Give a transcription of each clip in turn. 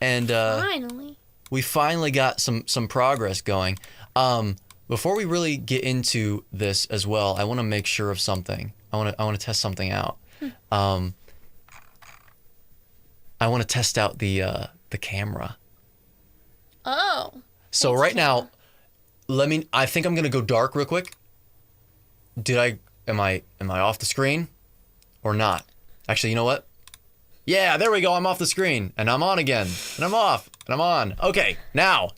and Finally. we finally got some progress going. Before we really get into this as well, I want to make sure of something. I want to test something out. I want to test out the camera. Oh. So right now, I think I'm gonna go dark real quick. Am I off the screen or not? Actually, you know what? Yeah, there we go. I'm off the screen and I'm on again and I'm off and I'm on. Okay, now,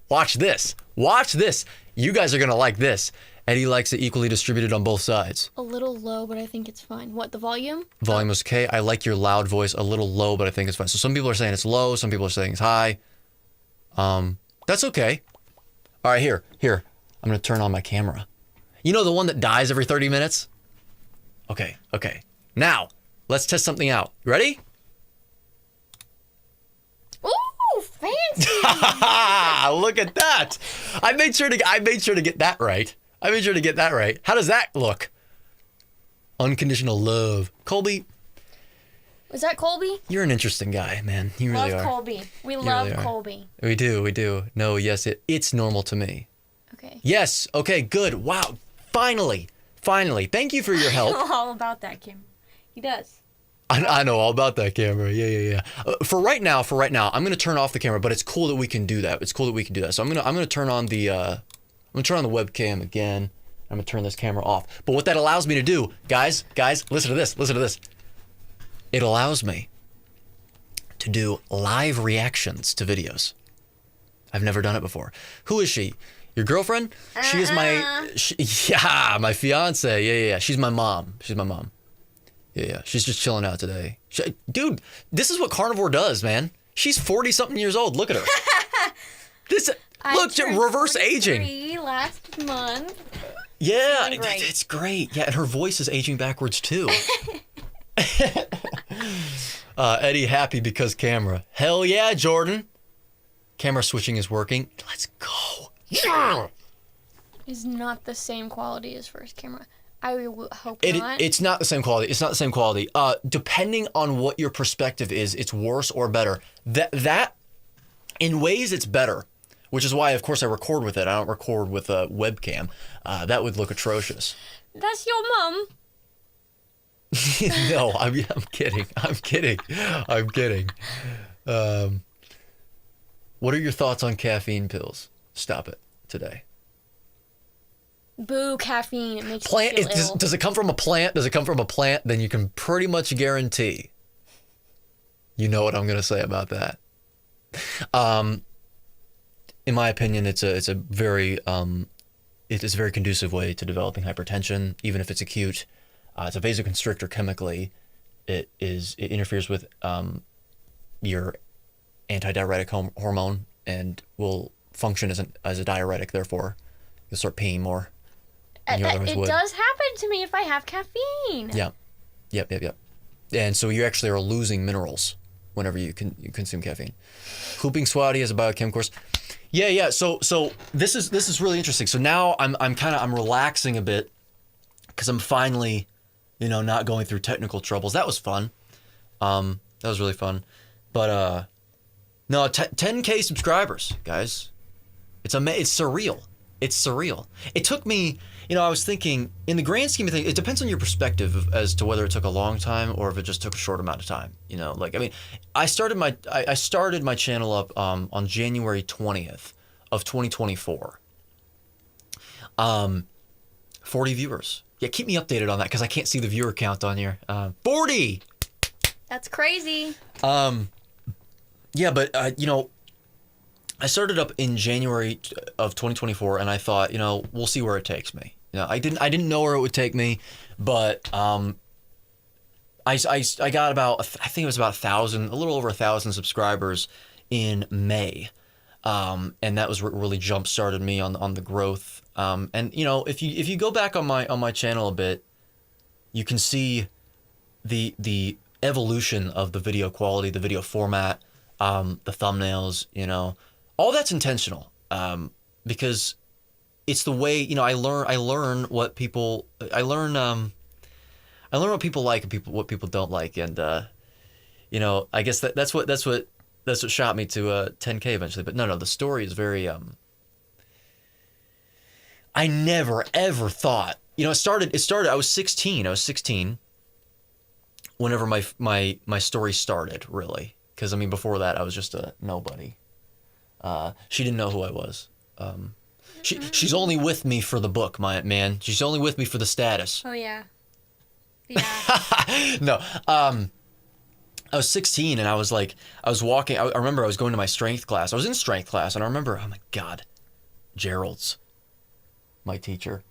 watch this. Watch this. You guys are gonna like this. Eddie likes it equally distributed on both sides. A little low, but I think it's fine. What, the volume? Volume is okay. I like your loud voice. A little low, but I think it's fine. So some people are saying it's low. Some people are saying it's high. That's okay. All right, here. I'm gonna turn on my camera. You know the one that dies every 30 minutes? Okay. Now, let's test something out. You ready? Ooh, fancy. Look at that. I made sure to get that right. How does that look? Unconditional love. Colby. Was that Colby? You're an interesting guy, man. You really are. Love Colby. We love Colby. We do. No, yes, it's normal to me. Okay. Yes. Okay, good. Wow. Finally. Thank you for your help. I know all about that, Kim. He does. I know all about that camera. Yeah. For right now, I'm gonna turn off the camera, but it's cool that we can do that. So I'm gonna turn on the webcam again. I'm gonna turn this camera off. But what that allows me to do, guys, listen to this. It allows me to do live reactions to videos. I've never done it before. Who is she? Your girlfriend? She is my fiance. Yeah. She's my mom. Yeah. She's just chilling out today. Dude, this is what carnivore does, man. She's 40-something years old. Look at her. Look, reverse aging. Last month. Yeah, it's great. Yeah, and her voice is aging backwards too. Eddie happy because camera. Hell yeah, Jordan. Camera switching is working. Let's go. Yeah. Is not the same quality as first camera. I hope not. It's not the same quality. Depending on what your perspective is, it's worse or better. That in ways it's better, which is why, of course, I record with it. I don't record with a webcam. That would look atrocious. That's your mom. No, I'm kidding. What are your thoughts on caffeine pills? Stop it today. Boo, caffeine. It makes you feel ill. Does it come from a plant? Then you can pretty much guarantee. You know what I'm going to say about that. In my opinion, it's a very conducive way to developing hypertension, even if it's acute. It's a vasoconstrictor chemically. It interferes with your antidiuretic hormone and will function as a diuretic. Therefore, you'll start peeing more. It does happen to me if I have caffeine. Yeah. Yep. And so you actually are losing minerals whenever you consume caffeine. Hooping Swati has a biochem course. Yeah. So this is really interesting. So now I'm relaxing a bit because I'm finally, not going through technical troubles. That was fun. That was really fun. But no, 10K subscribers, guys. It's surreal. It took me, I was thinking, in the grand scheme of things, it depends on your perspective as to whether it took a long time or if it just took a short amount of time. I started my channel up on January 20th of 2024. 40 viewers. Yeah, keep me updated on that because I can't see the viewer count on here. 40. That's crazy. Yeah, but I started up in January of 2024, and I thought, we'll see where it takes me. I didn't know where it would take me, but I got about, I think it was about 1,000, a little over 1,000 subscribers in May, and that was what really jump started me on the growth. And if you go back on my channel a bit, you can see the evolution of the video quality, the video format, the thumbnails, all that's intentional, because it's the way, I learn what people like and what people don't like. And, I guess that's what That's what shot me to 10K eventually. But no, the story is very. I never ever thought. It started. I was 16. Whenever my story started, really, because I mean before that I was just a nobody. She didn't know who I was. She's only with me for the book, my man. She's only with me for the status. Oh yeah. No. I was 16 and I was walking. I remember I was going to my strength class. I was in strength class and I remember, oh my God, Gerald's my teacher.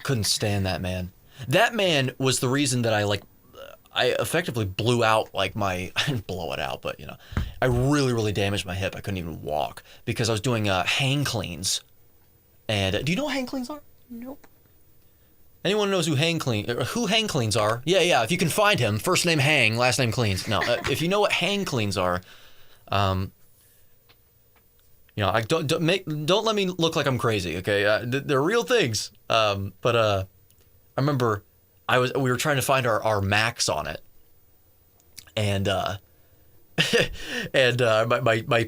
Couldn't stand that man. That man was the reason that I effectively blew out I didn't blow it out, but I really, really damaged my hip. I couldn't even walk because I was doing hang cleans. And do you know what hang cleans are? Nope. Anyone knows who hang cleans are? Yeah. If you can find him, first name Hang, last name Cleans. No, if you know what hang cleans are, don't let me look like I'm crazy. Okay, they're real things. But I remember we were trying to find our max on it, and my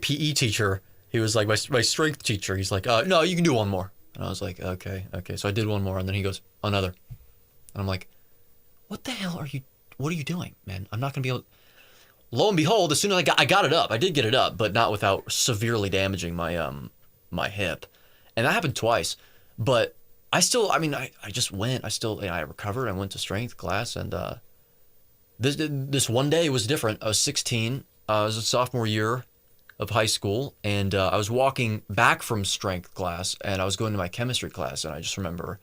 PE teacher, he was like my strength teacher. He's like, no, you can do one more. And I was like, okay. So I did one more, and then he goes, another. And I'm like, what the hell what are you doing, man? I'm not going to be able. Lo and behold, as soon as I got it up, I did get it up, but not without severely damaging my hip. And that happened twice. But I just went. I recovered. I went to strength class, and this one day was different. I was 16. I was a sophomore year of high school, and I was walking back from strength class, and I was going to my chemistry class, and I just remember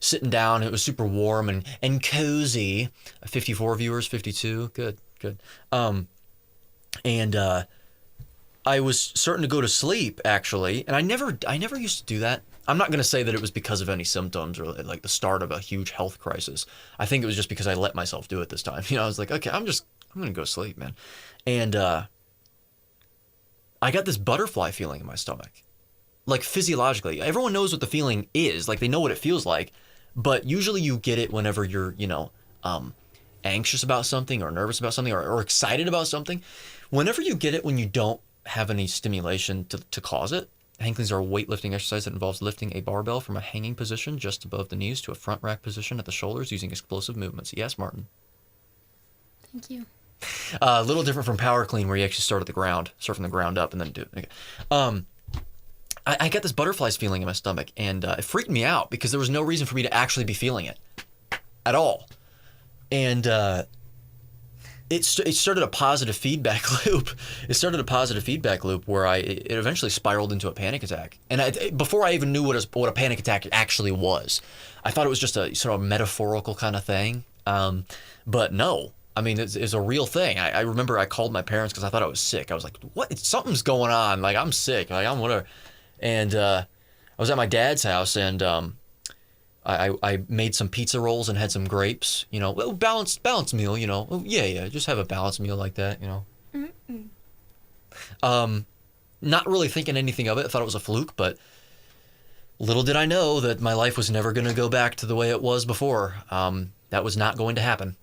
sitting down. It was super warm and cozy. 54 viewers, 52, good. And I was starting to go to sleep actually, and I never used to do that. I'm not going to say that it was because of any symptoms or like the start of a huge health crisis. I think it was just because I let myself do it this time. I was like, okay, I'm going to go sleep, man. And I got this butterfly feeling in my stomach, like physiologically. Everyone knows what the feeling is, like they know what it feels like, but usually you get it whenever you're, anxious about something or nervous about something or excited about something. Whenever you get it when you don't have any stimulation to cause it. Hang cleans are a weightlifting exercise that involves lifting a barbell from a hanging position just above the knees to a front rack position at the shoulders using explosive movements. Yes, Martin. Thank you. A little different from power clean where you actually start from the ground up and then do it. Okay. I got this butterflies feeling in my stomach, and it freaked me out because there was no reason for me to actually be feeling it at all. And it started a positive feedback loop. It started a positive feedback loop where it eventually spiraled into a panic attack. And before I even knew what a panic attack actually was, I thought it was just a sort of metaphorical kind of thing. But no. I mean, it's a real thing. I remember I called my parents because I thought I was sick. I was like, what? Something's going on. Like, I'm sick. Like, I'm whatever. And I was at my dad's house, and I made some pizza rolls and had some grapes. Balanced meal, Yeah, just have a balanced meal like that, Not really thinking anything of it. I thought it was a fluke, but little did I know that my life was never going to go back to the way it was before. That was not going to happen.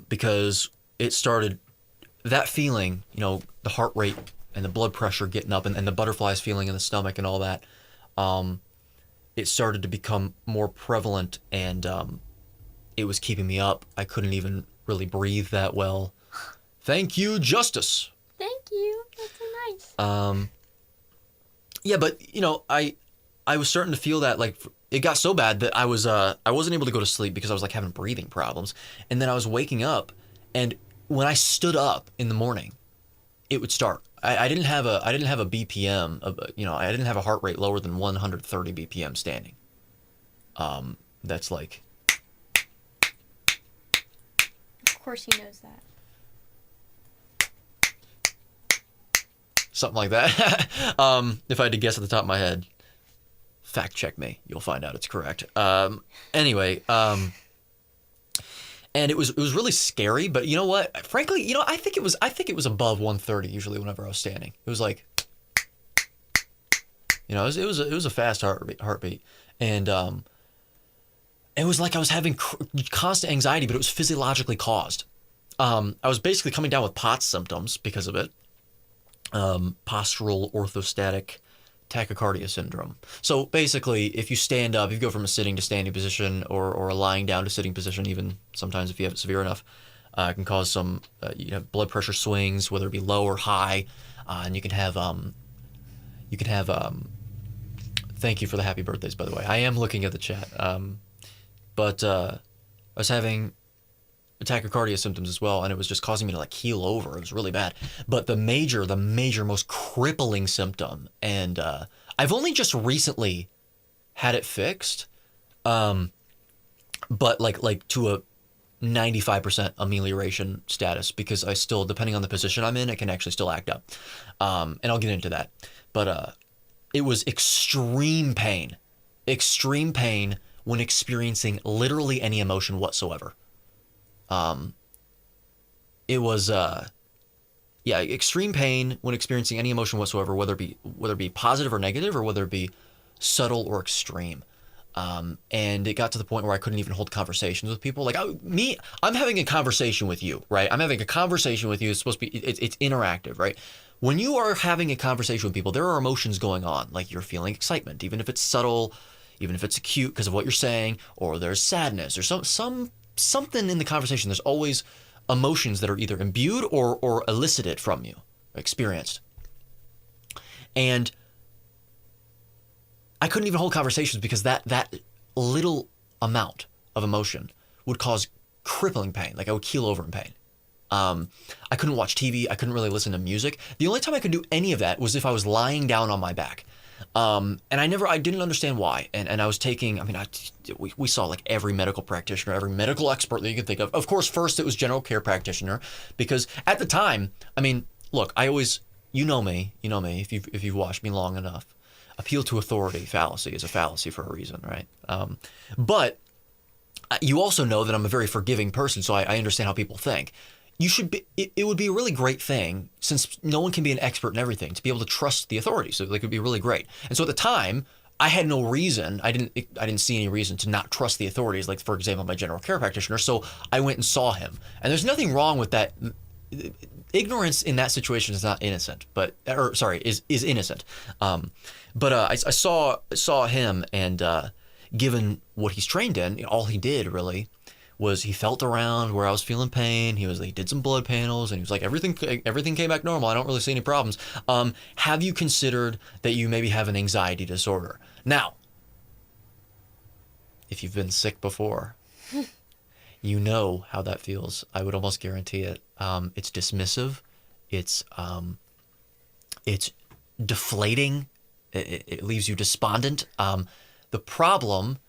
Because it started, that feeling, the heart rate and the blood pressure getting up and the butterflies feeling in the stomach and all that, it started to become more prevalent, and it was keeping me up. I couldn't even really breathe that well. Thank you, Justice. Thank you. That's so nice. Yeah, but I was starting to feel that it got so bad that I wasn't able to go to sleep because I was having breathing problems, and then I was waking up, and when I stood up in the morning, it would start. I didn't have a BPM I didn't have a heart rate lower than 130 BPM standing. That's like. Of course he knows that. Something like that. If I had to guess at the top of my head. Fact check me. You'll find out it's correct. Anyway, and it was really scary. But you know what? Frankly, I think it was above 130 usually whenever I was standing. It was like, it was a fast heartbeat, and it was like I was having constant anxiety, but it was physiologically caused. I was basically coming down with POTS symptoms because of it. Postural orthostatic tachycardia syndrome. So basically, if you stand up, if you go from a sitting to standing position or a lying down to sitting position, even sometimes if you have it severe enough, it can cause some blood pressure swings, whether it be low or high, and you can have thank you for the happy birthdays, by the way. I am looking at the chat, but I was having tachycardia symptoms as well, and it was just causing me to like keel over. It was really bad. But the major, most crippling symptom, and I've only just recently had it fixed, but like to a 95% amelioration status, because I still, depending on the position I'm in, it can actually still act up, and I'll get into that. But it was extreme pain when experiencing literally any emotion whatsoever. It was extreme pain when experiencing any emotion whatsoever, whether it be positive or negative, or whether it be subtle or extreme. And it got to the point where I couldn't even hold conversations with people. Like I'm having a conversation with you, right? I'm having a conversation with you. It's supposed to be, it's interactive, right? When you are having a conversation with people, there are emotions going on. Like you're feeling excitement, even if it's subtle, even if it's acute because of what you're saying, or there's sadness or something in the conversation. There's always emotions that are either imbued or elicited from you, experienced. And I couldn't even hold conversations because that little amount of emotion would cause crippling pain. Like I would keel over in pain. I couldn't watch TV. I couldn't really listen to music. The only time I could do any of that was if I was lying down on my back. And I didn't understand why. And I was taking, we saw like every medical practitioner, every medical expert that you could think of. Of course, first it was general care practitioner, because at the time, look, I always, you know me, if you've watched me long enough, appeal to authority fallacy is a fallacy for a reason, right? But you also know that I'm a very forgiving person, so I understand how people think. You should be. It would be a really great thing, since no one can be an expert in everything, to be able to trust the authorities. So like, it would be really great. And so at the time, I had no reason. I didn't see any reason to not trust the authorities. Like for example, my general care practitioner. So I went and saw him. And there's nothing wrong with that. Ignorance in that situation is not innocent, is innocent. But I saw him, and given what he's trained in, all he did really was he felt around where I was feeling pain. He did some blood panels, and he was like, everything came back normal. I don't really see any problems. Have you considered that you maybe have an anxiety disorder? Now, if you've been sick before, you know how that feels. I would almost guarantee it. It's dismissive. It's deflating. It leaves you despondent. The problem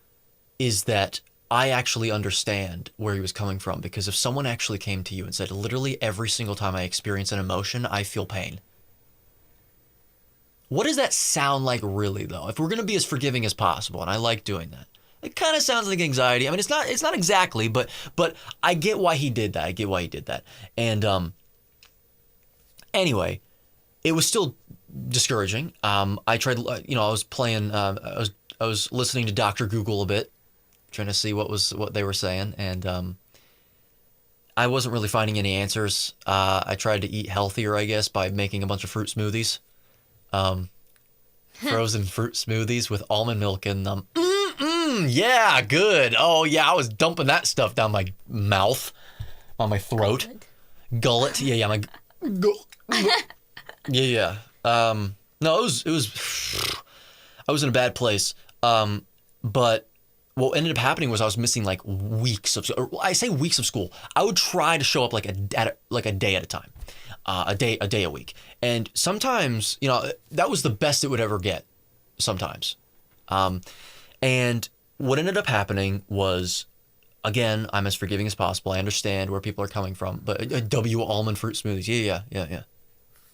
is that I actually understand where he was coming from, because if someone actually came to you and said, literally every single time I experience an emotion, I feel pain. What does that sound like really, though? If we're going to be as forgiving as possible, and I like doing that, it kind of sounds like anxiety. It's not exactly, but I get why he did that. And anyway, it was still discouraging. I tried, I was playing, I was listening to Dr. Google a bit, trying to see what they were saying, and I wasn't really finding any answers. I tried to eat healthier, I guess, by making a bunch of fruit smoothies, frozen fruit smoothies with almond milk in them. Yeah, good. Oh yeah, I was dumping that stuff down my mouth, on my throat, gullet. Yeah, my yeah. No, it was. I was in a bad place. But what ended up happening was I was missing like weeks of. I say weeks of school. I would try to show up like a day at a time, a day a week, and sometimes that was the best it would ever get. Sometimes, and what ended up happening was, again, I'm as forgiving as possible. I understand where people are coming from, but W almond fruit smoothies, yeah.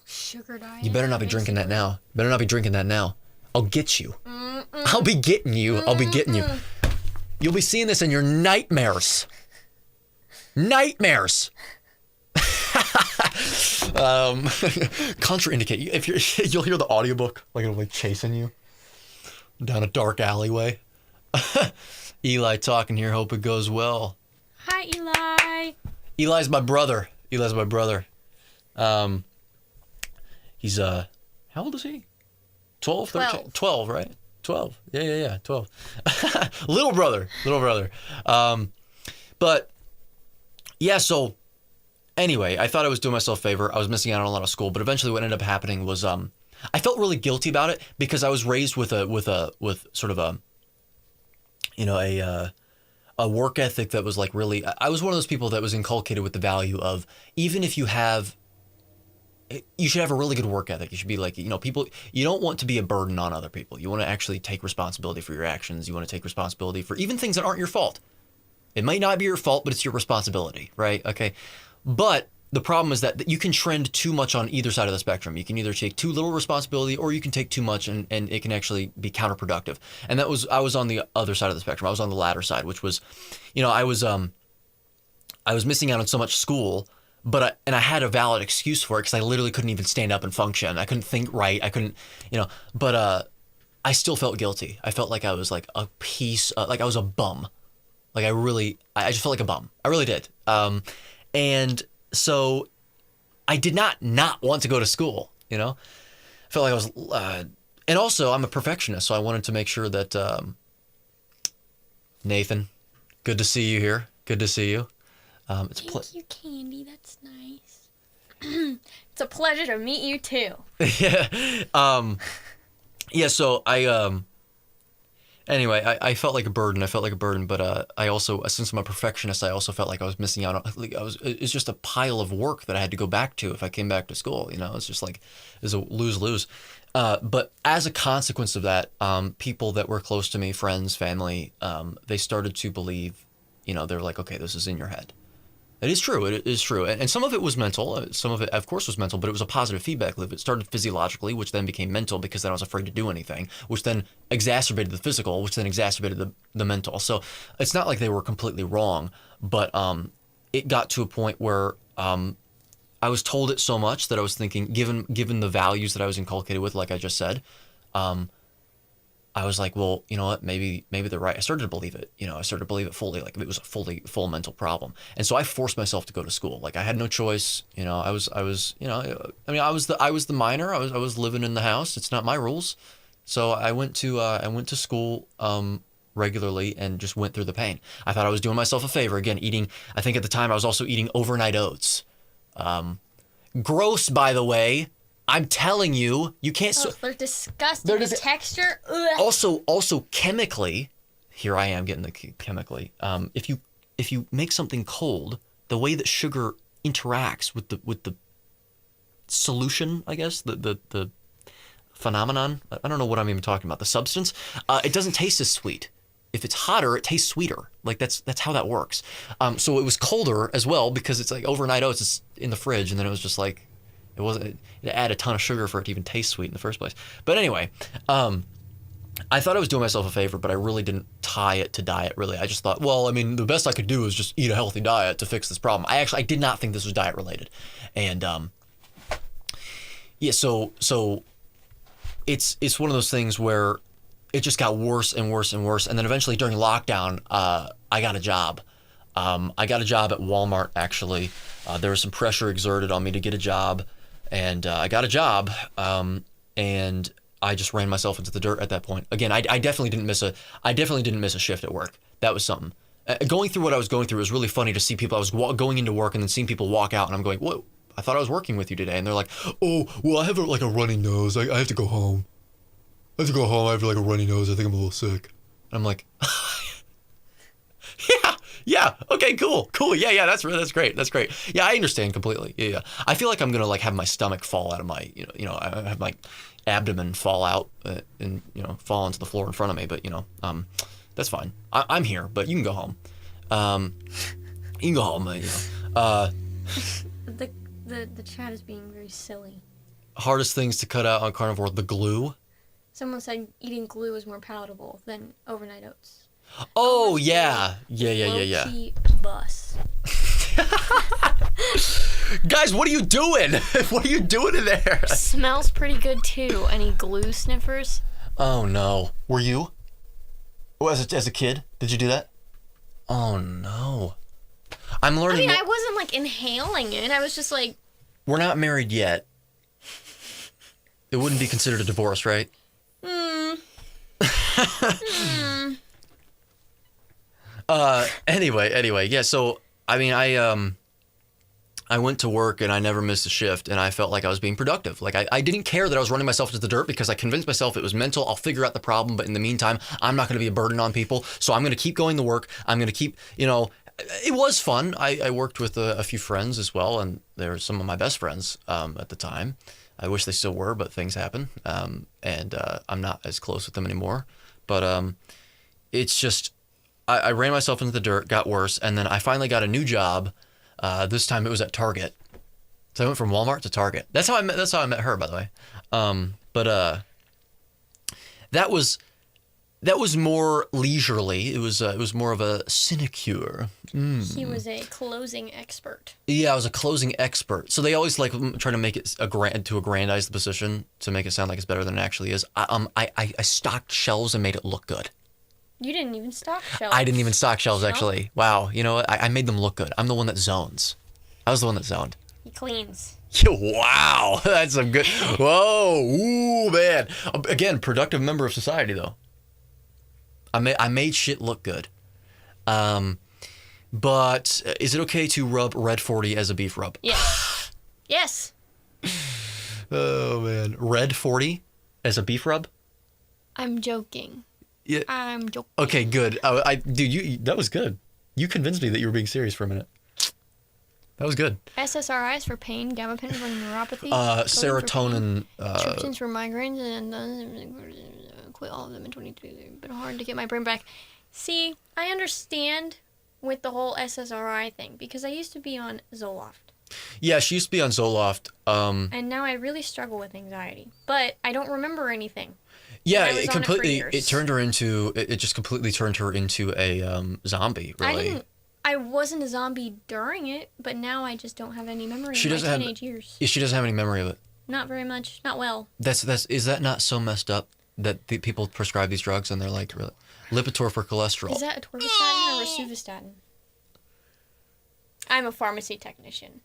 Sugar diet. You better not be drinking that now. I'll get you. I'll be getting you. You'll be seeing this in your nightmares. Contraindicate. If you'll hear the audiobook, like it'll be chasing you down a dark alleyway. Eli talking here. Hope it goes well. Hi, Eli. Eli's my brother. He's how old is he? 12, 13? 12, right? 12. Yeah, 12. Little brother. But yeah, so anyway, I thought I was doing myself a favor. I was missing out on a lot of school, but eventually what ended up happening was I felt really guilty about it because I was raised with sort of a, you know, a work ethic that was like really, I was one of those people that was inculcated with the value of, even if you should have a really good work ethic. You should be like, you know, people, you don't want to be a burden on other people. You want to actually take responsibility for your actions. You want to take responsibility for even things that aren't your fault. It might not be your fault, but it's your responsibility, right? Okay. But the problem is that you can trend too much on either side of the spectrum. You can either take too little responsibility or you can take too much and it can actually be counterproductive. And I was on the other side of the spectrum. I was on the latter side, which was, you know, I was missing out on so much school, but I had a valid excuse for it because I literally couldn't even stand up and function. I couldn't think right. I couldn't, you know, but I still felt guilty. I felt like I was like a piece, like I was a bum. Like I just felt like a bum. I really did. And so I did not want to go to school, you know? I felt like I was, and also I'm a perfectionist, so I wanted to make sure that, Nathan, good to see you here. Good to see you. Thank you, Candy. That's nice. It's a pleasure to meet you too. Yeah. Yeah, so anyway, I felt like a burden. But I also, since I'm a perfectionist, I also felt like I was missing out on. It's just a pile of work that I had to go back to if I came back to school. You know, it's just like it's a lose-lose. But as a consequence of that, people that were close to me, friends, family, they started to believe. You know, they're like, okay, this is in your head. It is true. It is true. And some of it was mental. Some of it, of course, was mental, but it was a positive feedback loop. It started physiologically, which then became mental because then I was afraid to do anything, which then exacerbated the physical, which then exacerbated the mental. So it's not like they were completely wrong, but it got to a point where I was told it so much that I was thinking, given the values that I was inculcated with, like I just said, I was like, well, you know what? Maybe they're right. I started to believe it. You know, I started to believe it fully, like it was a full mental problem. And so I forced myself to go to school. Like I had no choice. You know, I was, you know, I mean, I was the minor. I was living in the house. It's not my rules. So I went to school regularly and just went through the pain. I thought I was doing myself a favor. Again, eating. I think at the time I was also eating overnight oats. Gross, by the way. I'm telling you, you can't. They're disgusting. The texture. Ugh. Also chemically, here I am getting the chemically. If you make something cold, the way that sugar interacts with the solution, I guess the phenomenon. I don't know what I'm even talking about. The substance. It doesn't taste as sweet. If it's hotter, it tastes sweeter. Like that's how that works. So it was colder as well because it's like overnight oats. It's in the fridge, and then it was just like. It added a ton of sugar for it to even taste sweet in the first place. But anyway, I thought I was doing myself a favor, but I really didn't tie it to diet, really. I just thought, well, I mean, the best I could do is just eat a healthy diet to fix this problem. I did not think this was diet related. And yeah, so it's one of those things where it just got worse and worse and worse. And then eventually during lockdown, I got a job. I got a job at Walmart, actually. There was some pressure exerted on me to get a job. And I got a job, and I just ran myself into the dirt at that point. Again, I definitely didn't miss a shift at work. That was something. Going through what I was going through, it was really funny to see people. I was going into work and then seeing people walk out, and I'm going, "Whoa! I thought I was working with you today." And they're like, "Oh, well, I have a runny nose. I have to go home. I have like a runny nose. I think I'm a little sick." And I'm like, Yeah. Okay. Cool. Yeah. That's great. Yeah, I understand completely. Yeah. I feel like I'm gonna have my stomach fall out of my, I have my abdomen fall out and fall onto the floor in front of me. But that's fine. I'm here, but you can go home. You can go home. The chat is being very silly. Hardest things to cut out on carnivore: the glue. Someone said eating glue is more palatable than overnight oats. Oh, yeah. Bus. Guys, what are you doing? What are you doing in there? Smells pretty good too. Any glue sniffers? Oh no. Were you? Oh, as a kid, did you do that? Oh no. I'm learning. I wasn't like inhaling it. I was just like. We're not married yet. It wouldn't be considered a divorce, right? Anyway, yeah. So I mean, I went to work and I never missed a shift, and I felt like I was being productive. Like I didn't care that I was running myself into the dirt because I convinced myself it was mental. I'll figure out the problem, but in the meantime, I'm not going to be a burden on people. So I'm going to keep going to work. I'm going to keep, it was fun. I worked with a few friends as well, and they were some of my best friends at the time. I wish they still were, but things happen, and I'm not as close with them anymore. But it's just I ran myself into the dirt, got worse, and then I finally got a new job. This time it was at Target. So I went from Walmart to Target. That's how I met her, by the way. But that was more leisurely. It was more of a sinecure. He was a closing expert. Yeah, I was a closing expert. So they always like try to make it to aggrandize the position to make it sound like it's better than it actually is. I stocked shelves and made it look good. You didn't even stock shelves. I didn't even stock shelves, actually. Wow. You know what? I made them look good. I'm the one that zones. I was the one that zoned. He cleans. Wow. That's some good. Whoa. Ooh, man. Again, productive member of society, though. I made shit look good. But is it okay to rub Red 40 as a beef rub? Yes. Yes. Oh, man. Red 40 as a beef rub? I'm joking. Yeah. I'm joking. Okay, good. Dude, that was good. You convinced me that you were being serious for a minute. That was good. SSRIs for pain, gabapentin for neuropathy, serotonin, triptans for migraines, and quit all of them in 22. But hard to get my brain back. See, I understand with the whole SSRI thing because I used to be on Zoloft. Yeah, she used to be on Zoloft. And now I really struggle with anxiety, but I don't remember anything. Yeah, it just completely turned her into a zombie, really. I wasn't a zombie during it, but now I just don't have any memory of my teenage years. She doesn't have any memory of it. Not very much. Not well. Is that not so messed up that people prescribe these drugs and they're like, really? Lipitor for cholesterol. Is that atorvastatin or rosuvastatin? I'm a pharmacy technician.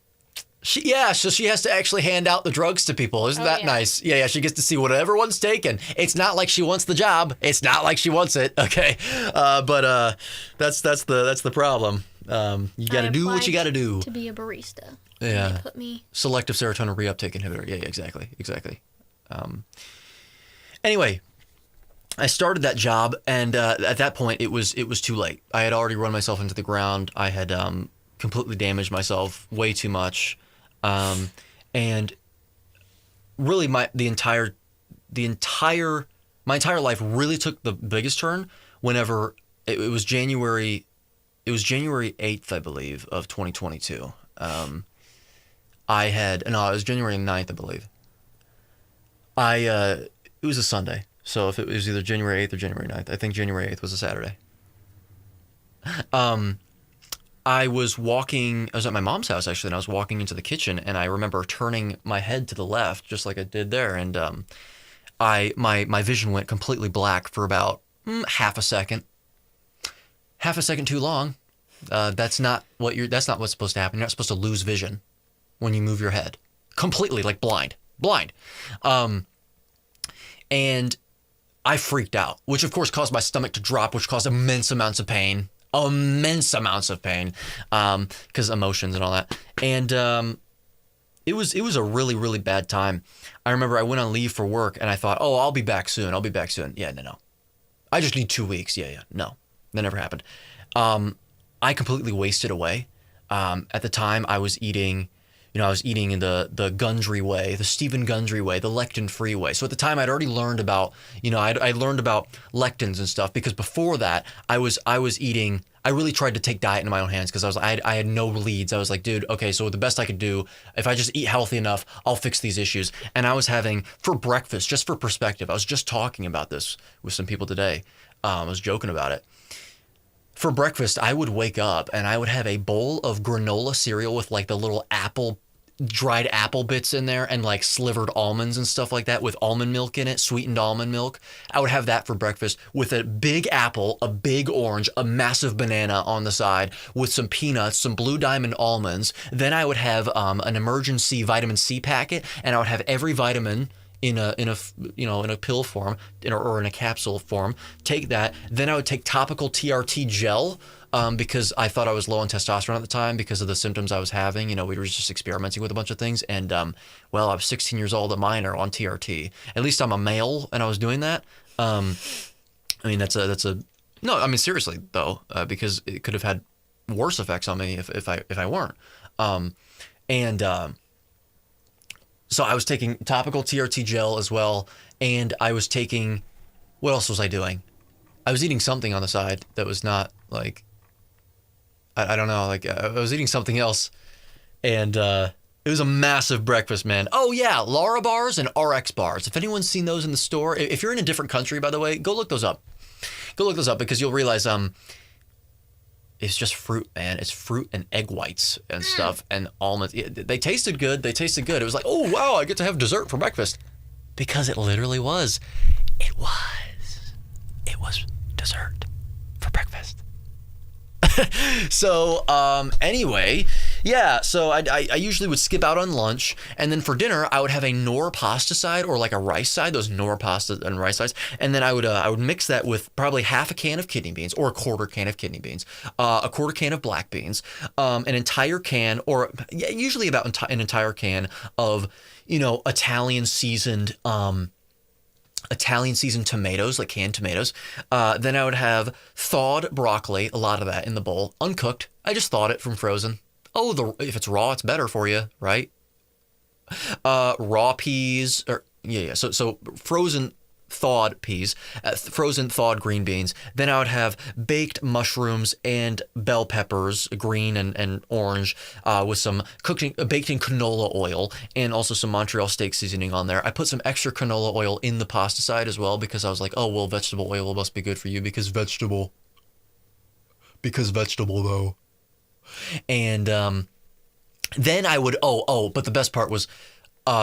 So she has to actually hand out the drugs to people. Isn't that nice? Yeah, she gets to see what everyone's taking. It's not like she wants the job. It's not like she wants it. Okay, but that's the problem. You got to do what you got to do. To be a barista. Yeah. They put me selective serotonin reuptake inhibitor. Yeah, exactly. Anyway, I started that job, and at that point, it was too late. I had already run myself into the ground. I had completely damaged myself way too much. And really my entire life really took the biggest turn whenever it was January 8th, I believe, of 2022. It was January 9th, I believe. It was a Sunday. So if it was either January 8th or January 9th, I think January 8th was a Saturday. I was at my mom's house, actually, and I was walking into the kitchen, and I remember turning my head to the left, just like I did there, and my vision went completely black for about half a second too long. That's not what's supposed to happen. You're not supposed to lose vision when you move your head completely, like blind. And I freaked out, which of course caused my stomach to drop, which caused immense amounts of pain. Because emotions and all that. And it was a really, really bad time. I remember I went on leave for work and I thought, I'll be back soon. Yeah, no. I just need 2 weeks. Yeah. No, that never happened. I completely wasted away. At the time I was eating in the Gundry way, the Stephen Gundry way, the lectin-free way. So at the time, I'd already learned about, I learned about lectins and stuff, because before that, I really tried to take diet into my own hands, because I had no leads. I was like, dude, okay, so the best I could do, if I just eat healthy enough, I'll fix these issues. And I was having, for breakfast, just for perspective, I was just talking about this with some people today. I was joking about it. For breakfast, I would wake up and I would have a bowl of granola cereal with like the little apple dried apple bits in there and like slivered almonds and stuff like that with almond milk in it, sweetened almond milk. I would have that for breakfast with a big apple, a big orange, a massive banana on the side with some peanuts, some Blue Diamond almonds. Then I would have an emergency vitamin C packet, and I would have every vitamin in a pill form or in a capsule form. Take that. Then I would take topical TRT gel. Because I thought I was low on testosterone at the time because of the symptoms I was having. We were just experimenting with a bunch of things. And, well, I was 16 years old, a minor on TRT. At least I'm a male and I was doing that. I mean, no, I mean, seriously though, because it could have had worse effects on me if I weren't. So I was taking topical TRT gel as well. And I was taking, what else was I doing? I was eating something on the side that was not like, I don't know, like I was eating something else, and it was a massive breakfast, man. Oh yeah, Lara bars and RX bars. If anyone's seen those in the store, if you're in a different country, by the way, go look those up. Go look those up because you'll realize it's just fruit, man. It's fruit and egg whites and stuff and almonds. They tasted good. It was like, oh wow, I get to have dessert for breakfast, because it literally was. It was dessert for breakfast. So anyway, yeah, so I usually would skip out on lunch, and then for dinner I would have a Knorr pasta side or like a rice side, those Knorr pasta and rice sides, and then I would mix that with probably half a can of kidney beans or a quarter can of kidney beans, a quarter can of black beans, an entire can, or usually about an entire can of Italian seasoned tomatoes, like canned tomatoes. Then I would have thawed broccoli, a lot of that in the bowl, uncooked. I just thawed it from frozen. Oh, if it's raw, it's better for you, right? Raw peas, or yeah. So frozen thawed peas, frozen thawed green beans. Then I would have baked mushrooms and bell peppers, green and orange, with some baked in canola oil, and also some Montreal steak seasoning on there. I put some extra canola oil in the pasta side as well because I was like, oh well, vegetable oil must be good for you because vegetable though. And then I would but the best part was,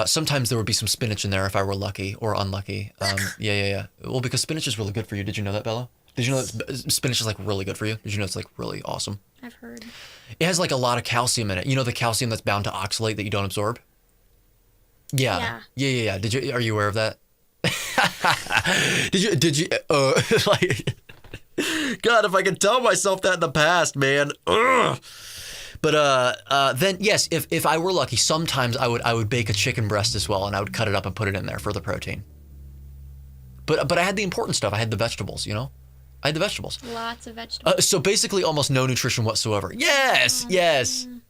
sometimes there would be some spinach in there if I were lucky or unlucky. Yeah. Well, because spinach is really good for you. Did you know that, Bella? Did you know that spinach is like really good for you? Did you know it's like really awesome? I've heard. It has like a lot of calcium in it. You know the calcium that's bound to oxalate that you don't absorb? Yeah. Are you aware of that? Did you like, God, if I could tell myself that in the past, man. Ugh. But then yes, if I were lucky, sometimes I would bake a chicken breast as well, and I would cut it up and put it in there for the protein. But I had the important stuff. I had the vegetables, I had the vegetables. Lots of vegetables. So basically almost no nutrition whatsoever. Yes,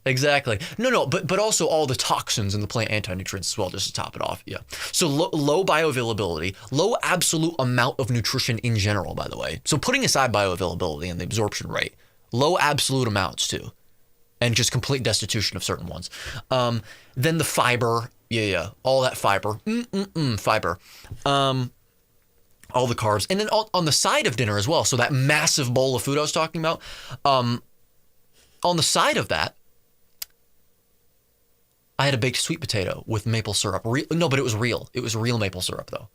exactly. No, but also all the toxins and the plant anti-nutrients as well, just to top it off. Yeah. So low bioavailability, low absolute amount of nutrition in general, by the way. So putting aside bioavailability and the absorption rate, low absolute amounts too. And just complete destitution of certain ones. Then the fiber, all that fiber, fiber. All the carbs, and then on the side of dinner as well. So that massive bowl of food I was talking about, on the side of that, I had a baked sweet potato with maple syrup. No, but it was real. It was real maple syrup though.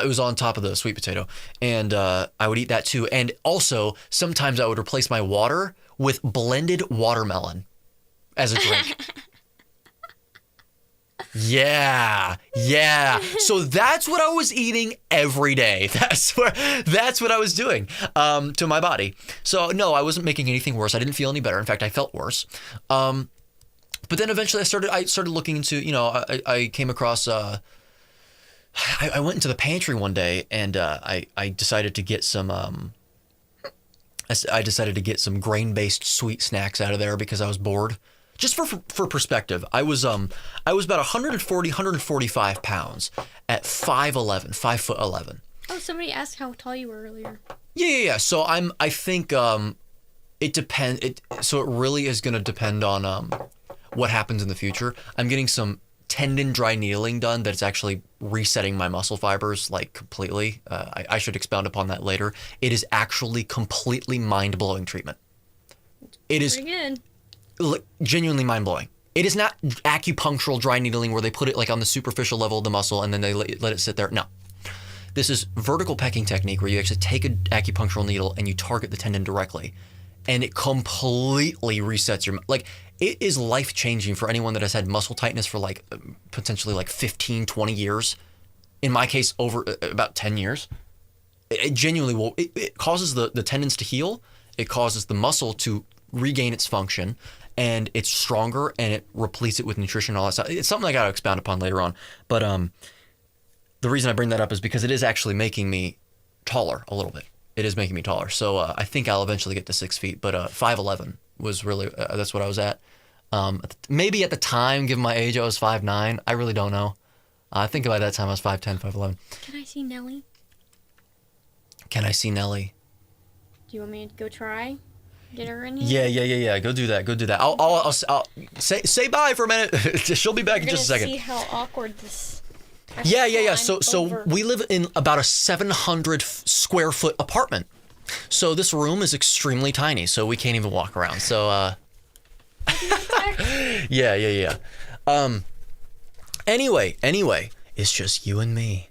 It was on top of the sweet potato, and I would eat that too. And also, sometimes I would replace my water with blended watermelon as a drink. Yeah. So that's what I was eating every day. That's what I was doing to my body. So no, I wasn't making anything worse. I didn't feel any better. In fact, I felt worse. But then eventually I started looking into, I came across, I went into the pantry one day, and I decided to get some grain-based sweet snacks out of there because I was bored. Just for perspective, I was about 145 pounds at 5'11". Oh, somebody asked how tall you were earlier. Yeah. So I think it depends. So it really is going to depend on what happens in the future. I'm getting some tendon dry needling done that's actually resetting my muscle fibers like completely. I should expound upon that later. It is actually completely mind-blowing treatment. It is pretty good. Genuinely mind-blowing. It is not acupunctural dry needling where they put it like on the superficial level of the muscle and then they let it sit there. No. This is vertical pecking technique where you actually take an acupunctural needle and you target the tendon directly. And it completely resets your, like, it is life-changing for anyone that has had muscle tightness for like potentially like 15, 20 years. In my case, over about 10 years. It genuinely will, it causes the tendons to heal. It causes the muscle to regain its function, and it's stronger, and it repletes it with nutrition and all that stuff. It's something I got to expound upon later on. But the reason I bring that up is because it is actually making me taller a little bit. It is making me taller. So I think I'll eventually get to 6 feet, but 5'11" was really, that's what I was at. Maybe at the time, given my age, I was 5'9". I really don't know. I think by that time I was 5'10", 5'11". Can I see Nelly? Can I see Nelly? Do you want me to go try? Get her in here? Yeah. Go do that. I'll say bye for a minute. She'll be back in just a second. See how awkward this. Yeah. So we live in about a 700 square foot apartment. So this room is extremely tiny. So we can't even walk around. So yeah. Anyway, it's just you and me.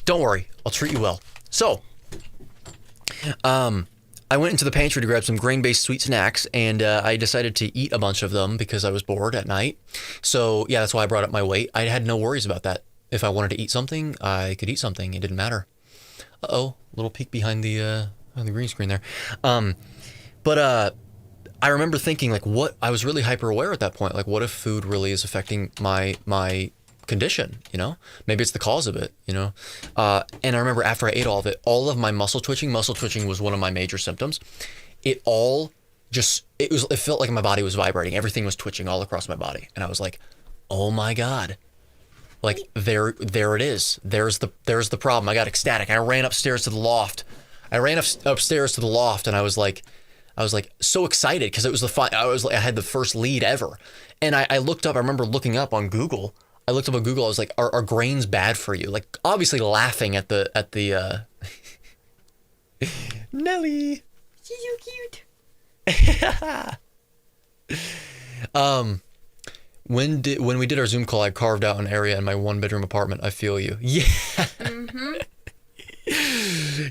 Don't worry, I'll treat you well. So, I went into the pantry to grab some grain-based sweet snacks, and I decided to eat a bunch of them because I was bored at night. So, yeah, that's why I brought up my weight. I had no worries about that. If I wanted to eat something, I could eat something. It didn't matter. Uh-oh, little peek behind the green screen there. But I remember thinking, like, what? I was really hyper-aware at that point. Like, what if food really is affecting my condition, you know? Maybe it's the cause of it, you know? And I remember after I ate all of it, all of my muscle twitching was one of my major symptoms. It felt like my body was vibrating. Everything was twitching all across my body. And I was like, oh my God. Like, there it is. There's the problem. I got ecstatic. I ran upstairs to the loft. And I was like so excited because it was I had the first lead ever. And I looked up, I remember looking up on Google. I was like, are grains bad for you? Like, obviously laughing at the Nelly. She's so cute. When we did our Zoom call, I carved out an area in my 1-bedroom apartment. I feel you. Yeah. Mm-hmm.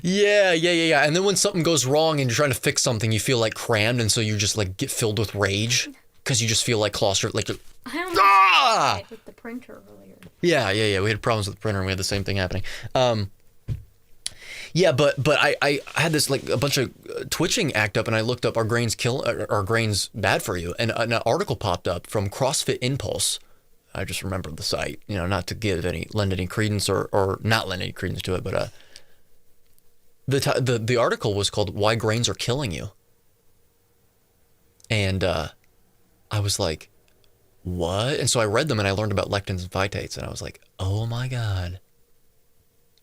Yeah. And then when something goes wrong and you're trying to fix something, you feel like crammed, and so you just like get filled with rage because you just feel like claustrophobic. I almost with the printer earlier. Yeah. We had problems with the printer, and we had the same thing happening. Yeah, but I had this like a bunch of twitching act up, and I looked up are grains bad for you, and an article popped up from CrossFit Impulse. I just remembered the site, you know, not to lend any credence or not lend any credence to it, but the article was called "Why Grains Are Killing You," and I was like, what? And so I read them, and I learned about lectins and phytates, and I was like, oh my God.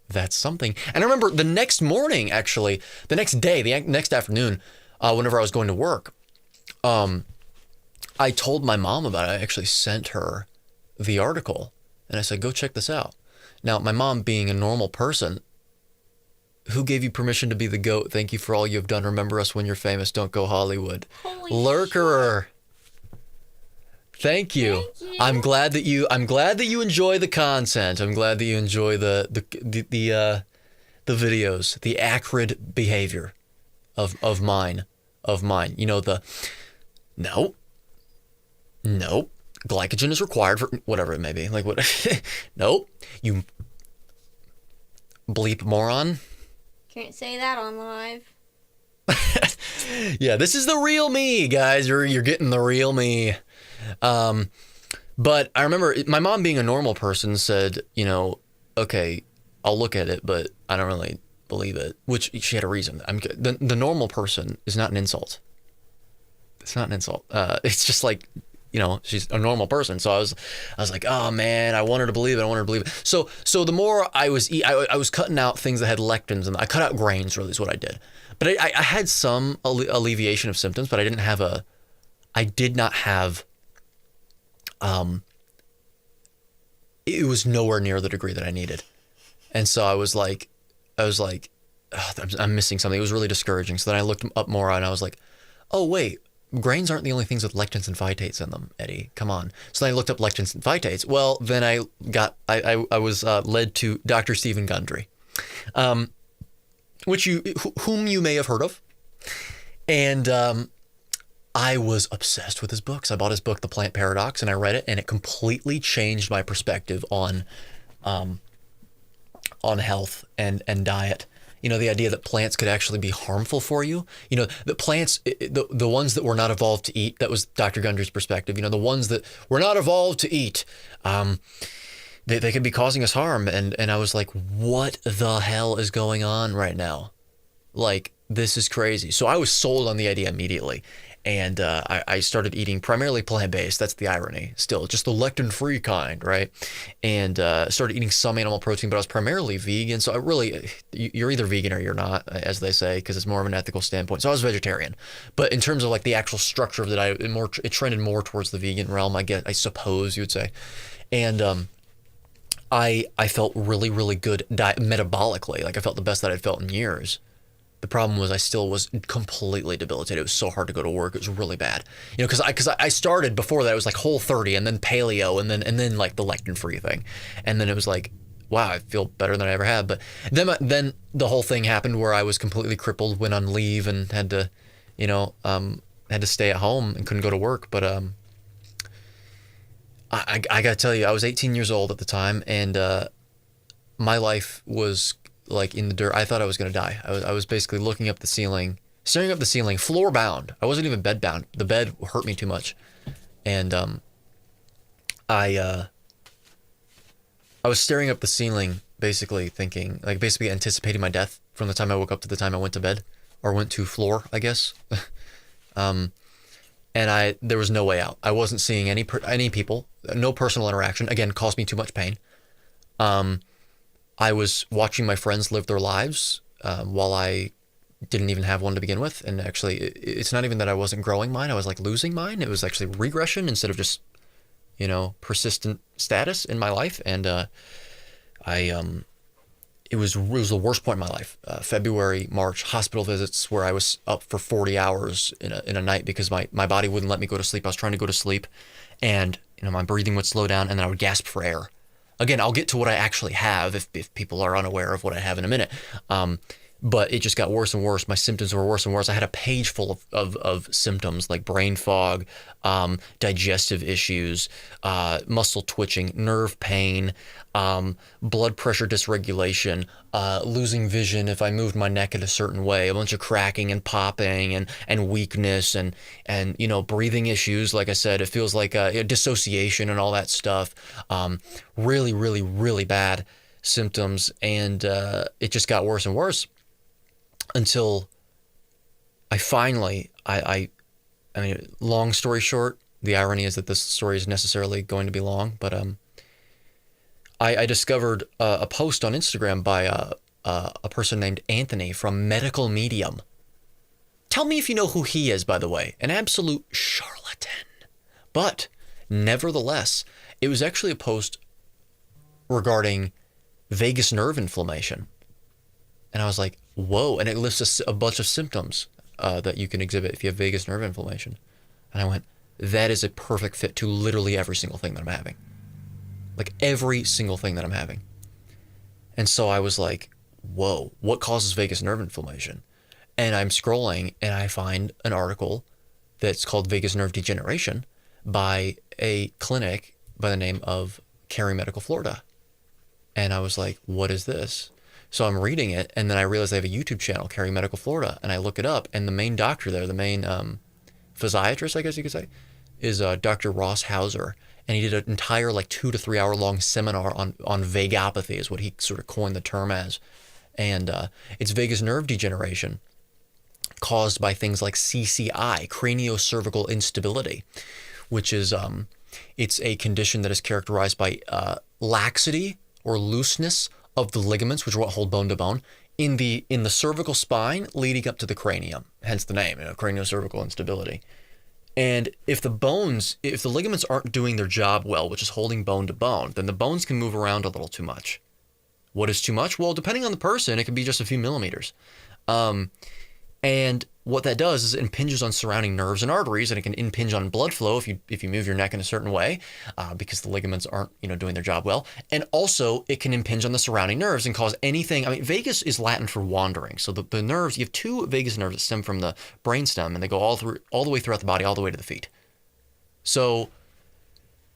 That's something. And I remember the next morning, actually, the next day, the next afternoon, whenever I was going to work, I told my mom about it. I actually sent her the article, and I said, go check this out. Now, my mom being a normal person, who gave you permission to be the GOAT? Thank you for all you have done. Remember us when you're famous. Don't go Hollywood. Holy Lurkerer. Shit. Thank you. Thank you. I'm glad that you enjoy the content. I'm glad that you enjoy the videos, the acrid behavior of mine. You know, nope. Glycogen is required for whatever it may be. Like what? Nope. You bleep moron. Can't say that on live. Yeah, this is the real me, guys. You're getting the real me. But I remember my mom, being a normal person, said, you know, okay, I'll look at it, but I don't really believe it, which she had a reason. The normal person is not an insult. It's not an insult. It's just like, you know, she's a normal person. So I was like, oh man, I want her to believe it. So the more I was cutting out things that had lectins, and I cut out grains, really is what I did. But I had some alleviation of symptoms, but I did not have it was nowhere near the degree that I needed. And so I was like, oh, I'm missing something. It was really discouraging. So then I looked up more, and I was like, oh wait, grains aren't the only things with lectins and phytates in them, Eddie. Come on. So then I looked up lectins and phytates. Well, then I was led to Dr. Stephen Gundry, whom you may have heard of. And I was obsessed with his books. I bought his book, The Plant Paradox, and I read it, and it completely changed my perspective on health and diet. The idea that plants could actually be harmful for you. The plants, the ones that were not evolved to eat, that was Dr. Gundry's perspective. The ones that were not evolved to eat, they could be causing us harm. And I was like, what the hell is going on right now? Like, this is crazy. So I was sold on the idea immediately. And I started eating primarily plant-based. That's the irony. Still, just the lectin-free kind, right? And started eating some animal protein, but I was primarily vegan. So you're either vegan or you're not, as they say, because it's more of an ethical standpoint. So I was vegetarian. But in terms of like the actual structure of the diet, it trended more towards the vegan realm, I suppose you would say. And I felt really, really good metabolically. Like I felt the best that I'd felt in years. The problem was I still was completely debilitated. It was so hard to go to work. It was really bad. Because I started before that. It was like Whole30 and then paleo and then like the lectin-free thing. And then it was like, wow, I feel better than I ever had. But then the whole thing happened where I was completely crippled, went on leave and had to, had to stay at home and couldn't go to work. But I got to tell you, I was 18 years old at the time, and my life was like in the dirt. I thought I was going to die. I was basically looking up the ceiling, staring up the ceiling, floor bound. I wasn't even bed bound. The bed hurt me too much. And I was staring up the ceiling, basically anticipating my death from the time I woke up to the time I went to bed, or went to floor, I guess. And there was no way out. I wasn't seeing any people, no personal interaction. Again, caused me too much pain. I was watching my friends live their lives while I didn't even have one to begin with. And actually, it's not even that I wasn't growing mine. I was like losing mine. It was actually regression instead of just, persistent status in my life. And it was the worst point in my life. February, March, hospital visits where I was up for 40 hours in a night because my body wouldn't let me go to sleep. I was trying to go to sleep, and my breathing would slow down, and then I would gasp for air. Again, I'll get to what I actually have if people are unaware of what I have in a minute. But it just got worse and worse. My symptoms were worse and worse. I had a page full of symptoms like brain fog, digestive issues, muscle twitching, nerve pain, blood pressure dysregulation, losing vision if I moved my neck in a certain way, a bunch of cracking and popping and weakness and breathing issues. Like I said, it feels like dissociation and all that stuff. Really, really, really bad symptoms. And it just got worse and worse. Until I finally, I mean, long story short, the irony is that this story is necessarily going to be long, but I discovered a post on Instagram by a person named Anthony from Medical Medium. Tell me if you know who he is, by the way. An absolute charlatan. But nevertheless, it was actually a post regarding vagus nerve inflammation. And I was like, whoa. And it lists a bunch of symptoms that you can exhibit if you have vagus nerve inflammation. And I went, that is a perfect fit to literally every single thing that I'm having. Like every single thing that I'm having. And so I was like, whoa, what causes vagus nerve inflammation? And I'm scrolling and I find an article that's called Vagus Nerve Degeneration by a clinic by the name of Cary Medical Florida. And I was like, what is this? So I'm reading it, and then I realize they have a YouTube channel, Cary Medical Florida, and I look it up, and the main doctor there, the main physiatrist, I guess you could say, is Dr. Ross Hauser, and he did an entire 2 to 3 hour long seminar on vagopathy, is what he sort of coined the term as, and it's vagus nerve degeneration caused by things like CCI, craniocervical instability, which is it's a condition that is characterized by laxity or looseness of the ligaments, which are what hold bone to bone, in the cervical spine leading up to the cranium, hence the name, craniocervical instability. And if the ligaments aren't doing their job well, which is holding bone to bone, then the bones can move around a little too much. What is too much? Well, depending on the person, it can be just a few millimeters. And what that does is it impinges on surrounding nerves and arteries, and it can impinge on blood flow if you move your neck in a certain way, because the ligaments aren't doing their job well. And also it can impinge on the surrounding nerves and cause anything. I mean, vagus is Latin for wandering. So the nerves, you have two vagus nerves that stem from the brainstem, and they go all the way throughout the body, all the way to the feet. So,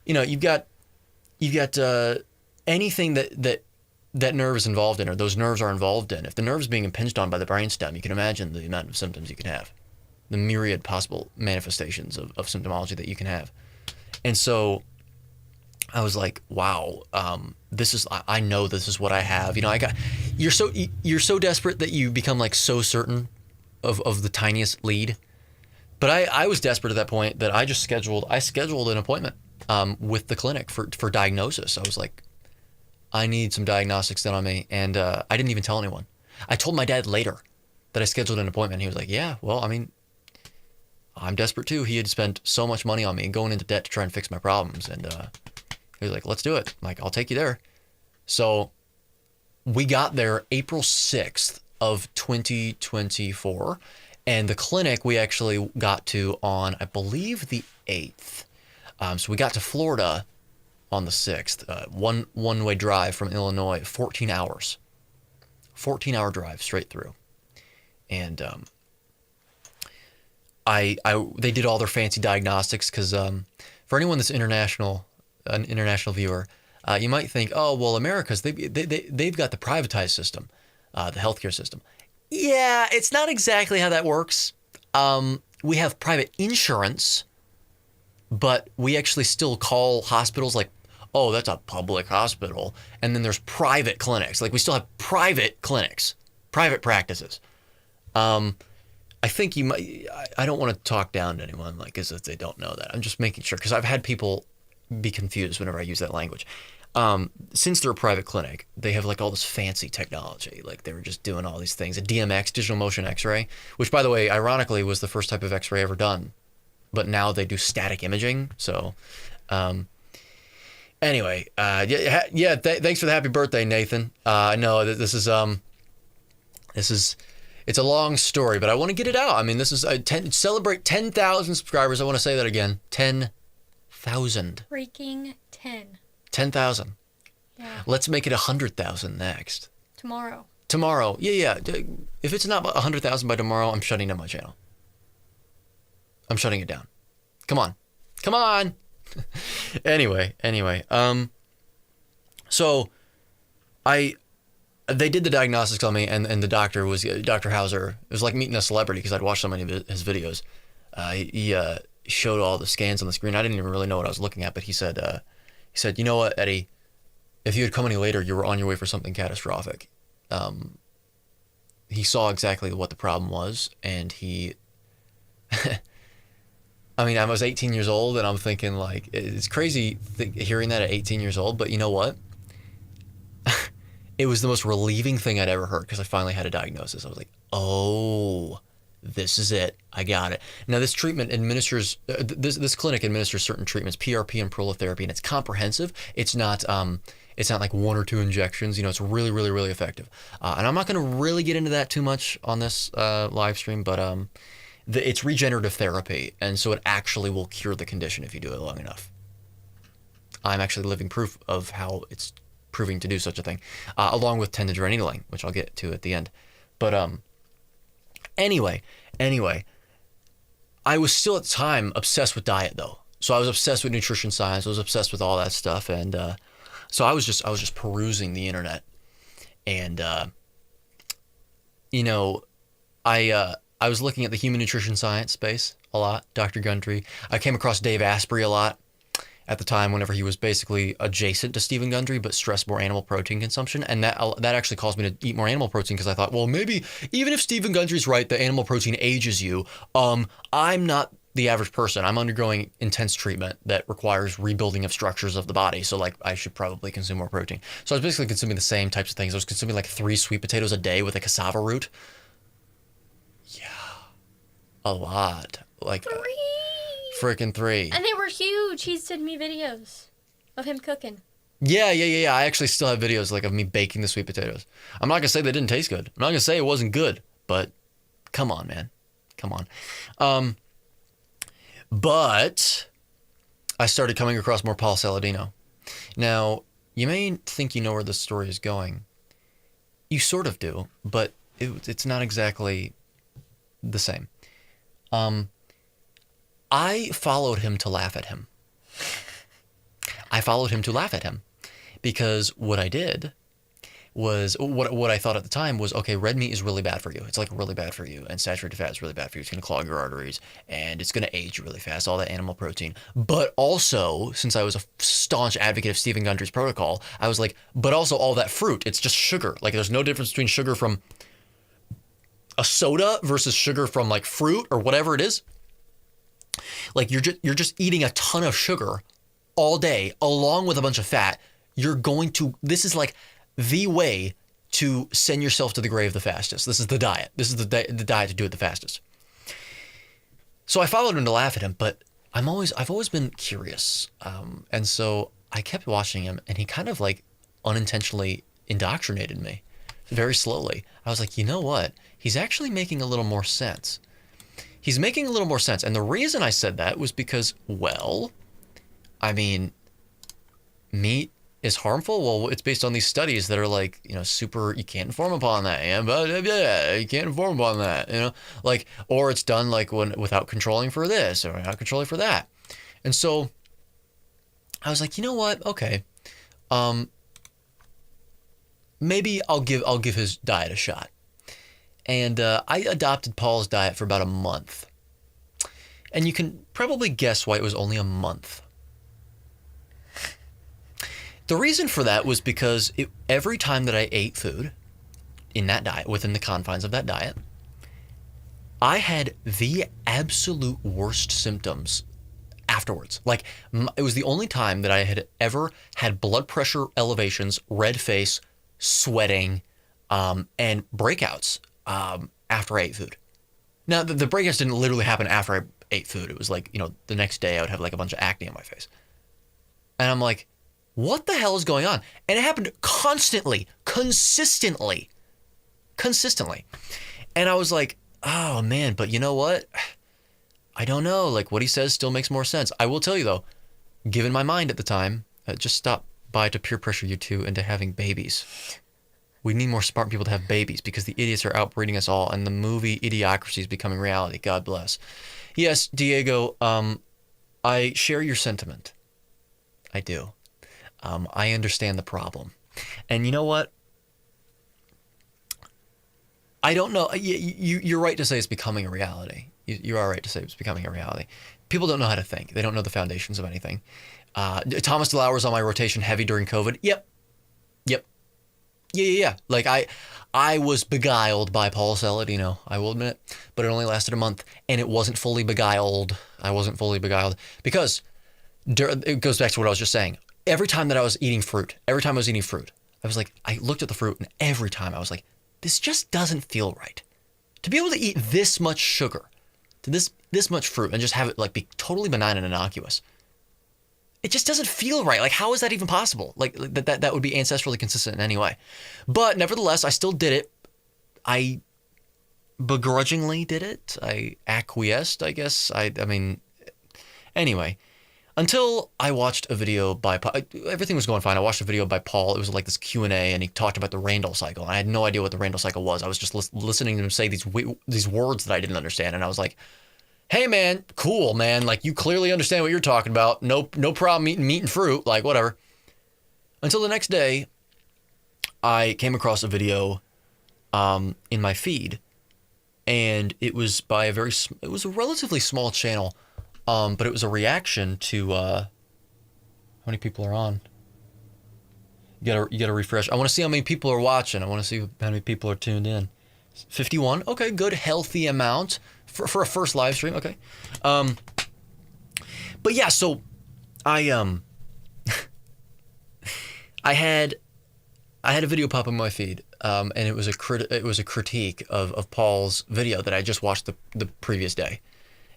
you've got anything that nerve is involved in, or those nerves are involved in. If the nerve is being impinged on by the brainstem, you can imagine the amount of symptoms you can have, the myriad possible manifestations of symptomology that you can have. And so I was like, wow, I know this is what I have. You're so desperate that you become like so certain of the tiniest lead. But I was desperate at that point that I scheduled an appointment with the clinic for diagnosis. I was like, I need some diagnostics done on me. And I didn't even tell anyone. I told my dad later that I scheduled an appointment. He was like, yeah, well, I mean, I'm desperate too. He had spent so much money on me and going into debt to try and fix my problems. And he was like, let's do it. I'm like, I'll take you there. So we got there April 6th of 2024. And the clinic we actually got to on, I believe, the 8th. So we got to Florida on the 6th, one-way drive from Illinois, 14 hours. 14-hour drive straight through. And they did all their fancy diagnostics because for anyone that's an international viewer, you might think, oh, well, America's, they've got the privatized system, the healthcare system. Yeah, it's not exactly how that works. We have private insurance, but we actually still call hospitals like, oh, that's a public hospital. And then there's private clinics. Like we still have private clinics, private practices. I think you might, I don't want to talk down to anyone like as if they don't know that. I'm just making sure because I've had people be confused whenever I use that language. Since they're a private clinic, they have like all this fancy technology. Like they were just doing all these things. A DMX, digital motion X-ray, which by the way, ironically was the first type of X-ray ever done. But now they do static imaging. So anyway, thanks for the happy birthday, Nathan. I know that this is it's a long story, but I want to get it out. I mean, this is celebrate 10,000 subscribers. I want to say that again. 10,000. Freaking 10. 10,000. Yeah. Let's make it 100,000 next. Tomorrow. Yeah. If it's not 100,000 by tomorrow, I'm shutting down my channel. I'm shutting it down. Come on. Anyway. So they did the diagnostics on me, and the doctor was Dr. Hauser. It was like meeting a celebrity because I'd watched so many of his videos. He showed all the scans on the screen. I didn't even really know what I was looking at, but he said, you know what, Eddie, if you had come any later, you were on your way for something catastrophic. He saw exactly what the problem was, and he, I mean, I was 18 years old, and I'm thinking, like, it's crazy hearing that at 18 years old, but you know what? It was the most relieving thing I'd ever heard because I finally had a diagnosis. I was like, oh, this is it. I got it. Now, this treatment administers, this clinic administers certain treatments, PRP and prolotherapy, and it's comprehensive. It's not like one or two injections. It's really, really, really effective. And I'm not going to really get into that too much on this live stream, but it's regenerative therapy, and so it actually will cure the condition if you do it long enough. I'm actually living proof of how it's proving to do such a thing, along with tendon needling, which I'll get to at the end. But anyway, I was still at the time obsessed with diet though. So I was obsessed with nutrition science. I was obsessed with all that stuff, and so I was just perusing the internet, and I was looking at the human nutrition science space a lot. Dr. Gundry. I came across Dave Asprey a lot at the time whenever he was basically adjacent to Stephen Gundry but stressed more animal protein consumption, and that actually caused me to eat more animal protein because I thought, well, maybe even if Stephen Gundry's right that animal protein ages you, I'm not the average person. I'm undergoing intense treatment that requires rebuilding of structures of the body, so like I should probably consume more protein. So I was basically consuming the same types of things. I was consuming like 3 sweet potatoes a day with a cassava root. Yeah, a lot. Like 3. Freaking 3. And they were huge. He sent me videos of him cooking. Yeah. I actually still have videos like of me baking the sweet potatoes. I'm not gonna say they didn't taste good. I'm not gonna say it wasn't good, but come on, man. Come on. But I started coming across more Paul Saladino. Now, you may think you know where this story is going. You sort of do, but it's not exactly the same. I followed him to laugh at him. Because what I did was, what I thought at the time was, okay, red meat is really bad for you. It's like really bad for you. And saturated fat is really bad for you. It's going to clog your arteries and it's going to age really fast, all that animal protein. But also, since I was a staunch advocate of Stephen Gundry's protocol, I was like, but also all that fruit, it's just sugar. Like there's no difference between sugar from a soda versus sugar from like fruit or whatever it is. Like you're just eating a ton of sugar all day along with a bunch of fat. This is like the way to send yourself to the grave the fastest. This is the diet. This is the diet to do it the fastest. So I followed him to laugh at him, but I've always been curious. And so I kept watching him, and he kind of like unintentionally indoctrinated me very slowly. I was like, you know what? He's actually making a little more sense. And the reason I said that was because, well, I mean, meat is harmful. Well, it's based on these studies that are like, super, you can't inform upon that. You can't inform upon that, like, or it's done like without controlling for this or without controlling for that. And so I was like, you know what? Okay. Maybe I'll give his diet a shot. And I adopted Paul's diet for about a month. And you can probably guess why it was only a month. The reason for that was because every time that I ate food in that diet, within the confines of that diet, I had the absolute worst symptoms afterwards. Like, it was the only time that I had ever had blood pressure elevations, red face, sweating, and breakouts after I ate food. Now, the breakouts didn't literally happen after I ate food. It was like, the next day I would have like a bunch of acne on my face. And I'm like, what the hell is going on? And it happened consistently. And I was like, oh man, but you know what? I don't know. Like what he says still makes more sense. I will tell you though, given my mind at the time, just stop by to peer pressure you two into having babies. We need more smart people to have babies because the idiots are outbreeding us all, and the movie Idiocracy is becoming reality. God bless. Yes, Diego, I share your sentiment. I do. I understand the problem. And you know what? I don't know. You're right to say it's becoming a reality. You are right to say it's becoming a reality. People don't know how to think. They don't know the foundations of anything. Thomas DeLauer was on my rotation heavy during COVID. Yep. Yeah. Like I was beguiled by Paul Saladino, I will admit, but it only lasted a month, and it wasn't fully beguiled. I wasn't fully beguiled because it goes back to what I was just saying. Every time that I was eating fruit, I was like, I looked at the fruit, and every time I was like, this just doesn't feel right. To be able to eat this much sugar, to this much fruit, and just have it like be totally benign and innocuous, it just doesn't feel right. Like, how is that even possible? Like that would be ancestrally consistent in any way. But nevertheless, I still did it. I begrudgingly did it. I acquiesced, I guess. I mean, anyway, until I watched a video by Paul. Everything was going fine. I watched a video by Paul. It was like this Q&A, and he talked about the Randall cycle. And I had no idea what the Randall cycle was. I was just listening to him say these words that I didn't understand, and I was like, hey man, cool man, like you clearly understand what you're talking about. No problem eating meat and fruit, like whatever. Until the next day, I came across a video in my feed, and it was by it was a relatively small channel, but it was a reaction to how many people are on. You gotta refresh. I want to see how many people are watching. I want to see how many people are tuned in. 51. Okay, good, healthy amount for a first live stream. Okay, but yeah, so I I had a video pop in my feed, and it was a critique of Paul's video that I just watched the previous day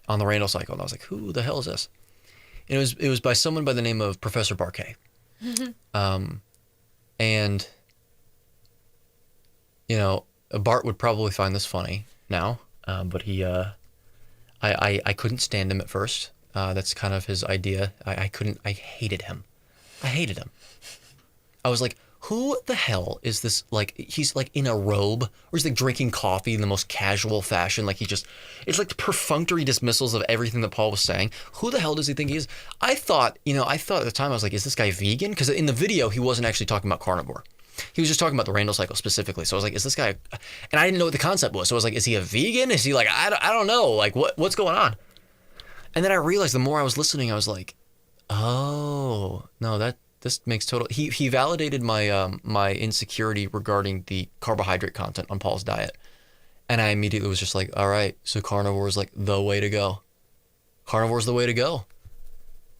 on the Randall cycle, and I was like, who the hell is this? And it was by someone by the name of Professor Barquet, and Bart would probably find this funny now, but he I couldn't stand him at first. That's kind of his idea. I hated him. I hated him. I was like, who the hell is this? Like, he's like in a robe, or he's like drinking coffee in the most casual fashion. Like it's like perfunctory dismissals of everything that Paul was saying. Who the hell does he think he is? I thought at the time, I was like, is this guy vegan? Because in the video, he wasn't actually talking about carnivore. He was just talking about the Randall cycle specifically. So I was like, is this guy, and I didn't know what the concept was. So I was like, is he a vegan? Is he like, I don't know. Like what's going on? And then I realized the more I was listening, I was like, oh, no, this makes total. He validated my my insecurity regarding the carbohydrate content on Paul's diet, and I immediately was just like, all right, so carnivore is like the way to go. Carnivore is the way to go.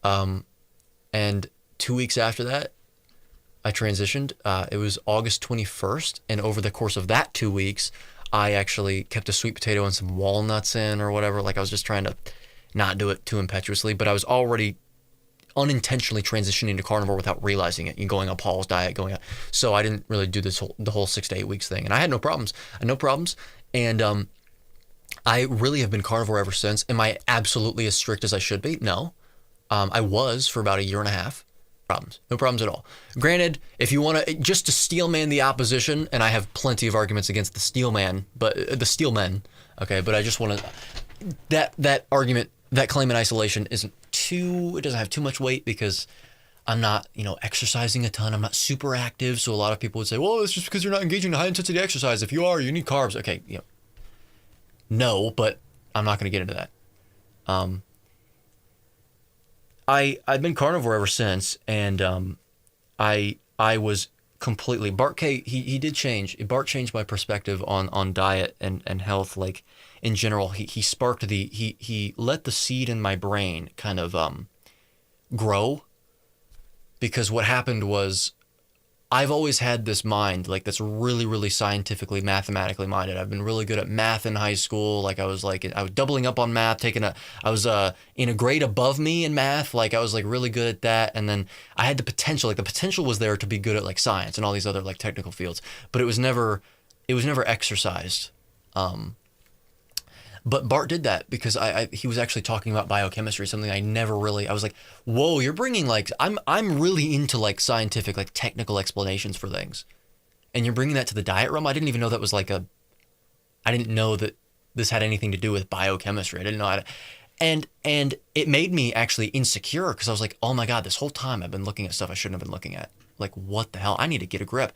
And 2 weeks after that, I transitioned. It was August 21st, and over the course of that 2 weeks, I actually kept a sweet potato and some walnuts in or whatever. Like I was just trying to not do it too impetuously, but I was already unintentionally transitioning to carnivore without realizing it. Going on Paul's diet, so I didn't really do the whole 6 to 8 weeks thing, and I had no problems. And I really have been carnivore ever since. Am I absolutely as strict as I should be? No. I was for about a year and a half. No problems at all. Granted, if you want to just to steelman the opposition, and I have plenty of arguments against the steelmen, okay, but I just want to that argument. That claim in isolation it doesn't have too much weight because I'm not, exercising a ton. I'm not super active. So a lot of people would say, well, it's just because you're not engaging in high intensity exercise. If you are, you need carbs. Okay. No, but I'm not going to get into that. I've been carnivore ever since. And, I was completely Bart K. He did change. Bart changed my perspective on diet and health. Like, in general, he sparked he let the seed in my brain kind of grow, because what happened was I've always had this mind like that's really, really scientifically, mathematically minded. I've been really good at math in high school. Like I was doubling up on math, I was in a grade above me in math. Like I was like really good at that. And then I had the potential was there to be good at like science and all these other like technical fields, but it was never exercised. But Bart did that because he was actually talking about biochemistry, something I was like, whoa, you're bringing like, I'm really into like scientific, like technical explanations for things. And you're bringing that to the diet realm. I didn't even know that was I didn't know that this had anything to do with biochemistry. I didn't know how to, and it made me actually insecure because I was like, oh my God, this whole time I've been looking at stuff I shouldn't have been looking at. Like, what the hell? I need to get a grip.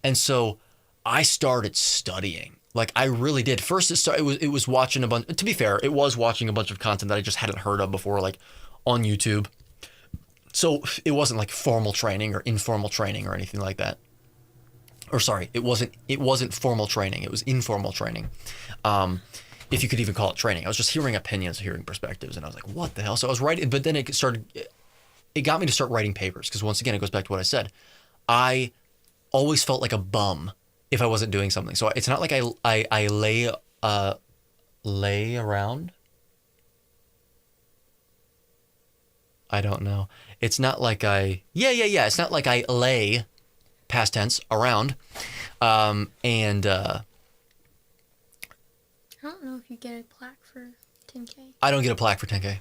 And so I started studying. Like I really did. First, it was watching a bunch. To be fair, it was watching a bunch of content that I just hadn't heard of before, like on YouTube. So it wasn't like formal training or informal training or anything like that. Or sorry, it wasn't formal training. It was informal training, if you could even call it training. I was just hearing opinions, hearing perspectives, and I was like, what the hell? So I was writing, but then it got me to start writing papers because once again, it goes back to what I said. I always felt like a bum if I wasn't doing something. So it's not like I lay around. I don't know. It's not like It's not like I lay, past tense, around. I don't know if you get a plaque for 10K. I don't get a plaque for 10K.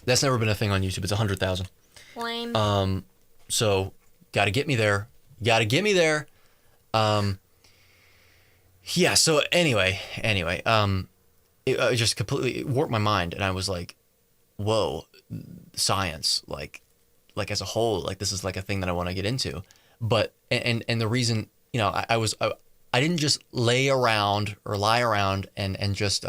That's never been a thing on YouTube. It's 100,000. Lame. So gotta get me there. Yeah, so anyway, it just completely warped my mind, and I was like, whoa, science, like as a whole, like this is like a thing that I want to get into. But, and the reason, I didn't just lie around and just,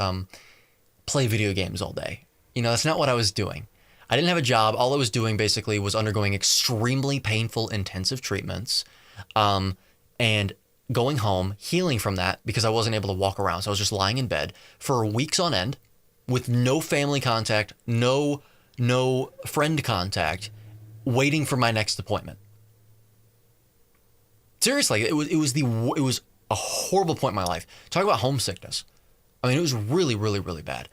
play video games all day. That's not what I was doing. I didn't have a job. All I was doing basically was undergoing extremely painful, intensive treatments, and going home, healing from that because I wasn't able to walk around. So I was just lying in bed for weeks on end with no family contact, no friend contact, waiting for my next appointment. Seriously, it was a horrible point in my life. Talk about homesickness. I mean, it was really, really, really bad.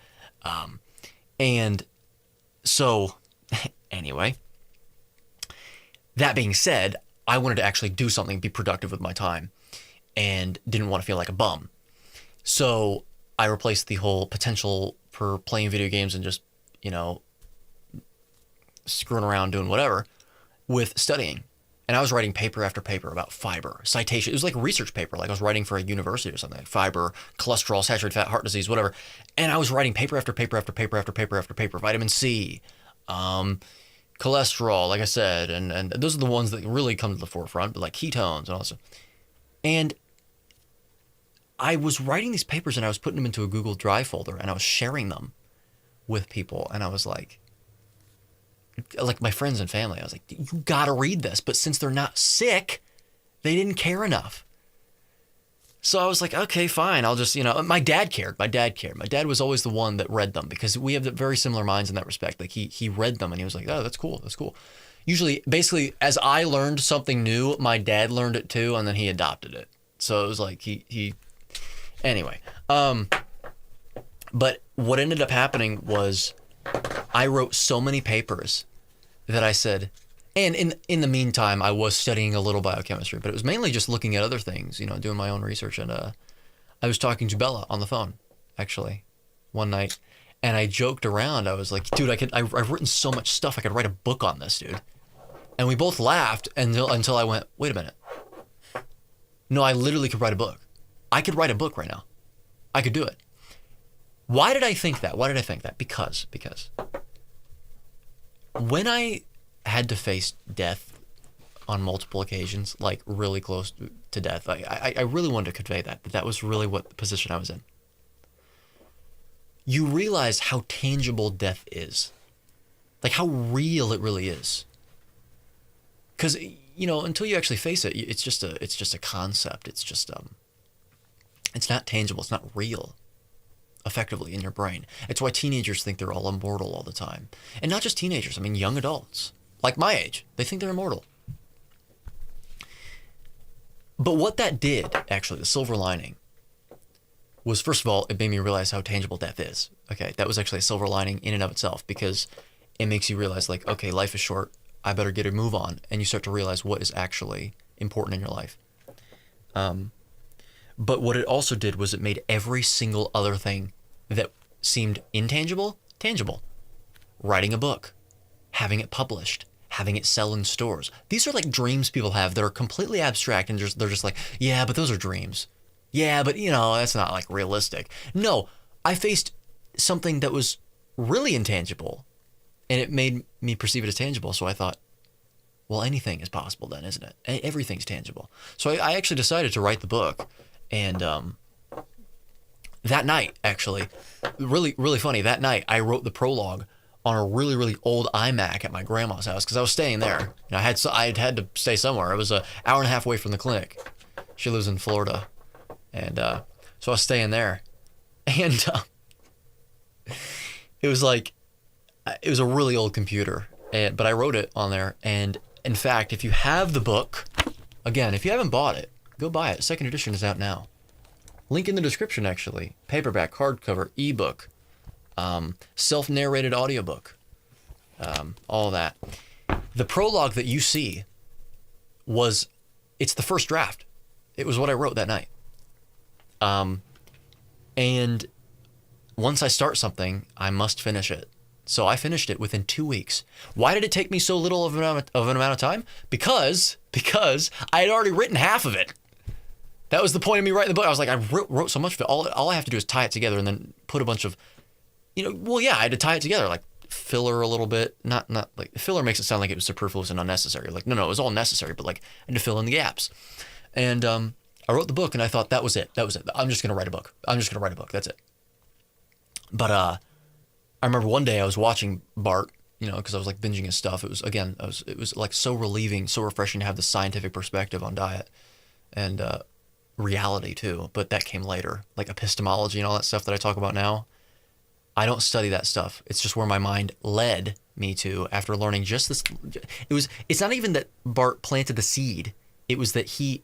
And so anyway, that being said, I wanted to actually do something, be productive with my time, and didn't want to feel like a bum. So I replaced the whole potential for playing video games and just, screwing around doing whatever with studying. And I was writing paper after paper about fiber, citation. It was like a research paper, like I was writing for a university or something, like fiber, cholesterol, saturated fat, heart disease, whatever. And I was writing paper after paper after paper after paper after paper, vitamin C, cholesterol, like I said, and those are the ones that really come to the forefront, but like ketones and all that stuff. And I was writing these papers and I was putting them into a Google Drive folder and I was sharing them with people. And I was like my friends and family, I was like, you gotta read this. But since they're not sick, they didn't care enough. So I was like, okay, fine. I'll just, my dad cared. My dad was always the one that read them because we have very similar minds in that respect. Like he read them and he was like, oh, that's cool. Usually, basically, as I learned something new, my dad learned it too, and then he adopted it. So it was like anyway. But what ended up happening was I wrote so many papers that I said, and in the meantime, I was studying a little biochemistry, but it was mainly just looking at other things, doing my own research. And I was talking to Bella on the phone, actually, one night, and I joked around. I was like, dude, I've written so much stuff, I could write a book on this, dude. And we both laughed until I went, wait a minute. No, I literally could write a book. I could write a book right now. I could do it. Why did I think that? Because when I had to face death on multiple occasions, like really close to death, I really wanted to convey that was really what position I was in. You realize how tangible death is, like how real it really is. Because until you actually face it, it's just a concept. It's just it's not tangible. It's not real. Effectively in your brain. It's why teenagers think they're all immortal all the time. And not just teenagers, I mean young adults. Like my age, they think they're immortal. But what that did, actually, the silver lining, was first of all, it made me realize how tangible death is. Okay, that was actually a silver lining in and of itself because it makes you realize like, okay, life is short, I better get a move on. And you start to realize what is actually important in your life. But what it also did was it made every single other thing that seemed intangible, tangible. Writing a book, having it published, having it sell in stores. These are like dreams people have that are completely abstract and they're just like, yeah, but those are dreams. Yeah, but that's not like realistic. No, I faced something that was really intangible and it made me perceive it as tangible. So I thought, well, anything is possible then, isn't it? Everything's tangible. So I actually decided to write the book. And that night, actually, really, really funny, that night I wrote the prologue on a really, really old iMac at my grandma's house because I was staying there. And I had to stay somewhere. It was an hour and a half away from the clinic. She lives in Florida. And so I was staying there. And it was a really old computer. But I wrote it on there. And in fact, if you have the book, again, if you haven't bought it, go buy it. Second edition is out now. Link in the description, actually. Paperback, hardcover, ebook, self-narrated audiobook, all that. The prologue that you see it's the first draft. It was what I wrote that night. And once I start something, I must finish it. So I finished it within 2 weeks. Why did it take me so little of an amount of time? Because I had already written half of it. That was the point of me writing the book. I was like, I wrote so much of it. All I have to do is tie it together and then put a bunch of, I had to tie it together, like filler a little bit. Not like filler makes it sound like it was superfluous and unnecessary. Like, no, it was all necessary, but like I had to fill in the gaps. And I wrote the book and I thought that was it. I'm just going to write a book. That's it. But I remember one day I was watching Bart, because I was like binging his stuff. It was like so relieving, so refreshing to have the scientific perspective on diet and reality too. But that came later, like epistemology and all that stuff that I talk about now. I don't study that stuff. It's just where my mind led me to after learning just this. It's not even that Bart planted the seed. It was that he,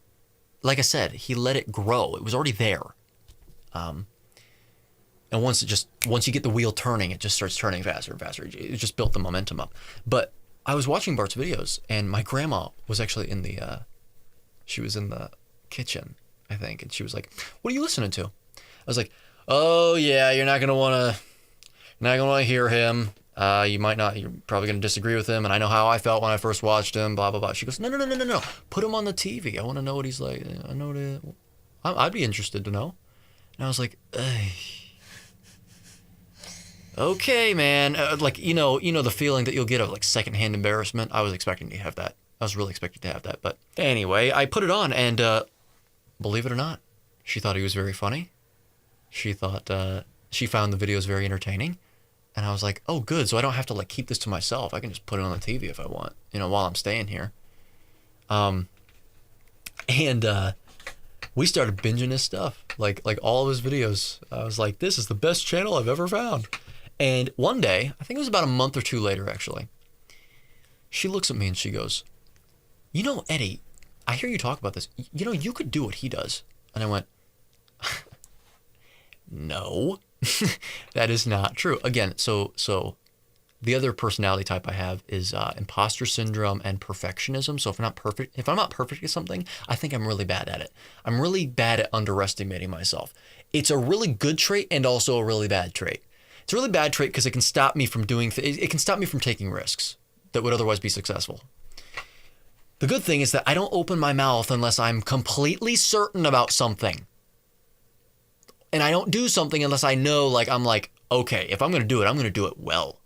like I said, he let it grow. It was already there. And once you get the wheel turning, it just starts turning faster and faster. It just built the momentum up. But I was watching Bart's videos, and my grandma was actually she was in the kitchen, I think, and she was like, "What are you listening to?" I was like, oh yeah, you're not gonna want to hear him. You might not. You're probably gonna disagree with him, and I know how I felt when I first watched him. Blah blah blah. She goes, no, no, no, no, no, no. Put him on the TV. I want to know what he's like. I know I'd be interested to know. And I was like, ugh. Okay, man. Like you know the feeling that you'll get of like secondhand embarrassment. I was expecting to have that. I was really expecting to have that. But anyway, I put it on, and believe it or not, she thought he was very funny. She thought she found the videos very entertaining. And I was like, oh, good. So I don't have to like keep this to myself. I can just put it on the TV if I want, while I'm staying here. And we started binging his stuff, like all of his videos. I was like, this is the best channel I've ever found. And one day, I think it was about a month or two later, actually, she looks at me and she goes, Eddie, I hear you talk about this. You could do what he does. And I went, no. That is not true. Again, so the other personality type I have is imposter syndrome and perfectionism. So if I'm not perfect at something, I think I'm really bad at it. I'm really bad at underestimating myself. It's a really good trait and also a really bad trait. It's a really bad trait because it can stop me from it can stop me from taking risks that would otherwise be successful. The good thing is that I don't open my mouth unless I'm completely certain about something. And I don't do something unless I know, okay, if I'm going to do it, I'm going to do it well,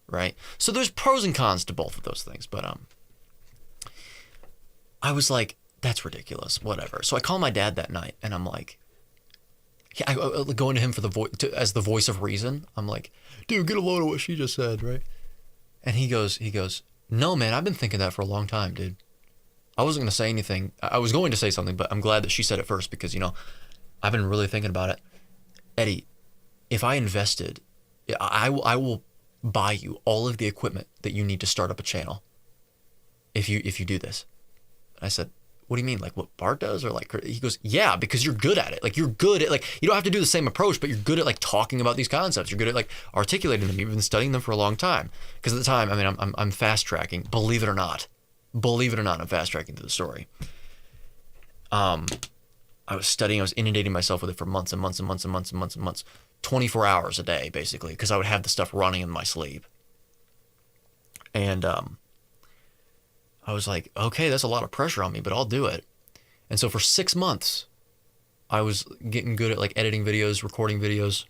right? So there's pros and cons to both of those things. But I was like, that's ridiculous, whatever. So I call my dad that night, and I'm like, I go into him for as the voice of reason. I'm like, dude, get a load of what she just said, right? And he goes, no, man, I've been thinking that for a long time, dude. I wasn't going to say anything. I was going to say something, but I'm glad that she said it first because, I've been really thinking about it. Eddie, if I invested, I will buy you all of the equipment that you need to start up a channel. If you do this. I said, what do you mean? Like what Bart does? Or he goes, yeah, because you're good at it. Like you're good at you don't have to do the same approach, but you're good at talking about these concepts. You're good at articulating them. You've been studying them for a long time. Because at the time, I'm fast tracking, believe it or not, I'm fast tracking through the story. I was studying, I was inundating myself with it for months and months and months and months and months and months, 24 hours a day, basically, because I would have the stuff running in my sleep. And I was like, okay, that's a lot of pressure on me, but I'll do it. And so for 6 months, I was getting good at editing videos, recording videos.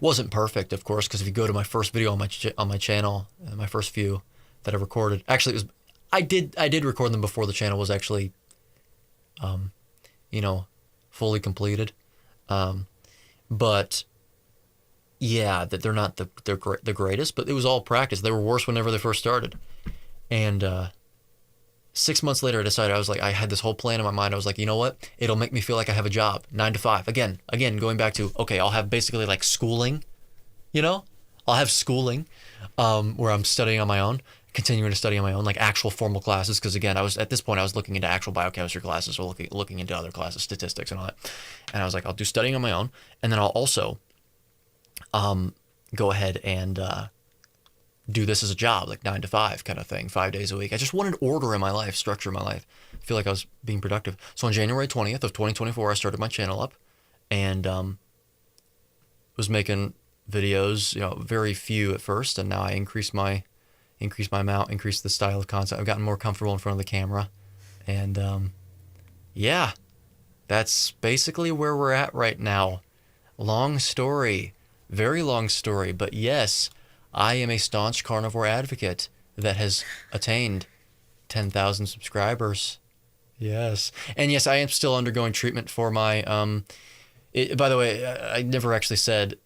Wasn't perfect, of course, because if you go to my first video on my channel, my first few that I recorded, actually I did record them before the channel was actually fully completed. But yeah, that they're not the greatest, but it was all practice. They were worse whenever they first started. And 6 months later, I decided, I had this whole plan in my mind. I was like, you know what? It'll make me feel like I have a job, 9 to 5. Again, going back to, okay, I'll have basically schooling, I'll have schooling, where I'm studying on my own, continuing to study on my own, actual formal classes. Because again, at this point I was looking into actual biochemistry classes or looking into other classes, statistics and all that. And I was like, I'll do studying on my own, and then I'll also go ahead and do this as a job, 9 to 5 kind of thing, 5 days a week. I just wanted order in my life, structure in my life. I feel like I was being productive. So on January 20th of 2024, I started my channel up, and was making videos, very few at first, and now I increased my amount, increased the style of content. I've gotten more comfortable in front of the camera, and yeah, that's basically where we're at right now. Long story, very long story, but yes, I am a staunch carnivore advocate that has attained 10,000 subscribers. Yes. And yes, I am still undergoing treatment for my, by the way, I never actually said,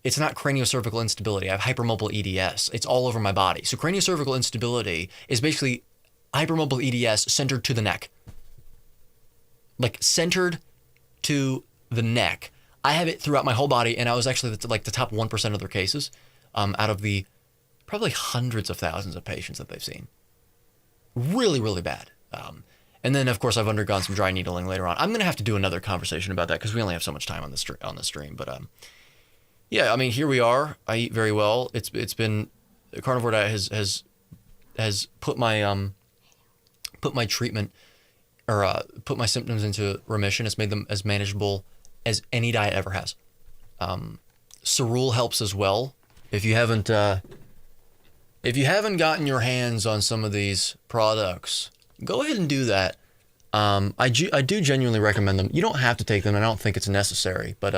it's not craniocervical instability. I have hypermobile EDS. It's all over my body. So craniocervical instability is basically hypermobile EDS centered to the neck. Centered to the neck. I have it throughout my whole body, and I was actually the top 1% of their cases. Out of the probably hundreds of thousands of patients that they've seen. Really, really bad. And then, of course, I've undergone some dry needling later on. I'm going to have to do another conversation about that because we only have so much time on the stream. But yeah, here we are. I eat very well. It's been the carnivore diet has put my treatment or put my symptoms into remission. It's made them as manageable as any diet ever has. Cerule helps as well. If you haven't gotten your hands on some of these products, go ahead and do that. I do genuinely recommend them. You don't have to take them. I don't think it's necessary, but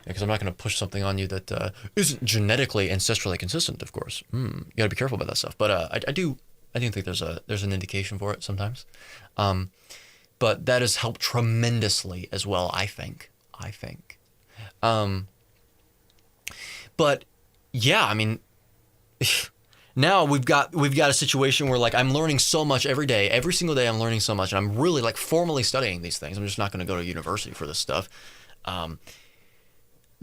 because I'm not going to push something on you that isn't genetically ancestrally consistent. Of course, you got to be careful about that stuff. But I do think there's an indication for it sometimes. But that has helped tremendously as well. I think. But yeah, I mean, now we've got a situation where like I'm learning so much every day, every single day I'm learning so much, and I'm really like formally studying these things. I'm just not going to go to university for this stuff.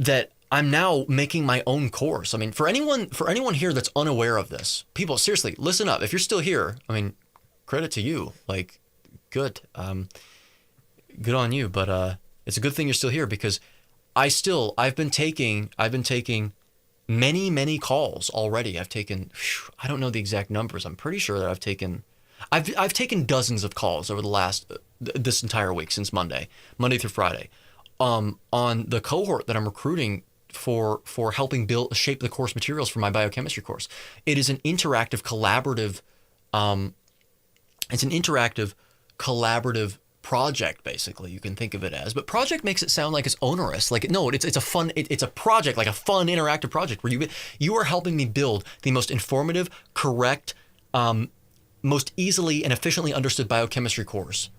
That I'm now making my own course. I mean, for anyone here that's unaware of this, people, seriously, listen up. If you're still here, I mean, credit to you. Like, good, good on you. But it's a good thing you're still here because I've been taking many calls already. I've taken, I don't know the exact numbers. I'm pretty sure that I've taken dozens of calls over the last this entire week since Monday through Friday, on the cohort that I'm recruiting for helping shape the course materials for my biochemistry course. It is an interactive collaborative project, basically, you can think of it as. But project makes it sound like it's onerous. Like, no, it's a fun, it's a project, like a fun interactive project where you are helping me build the most informative, correct, most easily and efficiently understood biochemistry course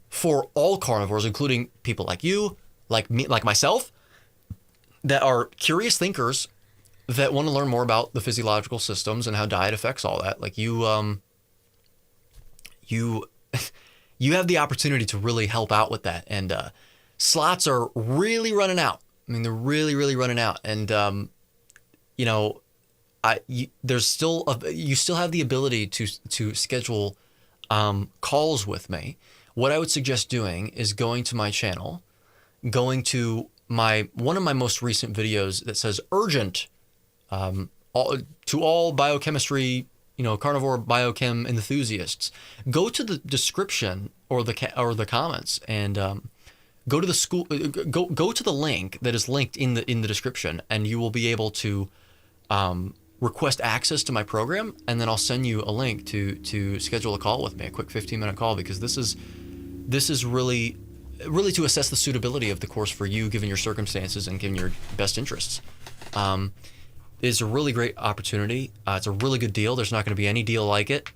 for all carnivores, including people like you, like me, like myself, that are curious thinkers that want to learn more about the physiological systems and how diet affects all that. Like you have the opportunity to really help out with that. And slots are really running out. I mean, they're really running out. And, you still have the ability to schedule calls with me. What I would suggest doing is going to my channel, going to one of my most recent videos that says urgent to all biochemistry, carnivore biochem enthusiasts. Go to the description or the comments and go to the link that is linked in the description, and you will be able to request access to my program, and then I'll send you a link to schedule a call with me, a quick 15-minute call, because this is really to assess the suitability of the course for you, given your circumstances and given your best interests. It's a really great opportunity. It's a really good deal. There's not going to be any deal like it.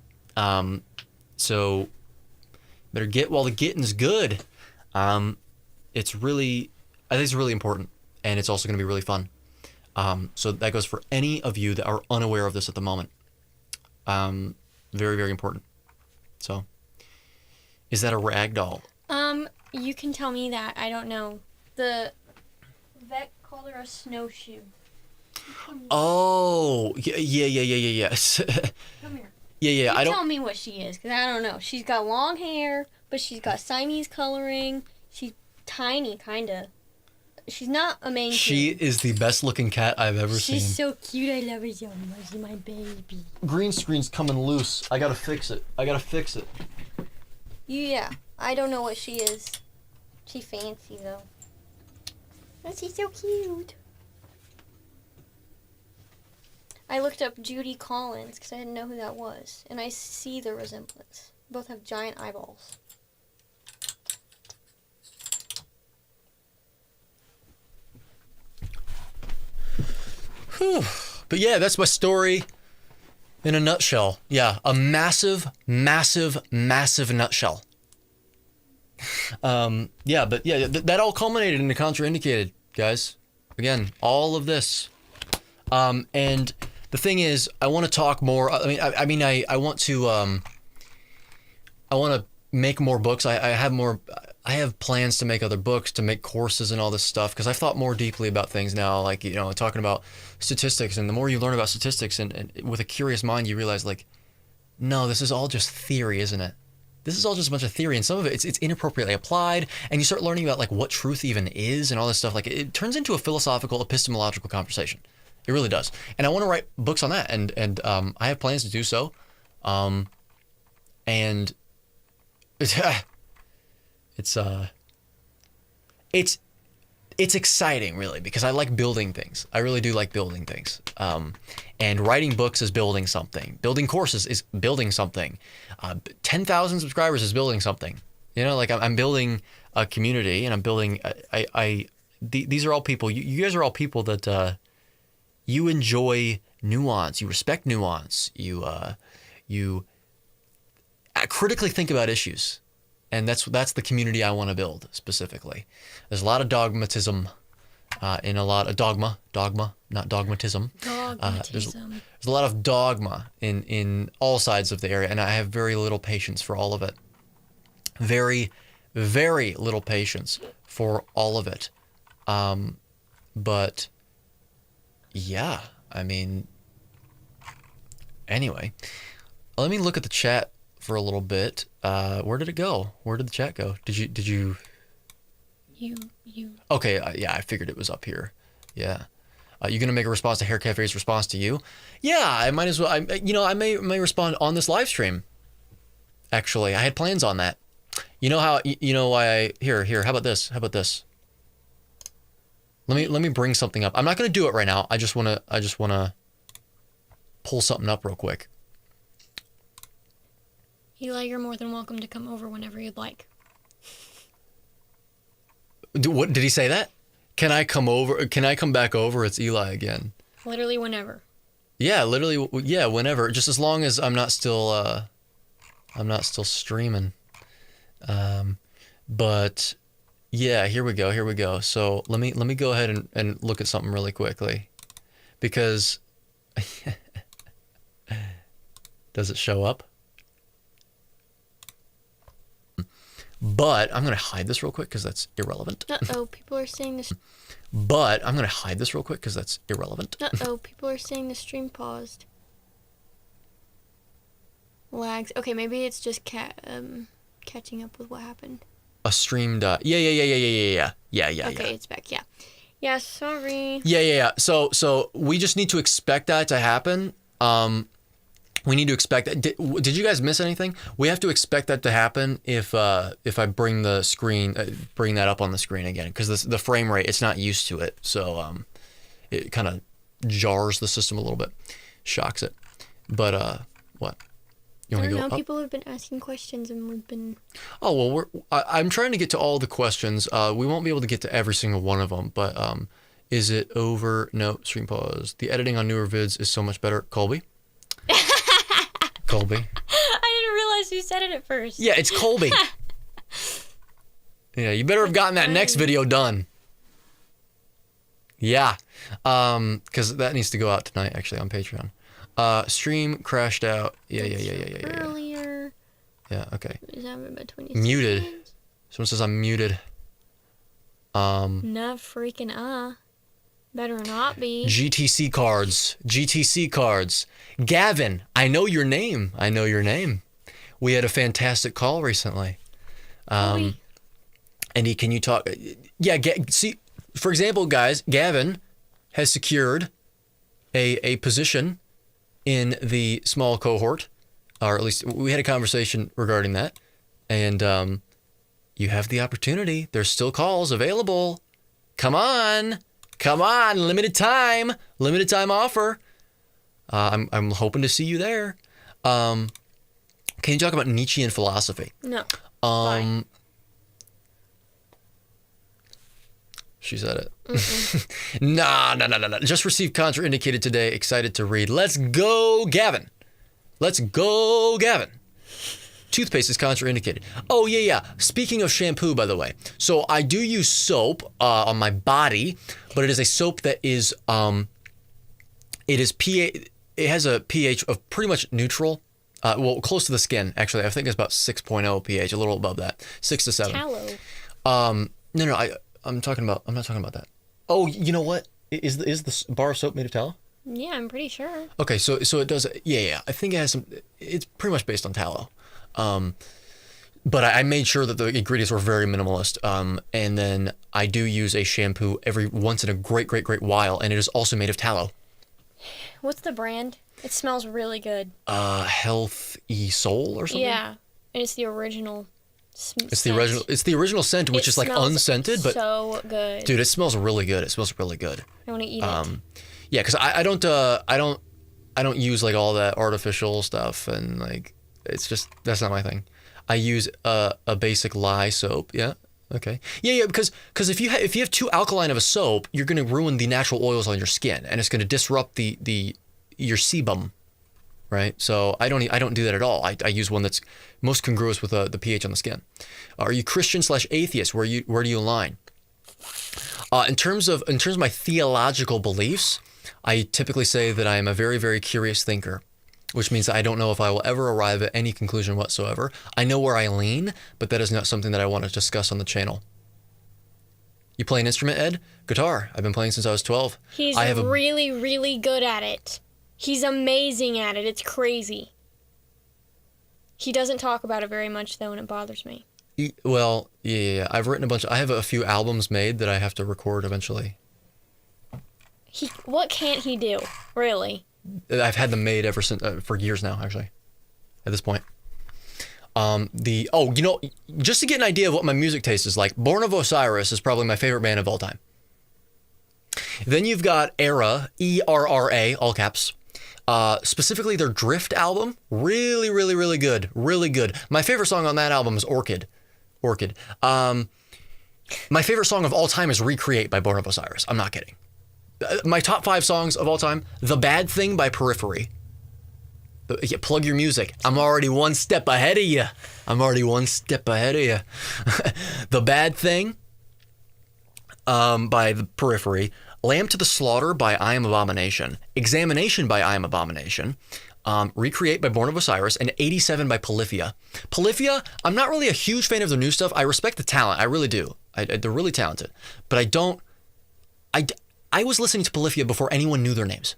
So better get while the getting's good. I think it's really important, and it's also going to be really fun. So that goes for any of you that are unaware of this at the moment. Very, very important. So, is that a rag doll? You can tell me that. I don't know. The vet called her a snowshoe. Oh, yeah. Come here. Yeah. Tell me what she is, because I don't know. She's got long hair, but she's got Siamese coloring. She's tiny, kind of. She's not a Maine Coon. She is the best looking cat I've ever seen. She's so cute. I love her so much. She's my baby. Green screen's coming loose. I gotta fix it. Yeah, I don't know what she is. She's fancy, though. Oh, she's so cute. I looked up Judy Collins because I didn't know who that was, and I see the resemblance. Both have giant eyeballs. Whew. But yeah, that's my story in a nutshell. Yeah, a massive nutshell. That all culminated in the contraindicated, guys. Again, all of this. And the thing is, I want to talk more. I want to make more books. I have plans to make other books, to make courses and all this stuff, because I've thought more deeply about things now, like, talking about statistics. And the more you learn about statistics and with a curious mind, you realize, like, no, this is all just theory, isn't it? This is all just a bunch of theory, and some of it's inappropriately applied, and you start learning about, like, what truth even is and all this stuff. Like, it turns into a philosophical, epistemological conversation. It really does. And I want to write books on that, and I have plans to do so. And it's it's exciting, really, because I like building things. I really do like building things. And writing books is building something. Building courses is building something. 10,000 subscribers is building something. You know, like I'm building a community, and I'm building. These are all people. You guys are all people that you enjoy nuance. You respect nuance. You critically think about issues. And that's the community I want to build specifically. There's a lot of dogmatism in a lot of dogma, not dogmatism. There's a lot of dogma in all sides of the area, and I have very little patience for all of it. Very, very little patience for all of it. But yeah, I mean, anyway, let me look at the chat for a little bit. Where did it go? Where did the chat go? Did you? You. Okay, yeah, I figured it was up here. Yeah. You gonna make a response to Hair Cafe's response to you? Yeah, I might as well. I may respond on this live stream. Actually, I had plans on that. You know how? You know why I here? How about this? Let me bring something up. I'm not gonna do it right now. I just wanna pull something up real quick. Eli, you're more than welcome to come over whenever you'd like. What did he say that? Can I come over? Can I come back over? It's Eli again. Literally whenever. Yeah, literally. Yeah, whenever. Just as long as I'm not still streaming. But yeah, here we go. So let me go ahead and look at something really quickly, because does it show up? But I'm going to hide this real quick because that's irrelevant. Uh-oh, people are saying this. But I'm going to hide this real quick because that's irrelevant. Uh-oh, people are saying the stream paused. Lags. Okay, maybe it's just catching up with what happened. A stream dot. Yeah. Okay, it's back. Yeah. Yeah, sorry. Yeah. So we just need to expect that to happen. We need to expect that. Did you guys miss anything? We have to expect that to happen if I bring the screen, bring that up on the screen again, because the frame rate, it's not used to it, so it kind of jars the system a little bit, shocks it. But what? You I want to don't go know. up? People have been asking questions, and we've been. Oh well, I'm trying to get to all the questions. We won't be able to get to every single one of them, but is it over? No, stream pause. The editing on newer vids is so much better. Colby. Colby. I didn't realize you said it at first. Yeah, it's Colby. Yeah, you better have gotten that next video done. Yeah, because that needs to go out tonight, actually, on Patreon. Stream crashed out. Yeah. Earlier. Yeah, okay. Is that about 20 Muted. seconds? Someone says I'm muted. Not freaking Better not be. GTC cards. Gavin, I know your name. We had a fantastic call recently. Andy, can you talk? Yeah, see, for example, guys, Gavin has secured a position in the small cohort, or at least we had a conversation regarding that. And you have the opportunity. There's still calls available. Come on, limited time offer. I'm hoping to see you there. Can you talk about Nietzschean philosophy? No. Bye. She said it. Nah. Just received contraindicated today. Excited to read. Let's go, Gavin. Toothpaste is contraindicated. Oh, yeah. Speaking of shampoo, by the way. So I do use soap on my body, but it is a soap that is, it has a pH of pretty much neutral. Well, close to the skin, actually. I think it's about 6.0 pH, a little above that. 6 to 7. Tallow. No, I'm not talking about that. Oh, you know what? Is the bar of soap made of tallow? Yeah, I'm pretty sure. Okay, so it does. Yeah. I think it has some. It's pretty much based on tallow. But I made sure that the ingredients were very minimalist. And then I do use a shampoo every once in a great while, and it is also made of tallow. What's the brand? It smells really good. Healthy Soul or something? Yeah, and it's the original. It's the original. It's the original scent, which is like unscented, but so good. Dude, it smells really good. It smells really good. I want to eat it. Yeah, because I don't use like all that artificial stuff, and like it's just that's not my thing. I use a basic lye soap. Yeah. Okay. Yeah. Because if you have too alkaline of a soap, you're gonna ruin the natural oils on your skin, and it's gonna disrupt your sebum, right? So I don't do that at all. I use one that's most congruous with the pH on the skin. Are you Christian/atheist? Where do you align? In terms of my theological beliefs, I typically say that I am a very, very curious thinker, which means I don't know if I will ever arrive at any conclusion whatsoever. I know where I lean, but that is not something that I want to discuss on the channel. You play an instrument, Ed? Guitar. I've been playing since I was 12. He's really, really good at it. He's amazing at it. It's crazy. He doesn't talk about it very much, though, and it bothers me. Well, yeah. I have a few albums made that I have to record eventually. What can't he do, really? I've had them made ever since for years now, actually. At this point, just to get an idea of what my music taste is like, Born of Osiris is probably my favorite band of all time. Then you've got Era, ERRA, all caps. Specifically their Drift album, really, really, really good, really good. My favorite song on that album is Orchid. My favorite song of all time is Recreate by Born of Osiris. I'm not kidding. My top 5 songs of all time: The Bad Thing by Periphery. Plug your music. I'm already one step ahead of you. The Bad Thing by the Periphery. Lamb to the Slaughter by I Am Abomination. Examination by I Am Abomination. Recreate by Born of Osiris. And 87 by Polyphia. Polyphia, I'm not really a huge fan of their new stuff. I respect the talent. I really do. They're really talented. But I was listening to Polyphia before anyone knew their names.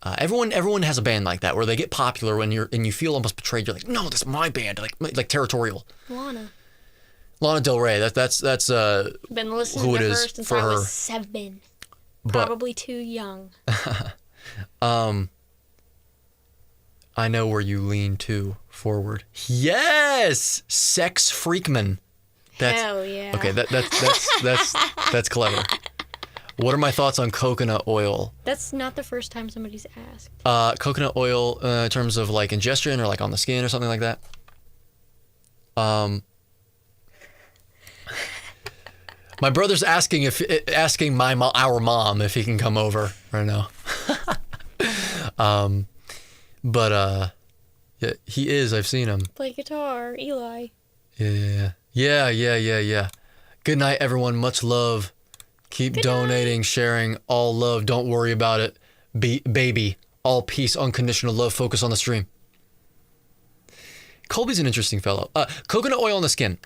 Everyone has a band like that where they get popular when you feel almost betrayed. You're like, no, this is my band, like Territorial. Lana Del Rey. That's been listening who to it her is since for I her. was 7. Probably too young. I know where you lean to forward. Yes, Sex Freakman. Hell yeah. Okay, that's clever. What are my thoughts on coconut oil? That's not the first time somebody's asked. Coconut oil in terms of like ingestion or like on the skin or something like that. My brother's asking our mom if he can come over right now. Yeah, he is. I've seen him. Play guitar, Eli. Yeah. Good night, everyone. Much love. Keep donating, sharing. All love. Don't worry about it. Baby. All peace, unconditional love. Focus on the stream. Colby's an interesting fellow. Coconut oil on the skin.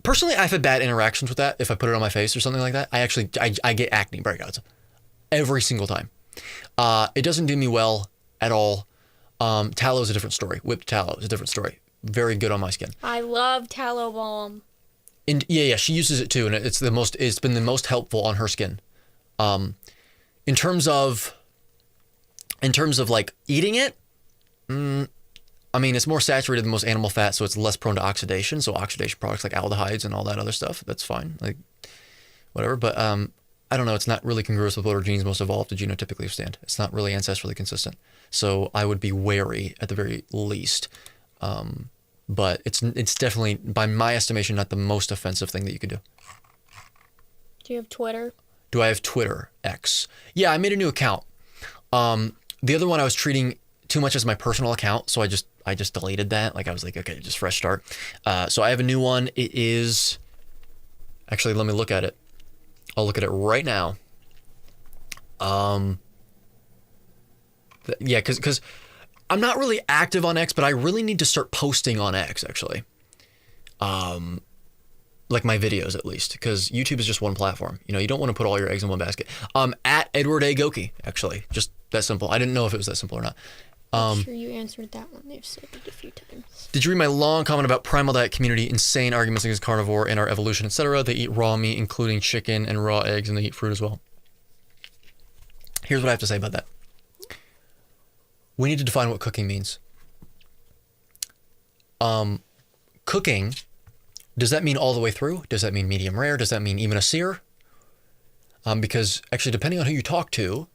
Personally, I've had bad interactions with that. If I put it on my face or something like that, I get acne breakouts every single time. It doesn't do me well at all. Tallow is a different story. Whipped tallow is a different story. Very good on my skin. I love tallow balm. And yeah, she uses it too, and it's been the most helpful on her skin. In terms of like eating it, I mean, it's more saturated than most animal fat, so it's less prone to oxidation. So oxidation products like aldehydes and all that other stuff, that's fine, like whatever. But I don't know, it's not really congruous with what our genes most evolved to genotypically withstand. It's not really ancestrally consistent. So I would be wary at the very least. But it's definitely, by my estimation, not the most offensive thing that you could do. Do you have Twitter? Do I have Twitter? X. Yeah, I made a new account. The other one I was treating too much as my personal account, so I just deleted that. Like I was like, okay, just fresh start. So I have a new one. It is, actually, let me look at it. I'll look at it right now. Yeah, because I'm not really active on X, but I really need to start posting on X, actually. Like my videos, at least, because YouTube is just one platform. You know, you don't want to put all your eggs in one basket. At Edward A. Goki, actually. Just that simple. I didn't know if it was that simple or not. I'm sure you answered that one. They've said it a few times. Did you read my long comment about primal diet community, insane arguments against carnivore and our evolution, etc.? They eat raw meat, including chicken and raw eggs, and they eat fruit as well. Here's what I have to say about that. We need to define what cooking means. cooking, does that mean all the way through? Does that mean medium rare? Does that mean even a sear? Because actually, depending on who you talk to,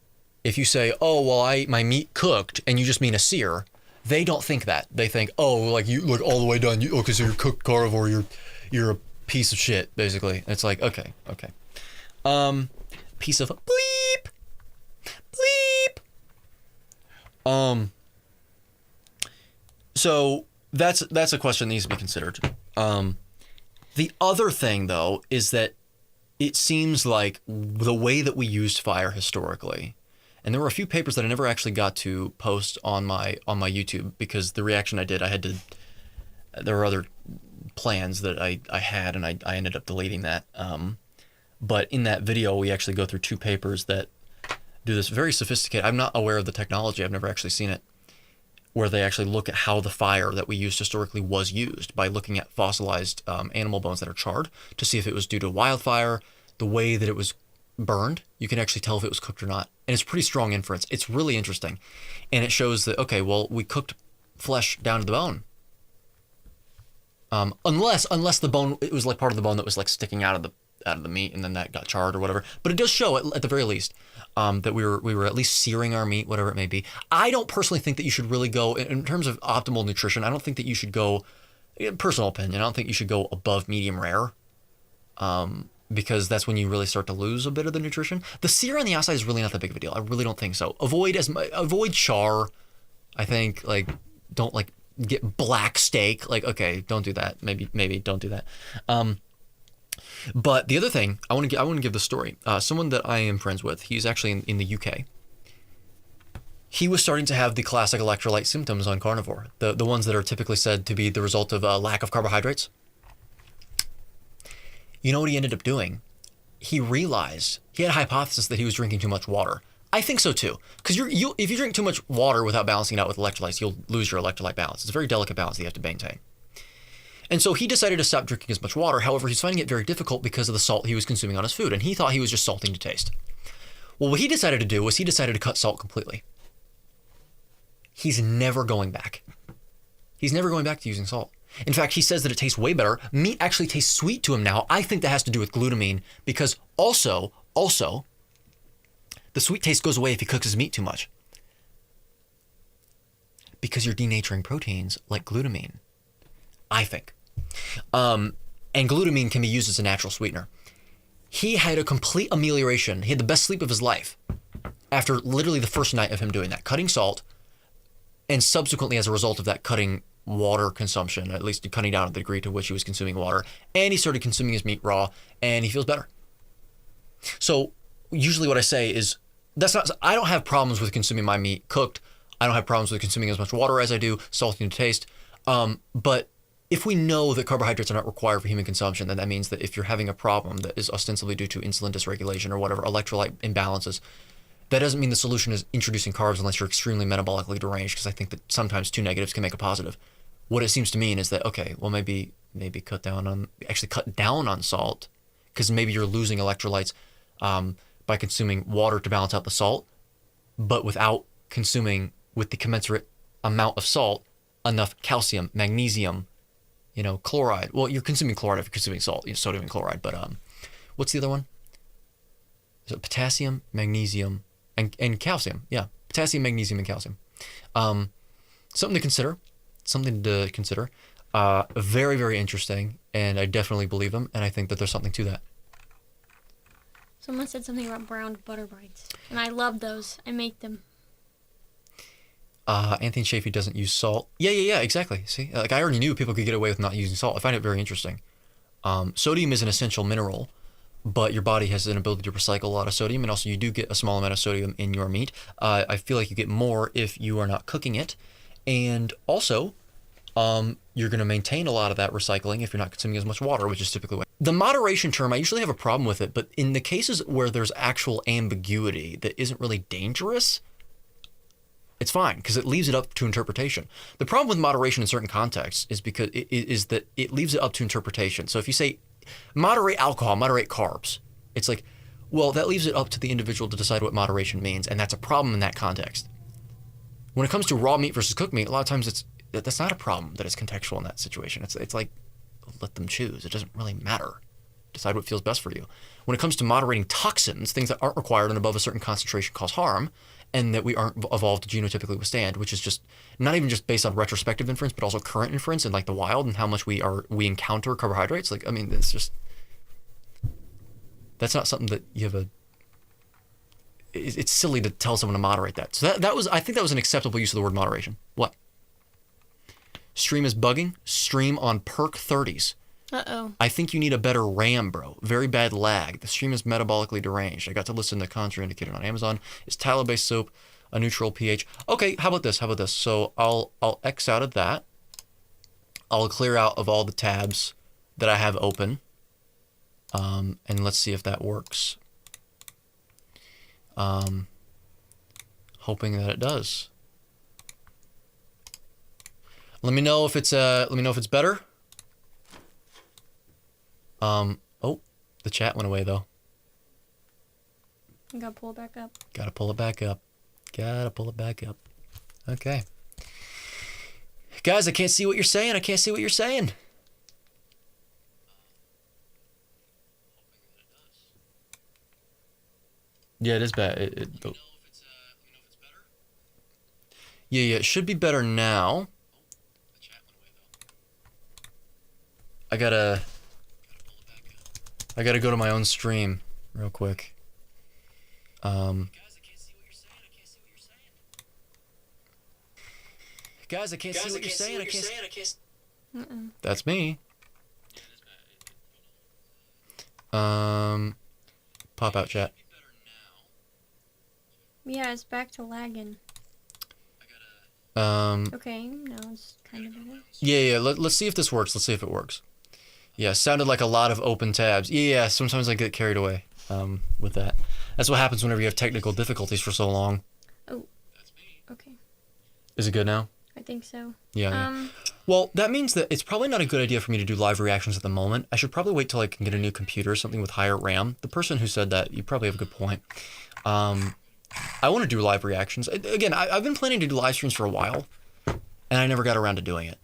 if you say, oh, well, my meat cooked, and you just mean a sear, they don't think that. They think, oh, like you look all the way done. Okay, so you're cooked carnivore. You're a piece of shit, basically. It's like, okay. Piece of bleep. So that's a question that needs to be considered. The other thing, though, is that it seems like the way that we used fire historically, and there were a few papers that I never actually got to post on my YouTube because the reaction I did, there were other plans that I had, and I ended up deleting that. But in that video, we actually go through two papers that do this very sophisticated. I'm not aware of the technology. I've never actually seen it, where they actually look at how the fire that we used historically was used by looking at fossilized animal bones that are charred to see if it was due to wildfire, the way that it was burned. You can actually tell if it was cooked or not. And it's pretty strong inference. It's really interesting. And it shows that, okay, well, we cooked flesh down to the bone. Unless the bone, it was like part of the bone that was like sticking out of the meat and then that got charred or whatever. But it does show at the very least that we were at least searing our meat, whatever it may be. I don't personally think that you should really go, in terms of optimal nutrition, I don't think that you should go, personal opinion, I don't think you should go above medium rare, because that's when you really start to lose a bit of the nutrition. The sear on the outside is really not that big of a deal. I really don't think so. Avoid char. I think, like, don't like get black steak. Like, okay, don't do that. Maybe don't do that. But the other thing, I want to give the story. Someone that I am friends with, he's actually in the UK. He was starting to have the classic electrolyte symptoms on carnivore, the ones that are typically said to be the result of a lack of carbohydrates. You know what he ended up doing? He realized, he had a hypothesis that he was drinking too much water. I think so too, because if you drink too much water without balancing it out with electrolytes, you'll lose your electrolyte balance. It's a very delicate balance that you have to maintain. And so he decided to stop drinking as much water. However, he's finding it very difficult because of the salt he was consuming on his food. And he thought he was just salting to taste. Well, what he decided to do was he decided to cut salt completely. He's never going back. He's never going back to using salt. In fact, he says that it tastes way better. Meat actually tastes sweet to him now. I think that has to do with glutamine because also, the sweet taste goes away if he cooks his meat too much. Because you're denaturing proteins like glutamine, I think. And glutamine can be used as a natural sweetener. He had a complete amelioration. He had the best sleep of his life after literally the first night of him doing that, cutting salt, and subsequently as a result of that, cutting water consumption, at least cutting down the degree to which he was consuming water. And he started consuming his meat raw, and he feels better. So usually what I say is, I don't have problems with consuming my meat cooked. I don't have problems with consuming as much water as I do, salty to taste. But if we know that carbohydrates are not required for human consumption, then that means that if you're having a problem that is ostensibly due to insulin dysregulation or whatever, electrolyte imbalances, that doesn't mean the solution is introducing carbs unless you're extremely metabolically deranged, because I think that sometimes two negatives can make a positive. What it seems to mean is that, okay, well, maybe cut down on salt, because maybe you're losing electrolytes by consuming water to balance out the salt, but without consuming, with the commensurate amount of salt, enough calcium, magnesium, chloride. Well, you're consuming chloride if you're consuming salt, sodium and chloride, but what's the other one? So potassium, magnesium, and calcium. Yeah, potassium, magnesium, and calcium. Something to consider. Very, very interesting, and I definitely believe them, and I think that there's something to that. Someone said something about browned butter bites, and I love those. I make them. Anthony Chafee doesn't use salt. Yeah, exactly. See, like I already knew people could get away with not using salt. I find it very interesting. Sodium is an essential mineral, but your body has an ability to recycle a lot of sodium, and also you do get a small amount of sodium in your meat. I feel like you get more if you are not cooking it, and also you're going to maintain a lot of that recycling if you're not consuming as much water, which is typically what. The moderation term, I usually have a problem with it, but in the cases where there's actual ambiguity that isn't really dangerous, it's fine because it leaves it up to interpretation. The problem with moderation in certain contexts is that it leaves it up to interpretation. So if you say moderate alcohol, moderate carbs, it's like, well, that leaves it up to the individual to decide what moderation means, and that's a problem in that context. When it comes to raw meat versus cooked meat, a lot of times that's not a problem that is contextual in that situation. It's like let them choose. It doesn't really matter. Decide what feels best for you. When it comes to moderating toxins, things that aren't required and above a certain concentration cause harm, and that we aren't evolved to genotypically withstand, which is just not even just based on retrospective inference, but also current inference in like the wild and how much we encounter carbohydrates. Like, I mean, that's not something that you have it's silly to tell someone to moderate that. So I think that was an acceptable use of the word moderation. What? Stream is bugging. Stream on perk 30s. Uh-oh. I think you need a better RAM, bro. Very bad lag. The stream is metabolically deranged. I got to listen to contraindicated on Amazon. Is tallow-based soap a neutral pH? Okay, how about this? So I'll X out of that. I'll clear out of all the tabs that I have open. And let's see if that works. Hoping that it does. Let me know if it's better. Oh, the chat went away though. You gotta pull it back up. Gotta pull it back up. Okay. Guys, I can't see what you're saying. Yeah, it is bad. Yeah, it should be better now. I gotta go to my own stream real quick. Guys, I can't see what you're saying. That's me. Pop out chat. Yeah, it's back to lagging. Okay, now it's kind of better. Yeah. Let's see if this works. Let's see if it works. Yeah, sounded like a lot of open tabs. Yeah, sometimes I get carried away with that. That's what happens whenever you have technical difficulties for so long. Oh, okay. Is it good now? I think so. Yeah. Well, that means that it's probably not a good idea for me to do live reactions at the moment. I should probably wait till I can get a new computer, something with higher RAM. The person who said that, you probably have a good point. I want to do live reactions. Again, I've been planning to do live streams for a while, and I never got around to doing it.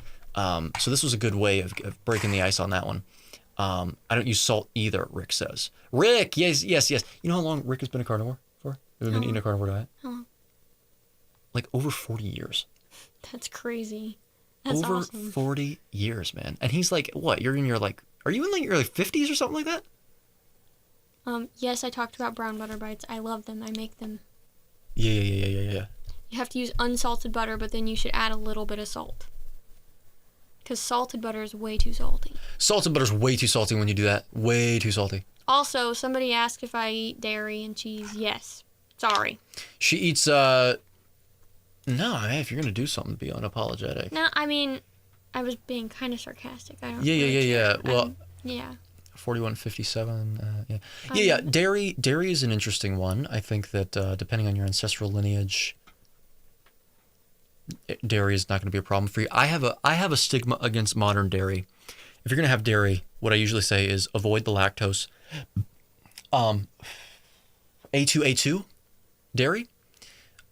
So this was a good way of breaking the ice on that one. I don't use salt either, Rick says. Rick, yes. You know how long Rick has been a carnivore for? Have you been eating a carnivore diet? How long? Like over 40 years. That's crazy. That's over awesome. 40 years, man. And he's like, what? Are you in like your 50s or something like that? Yes, I talked about brown butter bites. I love them. I make them. Yeah. You have to use unsalted butter, but then you should add a little bit of salt. Because salted butter is way too salty. Salted butter's way too salty when you do that. Way too salty. Also, somebody asked if I eat dairy and cheese. Yes. Sorry. She eats, no, if you're going to do something, be unapologetic. No, I mean, I was being kind of sarcastic. I don't Yeah. Well, yeah. 4157, yeah. Dairy is an interesting one. I think that depending on your ancestral lineage, dairy is not going to be a problem for you. I have a stigma against modern dairy. If you're going to have dairy, what I usually say is avoid the lactose. A2 dairy,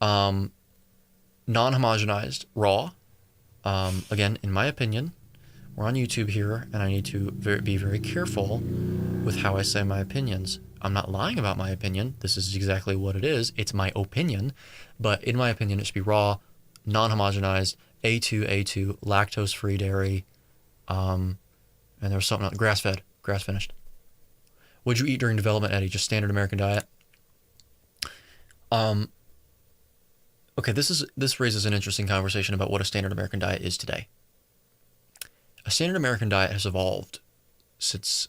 non-homogenized, raw. Again, in my opinion, we're on YouTube here, and I need to be very careful with how I say my opinions. I'm not lying about my opinion. This is exactly what it is. It's my opinion. But in my opinion, it should be raw, non-homogenized, A2, lactose-free dairy, and there's something else, grass-fed, grass-finished. What'd you eat during development, Eddie? Just standard American diet? Okay, this raises an interesting conversation about what a standard American diet is today. A standard American diet has evolved since,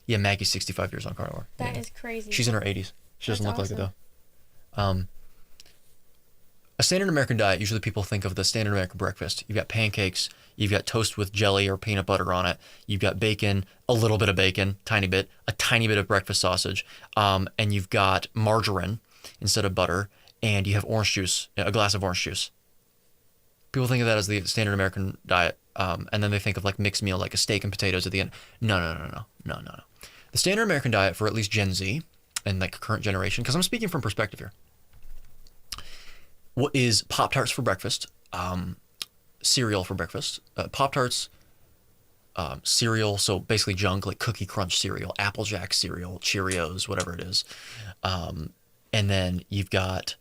Maggie's 65 years on carnivore. That is crazy. She's in her 80s. She doesn't look awesome. like it though. A standard American diet, usually people think of the standard American breakfast. You've got pancakes, you've got toast with jelly or peanut butter on it, you've got bacon, a little bit of bacon, a tiny bit of breakfast sausage, and you've got margarine instead of butter, and you have orange juice, a glass of orange juice. People think of that as the standard American diet, and then they think of like mixed meal, like a steak and potatoes at the end. No. The standard American diet for at least Gen Z and like current generation, because I'm speaking from perspective here, what is Pop-Tarts for breakfast, cereal for breakfast, Pop-Tarts, cereal, so basically junk like Cookie Crunch cereal, Apple Jack cereal, Cheerios, whatever it is. And then you've got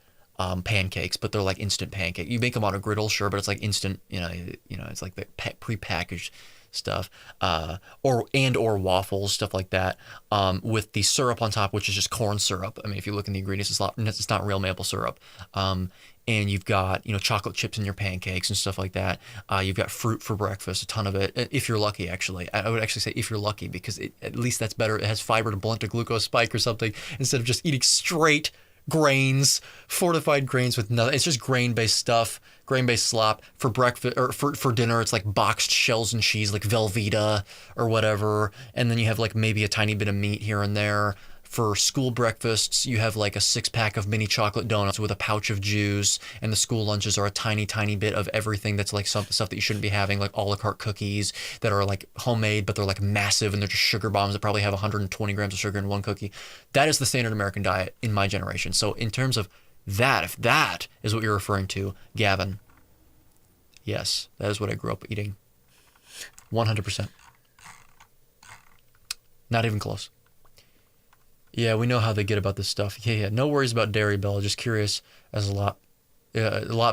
pancakes, but they're like instant pancake. You make them on a griddle, sure, but it's like instant. It's like the prepackaged stuff, or waffles, stuff like that, with the syrup on top, which is just corn syrup. I mean, if you look in the ingredients, it's not real maple syrup. And you've got chocolate chips in your pancakes and stuff like that. You've got fruit for breakfast, a ton of it. If you're lucky, actually, I would actually say if you're lucky, because at least that's better. It has fiber to blunt a glucose spike or something, instead of just eating straight grains, fortified grains with nothing. It's just grain-based stuff, grain-based slop. For breakfast or for dinner, it's like boxed shells and cheese, like Velveeta or whatever. And then you have like maybe a tiny bit of meat here and there. For school breakfasts, you have like a 6-pack of mini chocolate donuts with a pouch of juice, and the school lunches are a tiny, tiny bit of everything that's like some stuff that you shouldn't be having, like a la carte cookies that are like homemade, but they're like massive, and they're just sugar bombs that probably have 120 grams of sugar in one cookie. That is the standard American diet in my generation. So in terms of that, if that is what you're referring to, Gavin, yes, that is what I grew up eating. 100%. Not even close. Yeah, we know how they get about this stuff. Yeah. No worries about dairy, Bella. Just curious, as a lot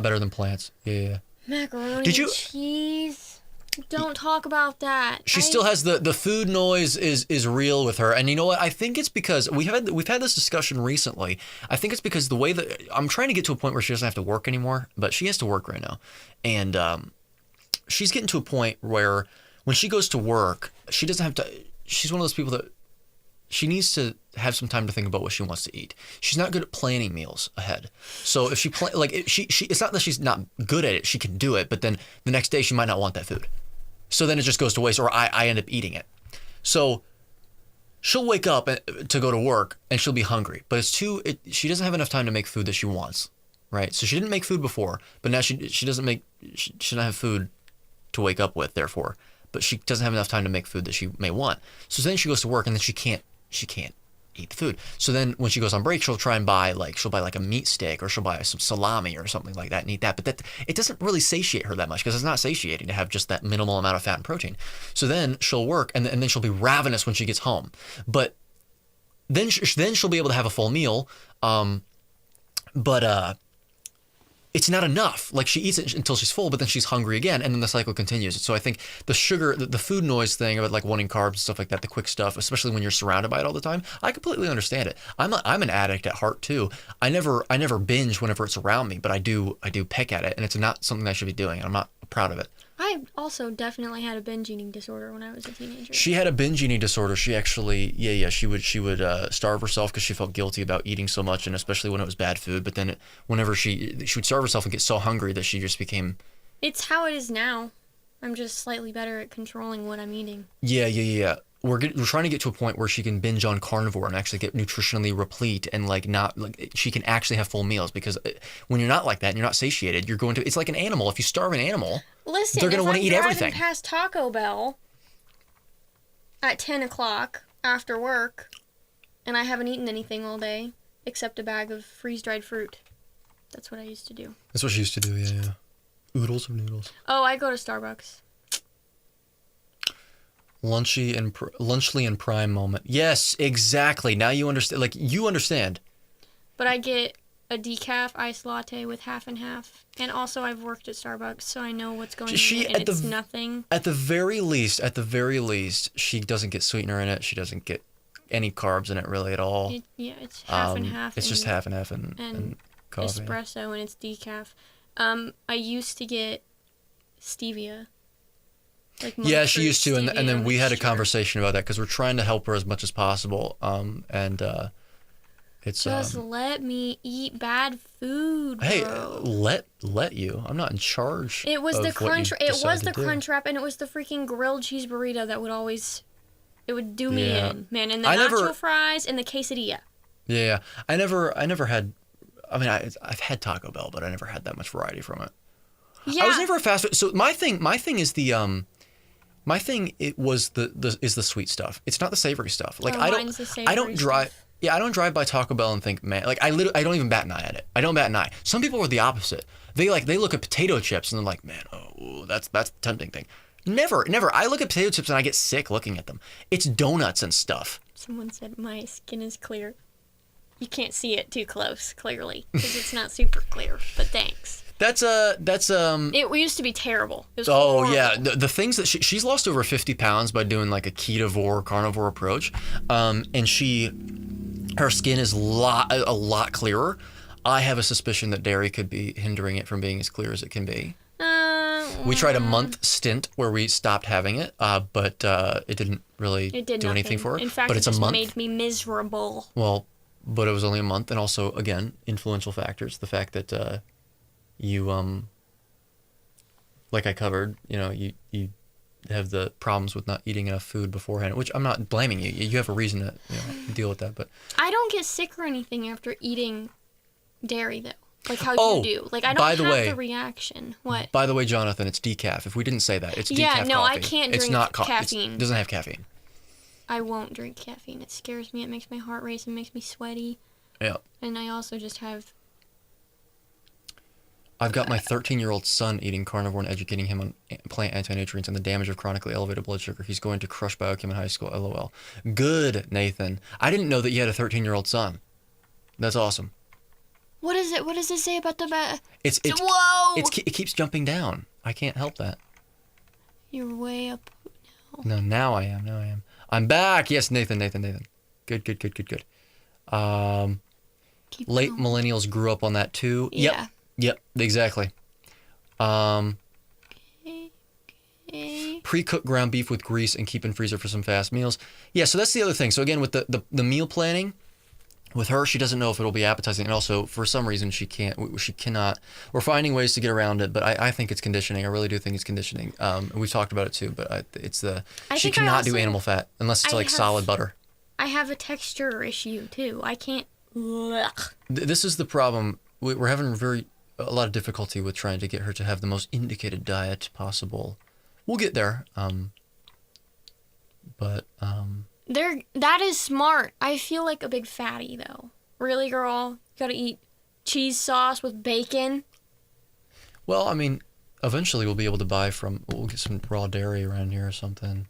better than plants. Yeah. Macaroni and cheese. Don't talk about that. She still has the food noise is real with her, and you know what? I think it's because we've had this discussion recently. I think it's because the way that I'm trying to get to a point where she doesn't have to work anymore, but she has to work right now, and she's getting to a point where when she goes to work, she doesn't have to. She's one of those people that. She needs to have some time to think about what she wants to eat. She's not good at planning meals ahead. So if she it's not that she's not good at it. She can do it, but then the next day she might not want that food. So then it just goes to waste, or I end up eating it. So she'll wake up to go to work and she'll be hungry, but she doesn't have enough time to make food that she wants, right? So she didn't make food before, but now she doesn't have food to wake up with, therefore. But she doesn't have enough time to make food that she may want. So then she goes to work and then she can't eat the food. So then when she goes on break, she'll buy a meat steak, or she'll buy some salami or something like that and eat that. But it doesn't really satiate her that much, because it's not satiating to have just that minimal amount of fat and protein. So then she'll work and then she'll be ravenous when she gets home. But then she'll be able to have a full meal. But it's not enough. Like, she eats it until she's full, but then she's hungry again, and then the cycle continues. So I think the sugar, the food noise thing about like wanting carbs and stuff like that, the quick stuff, especially when you're surrounded by it all the time, I completely understand it. I'm an addict at heart too. I never binge whenever it's around me, but I do pick at it, and it's not something I should be doing. I'm not proud of it. I also definitely had a binge eating disorder when I was a teenager. She had a binge eating disorder. She actually, she would starve herself because she felt guilty about eating so much, and especially when it was bad food. But then whenever she would starve herself and get so hungry that she just became. It's how it is now. I'm just slightly better at controlling what I'm eating. Yeah. We're trying to get to a point where she can binge on carnivore and actually get nutritionally replete, and she can actually have full meals, because when you're not like that and you're not satiated, it's like an animal. If you starve an animal, they're going to want to eat everything. If I'm driving past Taco Bell at 10 o'clock after work and I haven't eaten anything all day except a bag of freeze-dried fruit, that's what I used to do. That's what she used to do, yeah. Oodles of noodles. Oh, I go to Starbucks. Lunchly and prime moment. Yes, exactly. Now you understand. Like, you understand. But I get a decaf iced latte with half and half. And also, I've worked at Starbucks, so I know what's going in it, and it's nothing. At the very least, she doesn't get sweetener in it. She doesn't get any carbs in it really at all. It's half and half. It's just half and half and coffee. Espresso, and it's decaf. I used to get stevia. Yeah, she used to, and then we had a conversation about that, because we're trying to help her as much as possible. It's just let me eat bad food, bro. Hey, let you. I'm not in charge. It was the crunch. It was the crunch wrap, and it was the freaking grilled cheese burrito that would do me in, man. And the nacho fries and the quesadilla. Yeah, I never had. I mean, I've had Taco Bell, but I never had that much variety from it. Yeah. I was never a fast food. So my thing is the My thing is the sweet stuff. It's not the savory stuff. Like, I don't drive by Taco Bell and think, man, like, I don't even bat an eye at it. I don't bat an eye. Some people are the opposite. They look at potato chips and they're like, man, oh, that's the tempting thing. Never. I look at potato chips and I get sick looking at them. It's donuts and stuff. Someone said my skin is clear. You can't see it too close, clearly, because it's not super clear. But thanks. It used to be terrible. It was Oh horrible. yeah, the things that she's lost over 50 pounds by doing like a carnivore approach, and her skin is a lot clearer. I have a suspicion that dairy could be hindering it from being as clear as it can be. We tried a month stint where we stopped having it, but it didn't really do anything for her. In fact, but it it's a just month. made me miserable. Well, but it was only a month, and also again influential factors. The fact that you like I covered, you have the problems with not eating enough food beforehand, which I'm not blaming you. You have a reason to deal with that, but I don't get sick or anything after eating dairy though. Like how you do. Like I by don't the have way, the reaction. What? By the way, Jonathan, it's decaf. If we didn't say that, it's decaf Yeah, no, coffee. I can't It's drink not caffeine. It doesn't have caffeine. I won't drink caffeine. It scares me. It makes my heart race and makes me sweaty. Yeah. And I also just have... I've got my 13-year-old son eating carnivore and educating him on plant anti-nutrients and the damage of chronically elevated blood sugar. He's going to crush biochem in high school, LOL. Good, Nathan. I didn't know that you had a 13-year-old son. That's awesome. What is it? What does it say about the... Whoa! It keeps jumping down. I can't help that. You're way up now. No, now I am. I'm back. Yes, Nathan. Good. Keep Late going. millennials grew up on that too. Yeah. Yep, exactly. Okay. Pre-cooked ground beef with grease and keep in freezer for some fast meals. Yeah, so that's the other thing. So again, with the meal planning, with her, she doesn't know if it'll be appetizing, and also for some reason she cannot. We're finding ways to get around it, but I think it's conditioning. I really do think it's conditioning. We've talked about it too, but she cannot do animal fat unless it's like solid butter. I have a texture issue too. I can't. This is the problem. We're having a lot of difficulty with trying to get her to have the most indicated diet possible. We'll get there. That is smart. I feel like a big fatty though. Really, girl? You gotta eat cheese sauce with bacon. Well, I mean, eventually we'll be able to we'll get some raw dairy around here or something.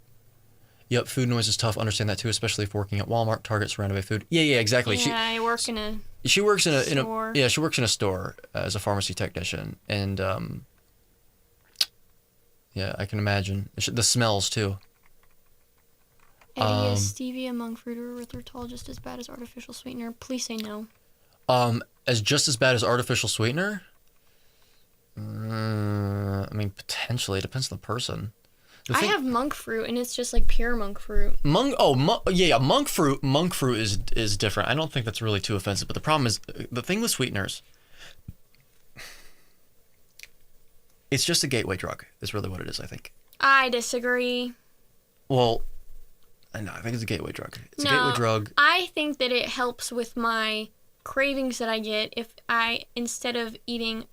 Yep, food noise is tough. Understand that too, especially if working at Walmart, Target, surrounded by food. Yeah, exactly. Yeah, I work in a She works in a store. She works in a store as a pharmacy technician, and yeah, I can imagine the smells too. Eddie, is stevia, monk fruit, or erythritol just as bad as artificial sweetener? Please say no. As just as bad as artificial sweetener? I mean, potentially. It depends on the person. I have monk fruit, and it's just like pure monk fruit. Monk fruit. Monk fruit is different. I don't think that's really too offensive. But the problem is, the thing with sweeteners, it's just a gateway drug. Is really what it is. I think. I disagree. Well, I think it's a gateway drug. It's a gateway drug. I think that it helps with my cravings that I get if I, instead of eating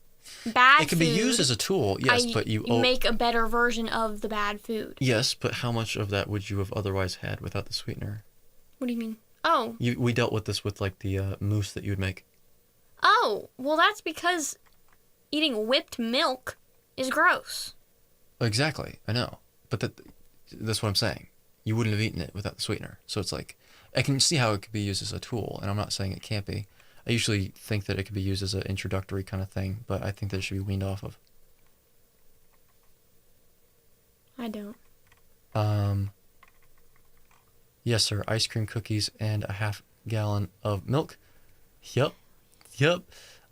bad food... It can be used as a tool, yes, but you make a better version of the bad food. Yes, but how much of that would you have otherwise had without the sweetener? What do you mean? Oh. We dealt with this with like the mousse that you would make. Oh, well that's because eating whipped milk is gross. Exactly, I know. But that's what I'm saying. You wouldn't have eaten it without the sweetener. So it's like, I can see how it could be used as a tool, and I'm not saying it can't be. I usually think that it could be used as an introductory kind of thing, but I think that it should be weaned off of. I don't. Yes, sir. Ice cream, cookies, and a half gallon of milk. Yep.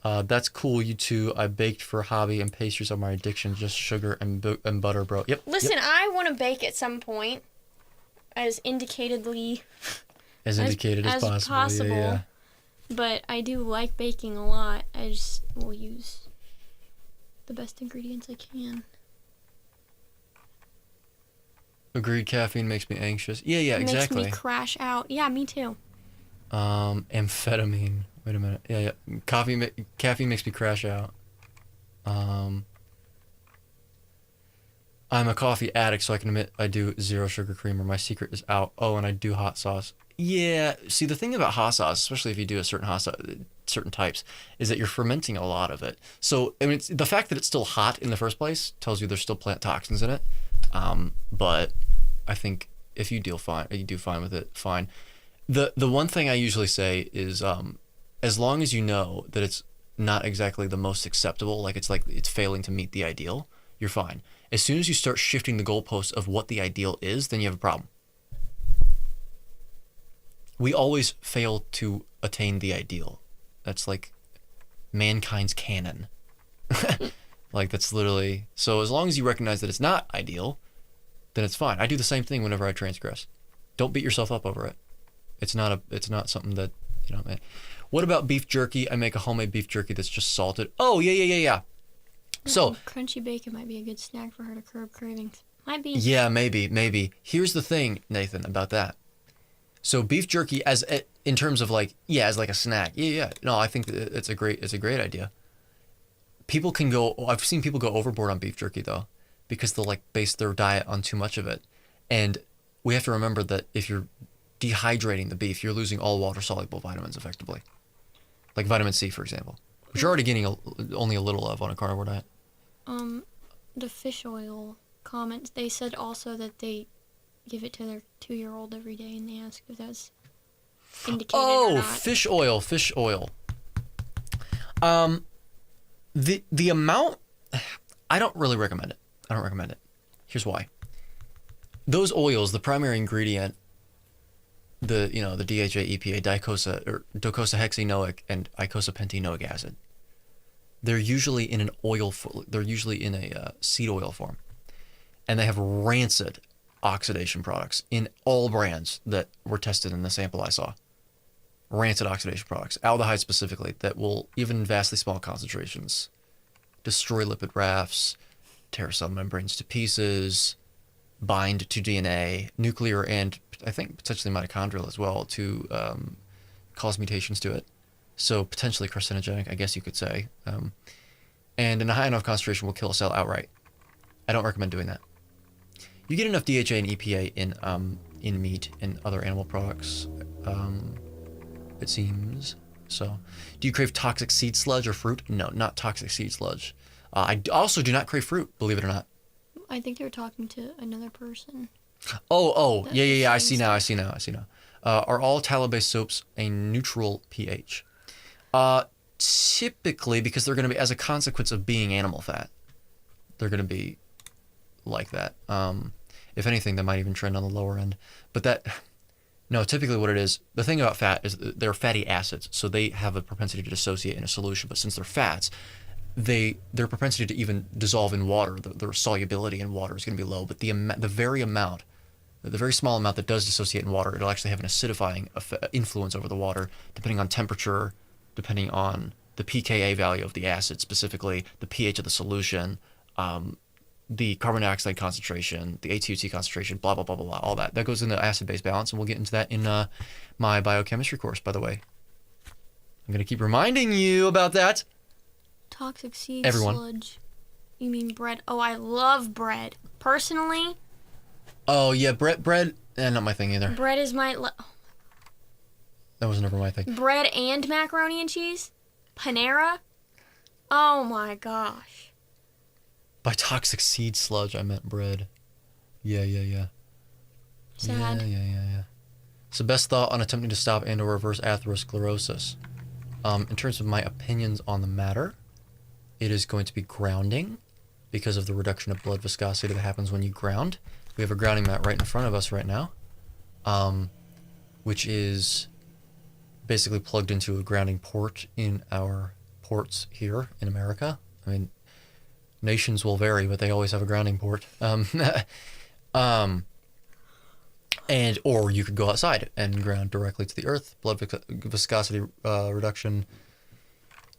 That's cool, you two. I baked for a hobby, and pastries are my addiction. Just sugar and butter, bro. Yep. Listen, I want to bake at some point, as indicatedly... As indicated as possible. Yeah. But I do like baking a lot. I just will use the best ingredients I can. Agreed, caffeine makes me anxious. Yeah, exactly. Makes me crash out. Yeah, me too. Amphetamine. Wait a minute. Yeah. Caffeine makes me crash out. I'm a coffee addict, so I can admit I do zero sugar creamer. My secret is out. Oh, and I do hot sauce. Yeah. See, the thing about hot sauce, especially if you do a certain hot sauce, certain types, is that you're fermenting a lot of it. So, I mean, the fact that it's still hot in the first place tells you there's still plant toxins in it. But I think if you do fine with it, fine. The one thing I usually say is, as long as you know that it's not exactly the most acceptable, like it's failing to meet the ideal, you're fine. As soon as you start shifting the goalposts of what the ideal is, then you have a problem. We always fail to attain the ideal. That's like mankind's canon. Like that's literally, so as long as you recognize that it's not ideal, then it's fine. I do the same thing whenever I transgress. Don't beat yourself up over it. It's not something that, man. What about beef jerky? I make a homemade beef jerky that's just salted. Oh, yeah. So crunchy bacon might be a good snack for her to curb cravings. Might be. Yeah, maybe. Here's the thing, Nathan, about that. So beef jerky in terms of as like a snack. Yeah. No, I think it's a great idea. I've seen people go overboard on beef jerky though, because they'll base their diet on too much of it. And we have to remember that if you're dehydrating the beef, you're losing all water-soluble vitamins effectively. Like vitamin C, for example, which you're already getting only a little of on a carnivore diet. The fish oil comments, they said also that they give it to their 2-year-old every day, and they ask if that's indicated or not. Fish oil. The amount, I don't really recommend it. Here's why. Those oils, the primary ingredient, the DHA, EPA, docosahexaenoic, and icosapentaenoic acid, they're usually in a seed oil form, and they have rancid oxidation products in all brands that were tested in the sample I saw. Rancid oxidation products, aldehyde specifically, that will, even in vastly small concentrations, destroy lipid rafts, tear cell membranes to pieces, bind to DNA, nuclear and I think potentially mitochondrial as well, to cause mutations to it. So potentially carcinogenic, I guess you could say. And in a high enough concentration will kill a cell outright. I don't recommend doing that. You get enough DHA and EPA in meat and other animal products, it seems. So, do you crave toxic seed sludge or fruit? No, not toxic seed sludge. I also do not crave fruit, believe it or not. I think you're talking to another person. Oh, yeah. I see now. Are all tallow-based soaps a neutral pH? Typically, because they're going to be, as a consequence of being animal fat, they're going to be like that. If anything, they might even trend on the lower end. But typically what it is, the thing about fat is they're fatty acids, so they have a propensity to dissociate in a solution. But since they're fats, their propensity to even dissolve in water, their solubility in water is going to be low. But the very small amount that does dissociate in water, it'll actually have an acidifying influence over the water, depending on temperature, depending on the pKa value of the acid, specifically the pH of the solution, the carbon dioxide concentration, the ATUT concentration, blah, blah, blah, blah, blah, all that. That goes into acid-base balance, and we'll get into that in my biochemistry course, by the way. I'm going to keep reminding you about that. Toxic seed sludge. Everyone. You mean bread? Oh, I love bread. Personally. Oh, yeah, bread, not my thing either. Bread is my... That was never my thing. Bread and macaroni and cheese? Panera? Oh my gosh. By toxic seed sludge, I meant bread. Yeah. Sad. Yeah. So best thought on attempting to stop and or reverse atherosclerosis. In terms of my opinions on the matter, it is going to be grounding because of the reduction of blood viscosity that happens when you ground. We have a grounding mat right in front of us right now, which is basically plugged into a grounding port in our ports here in America. I mean, nations will vary, but they always have a grounding port. And or you could go outside and ground directly to the earth. Blood viscosity reduction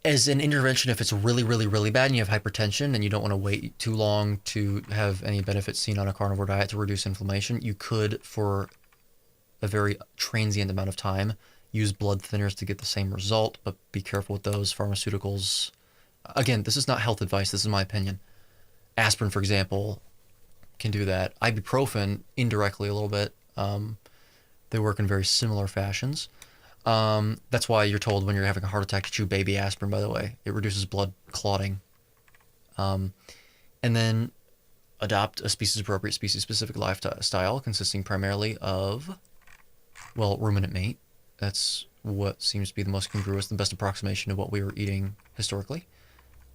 as an intervention if it's really, really, really bad and you have hypertension and you don't want to wait too long to have any benefits seen on a carnivore diet to reduce inflammation. You could, for a very transient amount of time, use blood thinners to get the same result, but be careful with those pharmaceuticals. Again, this is not health advice. This is my opinion. Aspirin, for example, can do that. Ibuprofen, indirectly a little bit. They work in very similar fashions. That's why you're told when you're having a heart attack to chew baby aspirin, by the way. It reduces blood clotting. And then adopt a species-appropriate, species-specific lifestyle consisting primarily of, well, ruminant meat. That's what seems to be the most congruous, the best approximation of what we were eating historically.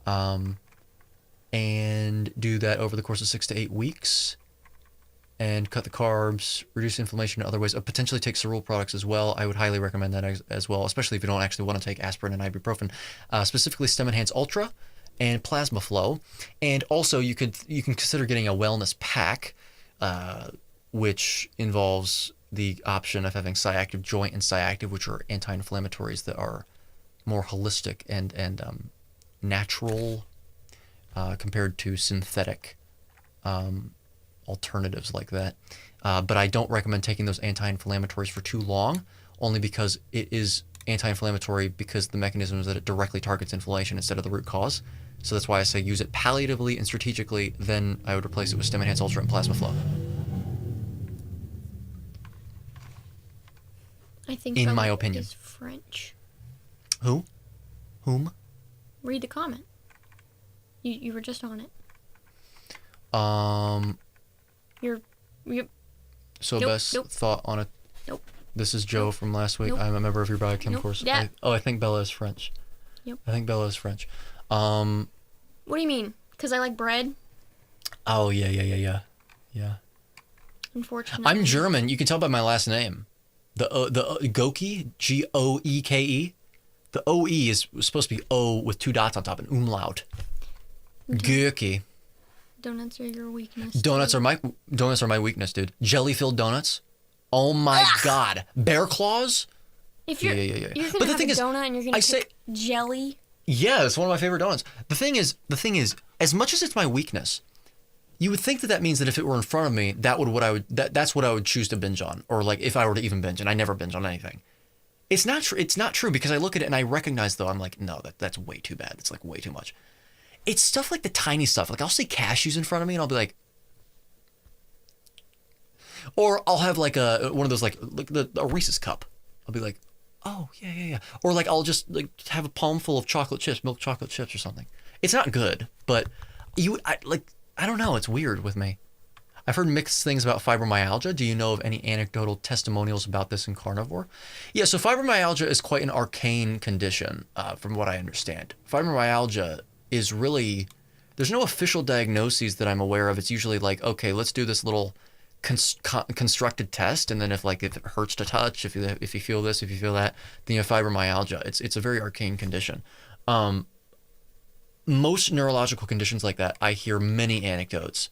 And do that over the course of 6 to 8 weeks. And cut the carbs, reduce inflammation in other ways. Potentially take cereal products as well. I would highly recommend that as well, especially if you don't actually want to take aspirin and ibuprofen. Specifically Stem Enhance Ultra and Plasma Flow. And also you can consider getting a wellness pack, which involves the option of having Cyactive Joint and Cyactive, which are anti-inflammatories that are more holistic and natural compared to synthetic alternatives like that. But I don't recommend taking those anti-inflammatories for too long, only because it is anti-inflammatory because the mechanism is that it directly targets inflammation instead of the root cause. So that's why I say use it palliatively and strategically. Then I would replace it with Stem Enhance Ultra and Plasma Flow. I think in Bella my opinion. is French. Who? Whom? Read the comment. You were just on it. You're So Nope, best nope. thought on it. Nope. This is Joe Nope. from last week. Nope. I'm a member of your biochem Nope. course. Yeah. I think Bella is French. Yep. I think Bella is French. What do you mean? Because I like bread? Oh yeah. Unfortunately. I'm German. You can tell by my last name. The Goeke, Goeke. The OE is supposed to be O with 2 dots on top, an umlaut. Goeke. Donuts are your weakness. Donuts are my weakness, dude. Jelly-filled donuts. Oh my God. Bear claws? If you're, Yeah. you're But gonna the have thing a is, donut and you're gonna I say- pick jelly. Yeah, it's one of my favorite donuts. The thing is, as much as it's my weakness, you would think that means that if it were in front of me, that's what I would choose to binge on, or like if I were to even binge, and I never binge on anything. It's not true. It's not true because I look at it and I recognize though I'm like, no, that's way too bad. It's like way too much. It's stuff like the tiny stuff. Like I'll see cashews in front of me and I'll be like, or I'll have like one of those like a Reese's cup. I'll be like, oh yeah. Or like I'll just like have a palm full of chocolate chips, milk chocolate chips or something. It's not good, but I don't know. It's weird with me. I've heard mixed things about fibromyalgia. Do you know of any anecdotal testimonials about this in carnivore? Yeah, so fibromyalgia is quite an arcane condition, from what I understand. Fibromyalgia is really, there's no official diagnoses that I'm aware of. It's usually like, okay, let's do this little constructed test, and then if it hurts to touch, if you feel this, if you feel that, then you have fibromyalgia. It's a very arcane condition. Most neurological conditions like that, I hear many anecdotes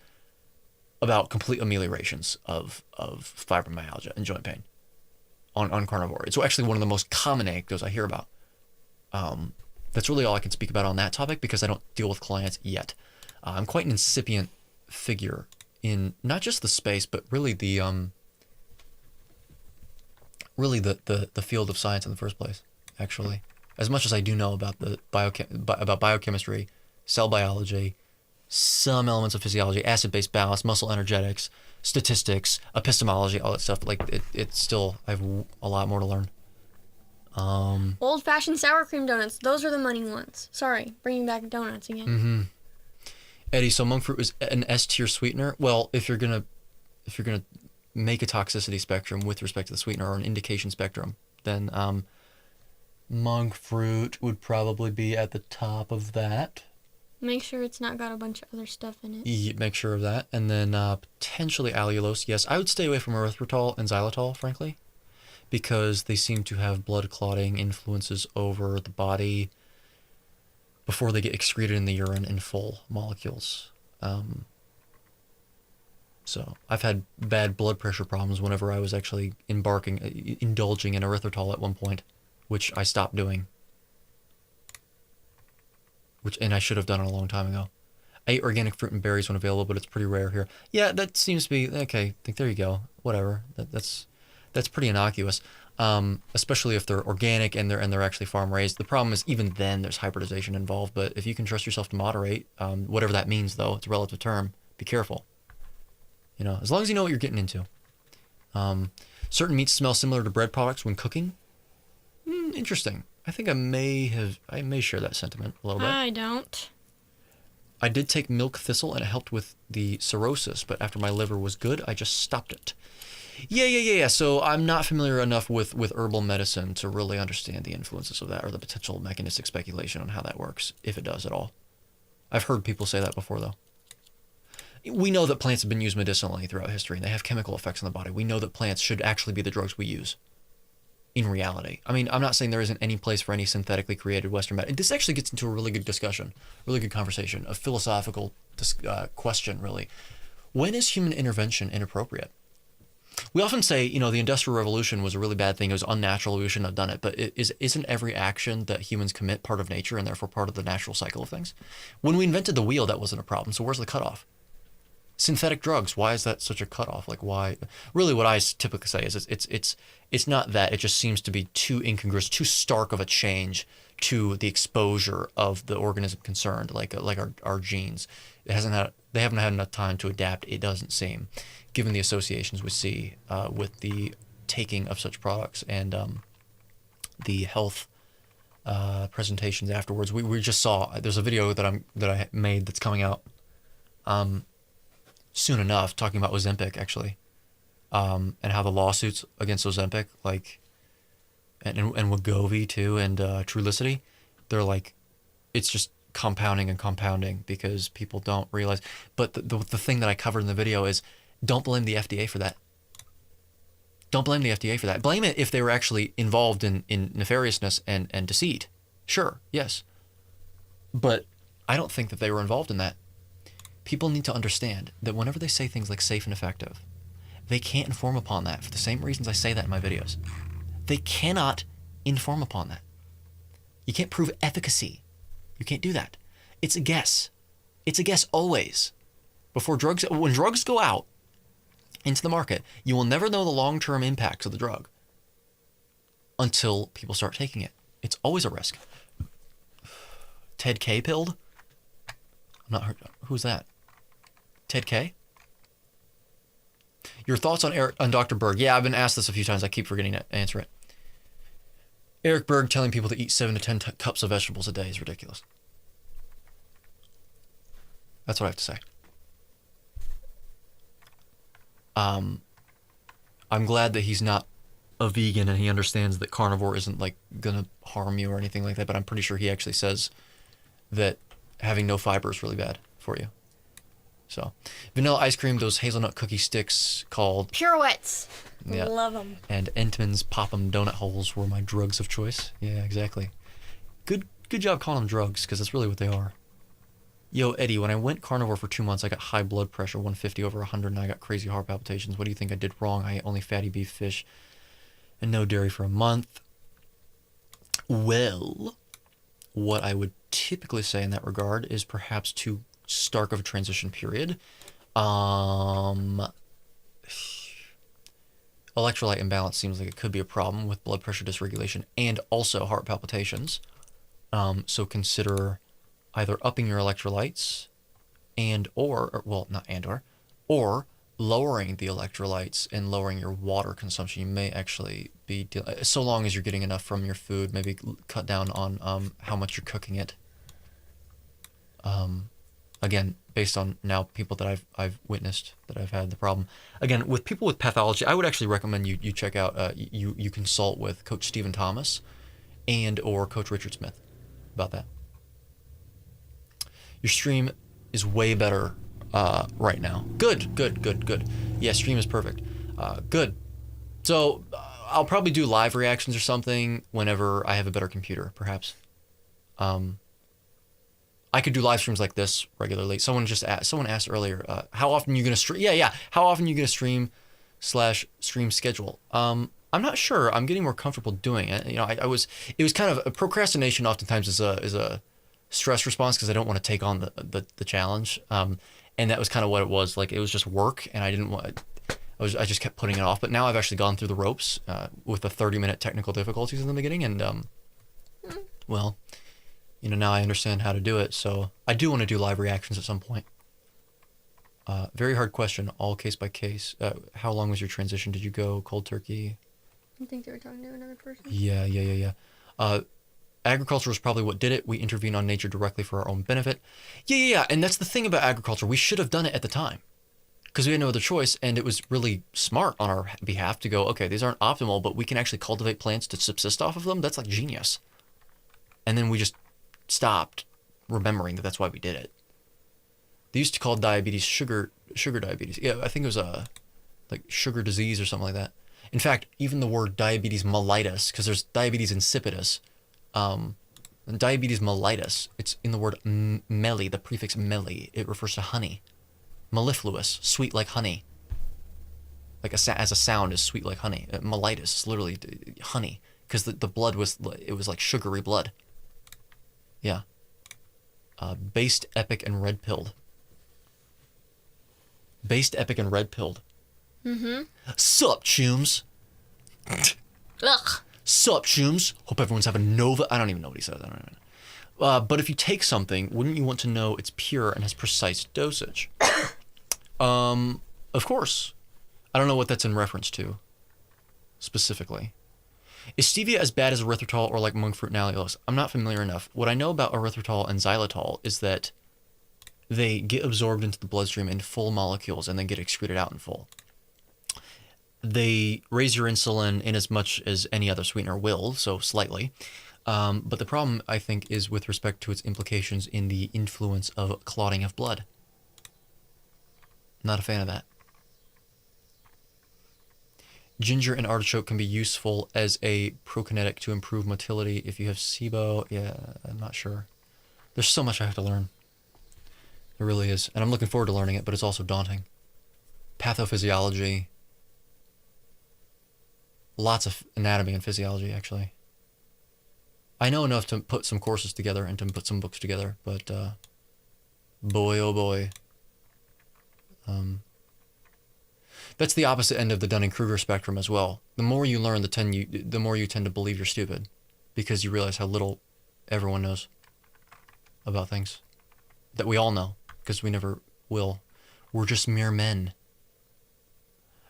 about complete ameliorations of fibromyalgia and joint pain on carnivore. It's actually one of the most common anecdotes I hear about. That's really all I can speak about on that topic because I don't deal with clients yet. I'm quite an incipient figure in not just the space, but really the field of science in the first place, actually. As much as I do know about about biochemistry, cell biology, some elements of physiology, acid-base balance, muscle energetics, statistics, epistemology, all that stuff. Like it's still, I have a lot more to learn. Old-fashioned sour cream donuts. Those are the money ones. Sorry, bringing back donuts again. Mm-hmm. Eddie, so monk fruit is an S-tier sweetener. Well, if you're gonna make a toxicity spectrum with respect to the sweetener or an indication spectrum, then monk fruit would probably be at the top of that. Make sure it's not got a bunch of other stuff in it. Make sure of that. And then potentially allulose. Yes, I would stay away from erythritol and xylitol, frankly, because they seem to have blood clotting influences over the body before they get excreted in the urine in full molecules. So I've had bad blood pressure problems whenever I was actually indulging in erythritol at one point, which I stopped doing. And I should have done it a long time ago. I eat organic fruit and berries when available, but it's pretty rare here. Yeah, that seems to be okay. There you go. Whatever. That's pretty innocuous, especially if they're organic and they're actually farm raised. The problem is even then there's hybridization involved. But if you can trust yourself to moderate, whatever that means, though, it's a relative term. Be careful. As long as you know what you're getting into. Certain meats smell similar to bread products when cooking. Interesting. I think I may share that sentiment a little bit. I don't. I did take milk thistle and it helped with the cirrhosis, but after my liver was good, I just stopped it. Yeah. So I'm not familiar enough with herbal medicine to really understand the influences of that or the potential mechanistic speculation on how that works, if it does at all. I've heard people say that before, though. We know that plants have been used medicinally throughout history, and they have chemical effects on the body. We know that plants should actually be the drugs we use in reality. I mean, I'm not saying there isn't any place for any synthetically created Western medicine. This actually gets into a really good discussion, really good conversation, a philosophical question, really. When is human intervention inappropriate? We often say, the Industrial Revolution was a really bad thing. It was unnatural. We shouldn't have done it. But isn't every action that humans commit part of nature and therefore part of the natural cycle of things? When we invented the wheel, that wasn't a problem. So where's the cutoff? Synthetic drugs, why is that such a cutoff? Like, why? Really, what I typically say is it's not that. It just seems to be too incongruous, too stark of a change to the exposure of the organism concerned, like our genes. They haven't had enough time to adapt, it doesn't seem, given the associations we see with the taking of such products and the health presentations afterwards. We just saw, there's a video that I made that's coming out soon enough, talking about Ozempic actually, and how the lawsuits against Ozempic, and Wegovy too, and Trulicity, they're like, it's just compounding and compounding because people don't realize. But the thing that I covered in the video is, don't blame the FDA for that. Don't blame the FDA for that. Blame it if they were actually involved in nefariousness and deceit. Sure, yes. But I don't think that they were involved in that. People need to understand that whenever they say things like safe and effective, they can't inform upon that for the same reasons I say that in my videos. They cannot inform upon that. You can't prove efficacy. You can't do that. It's a guess. It's a guess always. When drugs go out into the market, you will never know the long-term impacts of the drug until people start taking it. It's always a risk. Ted K pilled? I'm not heard. Who's that? Ted K? Your thoughts on Dr. Berg? Yeah, I've been asked this a few times. I keep forgetting to answer it. Eric Berg telling people to eat 7 to 10 cups of vegetables a day is ridiculous. That's what I have to say. I'm glad that he's not a vegan and he understands that carnivore isn't gonna harm you or anything like that, but I'm pretty sure he actually says that having no fiber is really bad for you. So, vanilla ice cream, those hazelnut cookie sticks called Pirouettes. Yeah. Love them. And Entman's Pop-'em donut holes were my drugs of choice. Yeah, exactly. Good job calling them drugs, because that's really what they are. Yo, Eddie, when I went carnivore for 2 months, I got high blood pressure, 150 over 100, and I got crazy heart palpitations. What do you think I did wrong? I ate only fatty beef, fish, and no dairy for a month. Well, what I would typically say in that regard is perhaps too stark of a transition period. Electrolyte imbalance seems like it could be a problem with blood pressure dysregulation and also heart palpitations. So consider either upping your electrolytes or lowering the electrolytes and lowering your water consumption. You may actually be, so long as you're getting enough from your food, maybe cut down on how much you're cooking it. Again, based on now people that I've witnessed that I've had the problem. Again, with people with pathology, I would actually recommend you check out, you consult with Coach Stephen Thomas or Coach Richard Smith about that. Your stream is way better right now. Good. Yeah, stream is perfect. Good. So I'll probably do live reactions or something whenever I have a better computer, perhaps. I could do live streams like this regularly. Someone asked earlier, how often are you going to stream? Yeah. How often are you going to stream schedule? I'm not sure. I'm getting more comfortable doing it. It was kind of a procrastination oftentimes is a stress response because I don't want to take on the challenge. And that was kind of what it was. Like, it was just work and I didn't want, I just kept putting it off. But now I've actually gone through the ropes with the 30-minute technical difficulties in the beginning. And, well, now I understand how to do it. So I do want to do live reactions at some point. Very hard question, all case by case. How long was your transition? Did you go cold turkey? I think they were talking to another person. Yeah. Agriculture is probably what did it. We intervene on nature directly for our own benefit. Yeah. And that's the thing about agriculture. We should have done it at the time because we had no other choice. And it was really smart on our behalf to go, okay, these aren't optimal, but we can actually cultivate plants to subsist off of them. That's like genius. And then we just stopped remembering that that's why we did it. They used to call diabetes sugar diabetes. Yeah, I think it was like sugar disease or something like that. In fact, even the word diabetes mellitus, because there's diabetes insipidus, and diabetes mellitus, it's in the word melli, the prefix melli. It refers to honey. Mellifluous, sweet like honey. Like as a sound is sweet like honey. Mellitus is literally honey, because the blood was like sugary blood. Yeah. Based, epic, and red-pilled. Based, epic, and red-pilled. Mm-hmm. Sup, chooms? Ugh. Sup, chooms? Hope everyone's having Nova. I don't even know what he says. I don't even know. But if you take something, wouldn't you want to know it's pure and has precise dosage? Of course. I don't know what that's in reference to, specifically. Is stevia as bad as erythritol or like monk fruit and allulose? I'm not familiar enough. What I know about erythritol and xylitol is that they get absorbed into the bloodstream in full molecules and then get excreted out in full. They raise your insulin in as much as any other sweetener will, so slightly. But the problem, I think, is with respect to its implications in the influence of clotting of blood. Not a fan of that. Ginger and artichoke can be useful as a prokinetic to improve motility if you have SIBO. Yeah, I'm not sure. There's so much I have to learn. There really is. And I'm looking forward to learning it, but it's also daunting. Pathophysiology. Lots of anatomy and physiology, actually. I know enough to put some courses together and to put some books together, but boy, oh boy. That's the opposite end of the Dunning-Kruger spectrum as well. The more you learn, the more you tend to believe you're stupid, because you realize how little everyone knows about things that we all know, because we never will. We're just mere men.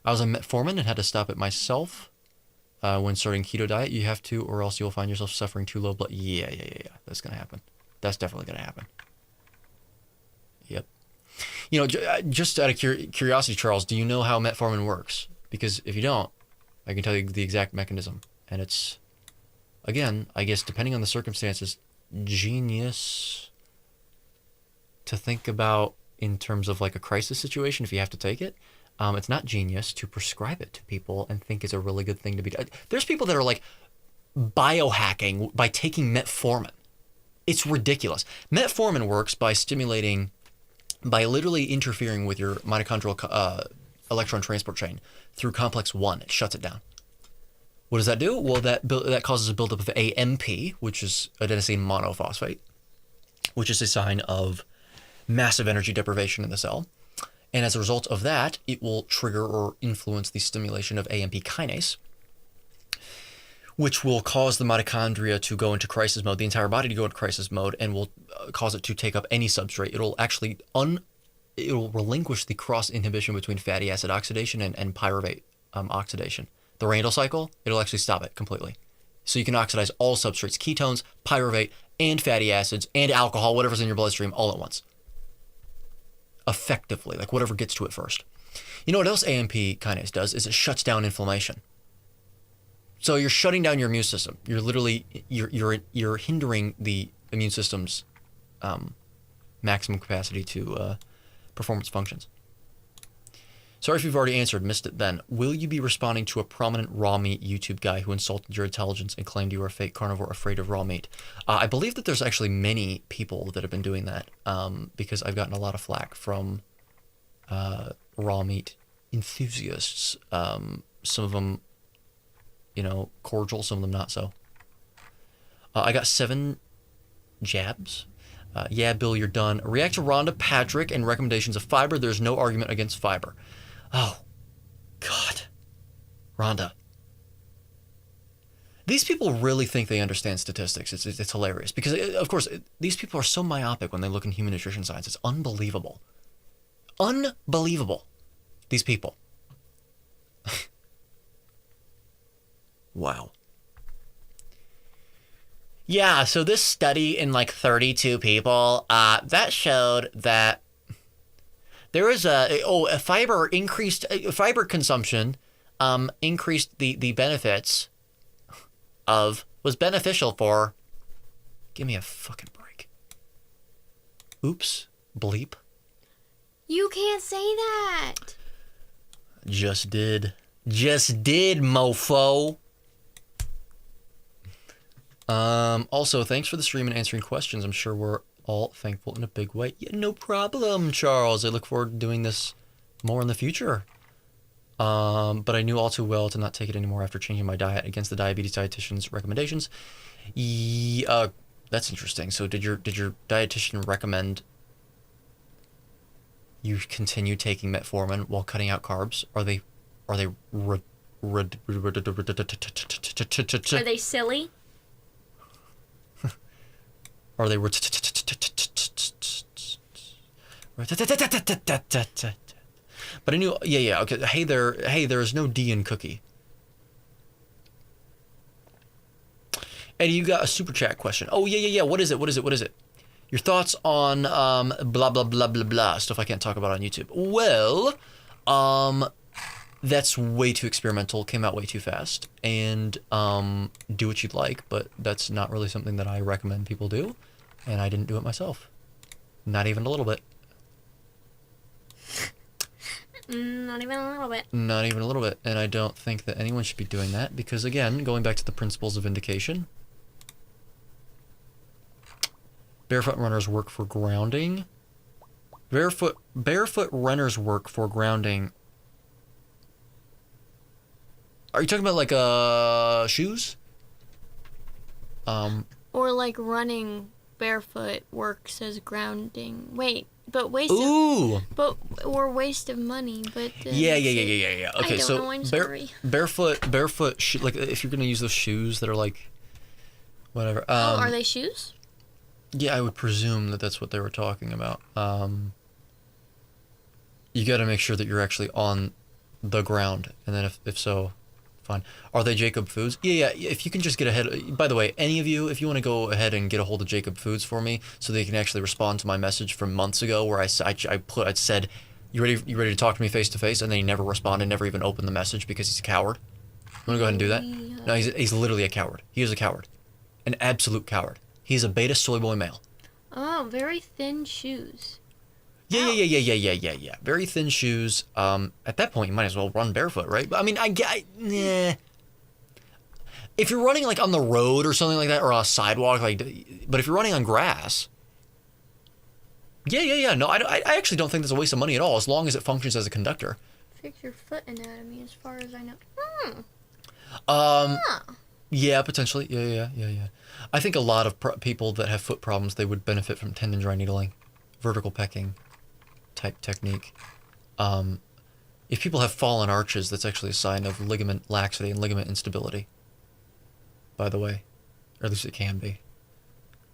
I was a metformin and had to stop it myself. When starting keto diet, you have to, or else you'll find yourself suffering too low blood. Yeah. That's gonna happen. That's definitely gonna happen. Yep. You know, just out of curiosity, Charles, do you know how metformin works? Because if you don't, I can tell you the exact mechanism. And it's, again, I guess depending on the circumstances, genius to think about in terms of like a crisis situation if you have to take it. It's not genius to prescribe it to people and think it's a really good thing to be done. There's people that are like biohacking by taking metformin. It's ridiculous. Metformin works by literally interfering with your mitochondrial electron transport chain through complex 1. It shuts it down. What does that do? Well, that causes a buildup of AMP, which is adenosine monophosphate, which is a sign of massive energy deprivation in the cell. And as a result of that, it will trigger or influence the stimulation of AMP kinase, which will cause the mitochondria to go into crisis mode, the entire body to go into crisis mode, and will cause it to take up any substrate. It'll actually it will relinquish the cross inhibition between fatty acid oxidation and pyruvate oxidation. The Randall cycle, it'll actually stop it completely. So you can oxidize all substrates, ketones, pyruvate, and fatty acids, and alcohol, whatever's in your bloodstream, all at once. Effectively, like whatever gets to it first. You know what else AMP kinase does is it shuts down inflammation. So you're shutting down your immune system. You're literally you're hindering the immune system's maximum capacity to perform its functions. Sorry if you've already answered, missed it then. Will you be responding to a prominent raw meat YouTube guy who insulted your intelligence and claimed you were a fake carnivore afraid of raw meat? I believe that there's actually many people that have been doing that because I've gotten a lot of flack from raw meat enthusiasts. Some of them, cordial, some of them not so. I got 7 jabs. Yeah, Bill, you're done. React to Rhonda Patrick and recommendations of fiber. There's no argument against fiber. Oh, God. Rhonda. These people really think they understand statistics. It's hilarious. Because, of course, these people are so myopic when they look in human nutrition science. It's unbelievable. Unbelievable. These people. Wow. Yeah, so this study in like 32 people, that showed that there is a fiber consumption, increased the benefits was beneficial for. Give me a fucking break. Oops, bleep. You can't say that. Just did, mofo. Also, thanks for the stream and answering questions. I'm sure we're all thankful in a big way. Yeah, no problem, Charles. I look forward to doing this more in the future. But I knew all too well to not take it anymore after changing my diet against the diabetes dietitian's recommendations. That's interesting. So did your dietitian recommend you continue taking metformin while cutting out carbs? Are they Are they silly? Are they But I knew, yeah, okay. Hey, there is no D in cookie. Eddie, you got a super chat question. Oh, yeah. What is it? Your thoughts on blah, blah, blah, blah, blah, stuff I can't talk about on YouTube. Well, that's way too experimental, came out way too fast, and do what you'd like, but that's not really something that I recommend people do, and I didn't do it myself. Not even a little bit. Not even a little bit. Not even a little bit. And I don't think that anyone should be doing that because, again, going back to the principles of vindication, barefoot runners work for grounding. Barefoot runners work for grounding. Are you talking about like shoes? Or like running barefoot works as grounding. Wait. But waste or waste of money. But yeah. Okay, I don't know, I'm sorry. Barefoot like if you're gonna use those shoes that are like, whatever. Are they shoes? Yeah, I would presume that that's what they were talking about. You got to make sure that you're actually on the ground, and then if so, fine. Are they Jacob Foods? Yeah. If you can just get ahead. By the way, any of you, if you want to go ahead and get a hold of Jacob Foods for me, so they can actually respond to my message from months ago, where I said, you ready to talk to me face to face, and then he never responded, never even opened the message because he's a coward. You want to go ahead and do that? No, he's literally a coward. He is a coward, an absolute coward. He's a beta soy boy male. Oh, very thin shoes. Yeah. Very thin shoes. At that point, you might as well run barefoot, right? I mean, nah. If you're running like on the road or something like that, or on a sidewalk, but if you're running on grass, yeah. No, I actually don't think that's a waste of money at all, as long as it functions as a conductor. Fix your foot anatomy, as far as I know. Yeah, potentially. Yeah. I think a lot of people that have foot problems, they would benefit from tendon dry needling, vertical pecking type technique. If people have fallen arches, that's actually a sign of ligament laxity and ligament instability, by the way, or at least it can be.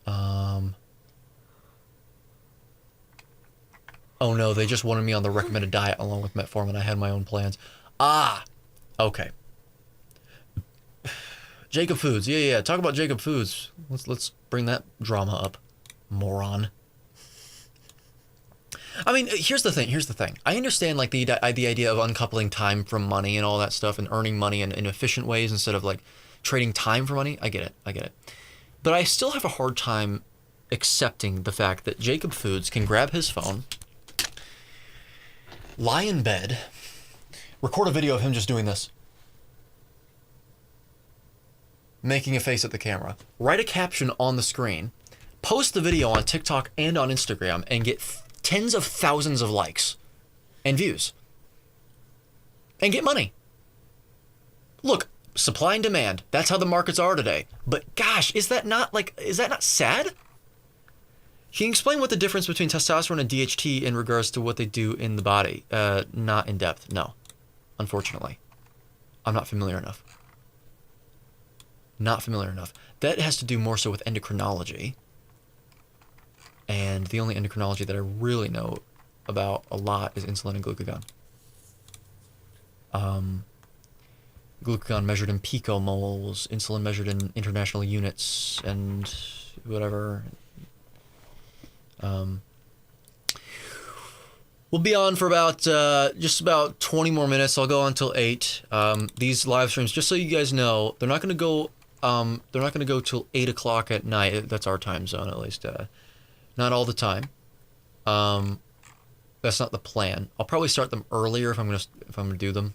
Oh no, they just wanted me on the recommended diet along with metformin. I had my own plans. Okay. Jacob Foods, yeah. Talk about Jacob Foods. Let's bring that drama up, moron. I mean, here's the thing. I understand like the idea of uncoupling time from money and all that stuff, and earning money in efficient ways instead of like trading time for money. I get it. But I still have a hard time accepting the fact that Jacob Foods can grab his phone, lie in bed, record a video of him just doing this, making a face at the camera, write a caption on the screen, post the video on TikTok and on Instagram, and get tens of thousands of likes and views, and get money. Look, supply and demand, that's how the markets are today. But gosh, is that not sad? Can you explain what the difference between testosterone and DHT in regards to what they do in the body? Not in depth, no. Unfortunately. I'm not familiar enough. That has to do more so with endocrinology. And the only endocrinology that I really know about a lot is insulin and glucagon. glucagon measured in picomoles, insulin measured in international units, and whatever. We'll be on for about just about 20 more minutes. I'll go on till 8. These live streams, just so you guys know, they're not going to go. They're not going to go till 8 o'clock at night. That's our time zone, at least. Not all the time. That's not the plan. I'll probably start them earlier if I'm gonna do them.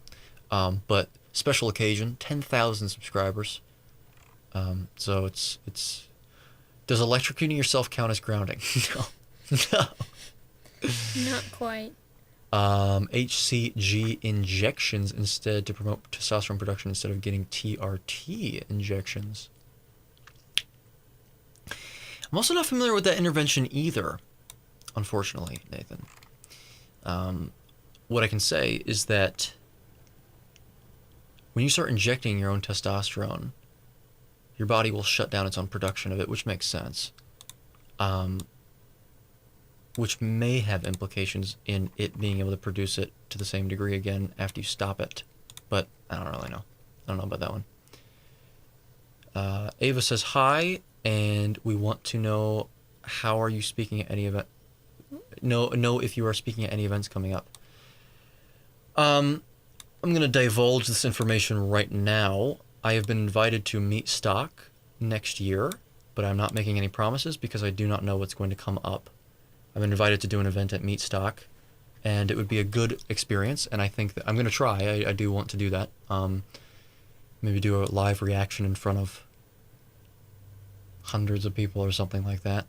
But special occasion, 10,000 subscribers. So it's does electrocuting yourself count as grounding? No. No. Not quite. HCG injections instead to promote testosterone production instead of getting TRT injections. I'm also not familiar with that intervention either, unfortunately, Nathan. What I can say is that when you start injecting your own testosterone, your body will shut down its own production of it, which makes sense. Which may have implications in it being able to produce it to the same degree again after you stop it. But I don't really know. I don't know about that one. Ava says hi, and we want to know how are you speaking at any event. Know if you are speaking at any events coming up. I'm going to divulge this information right now. I have been invited to Meet Stock next year, but I'm not making any promises because I do not know what's going to come up. I've been invited to do an event at Meet Stock, and it would be a good experience, and I think that I'm going to try. I do want to do that. Maybe do a live reaction in front of hundreds of people or something like that.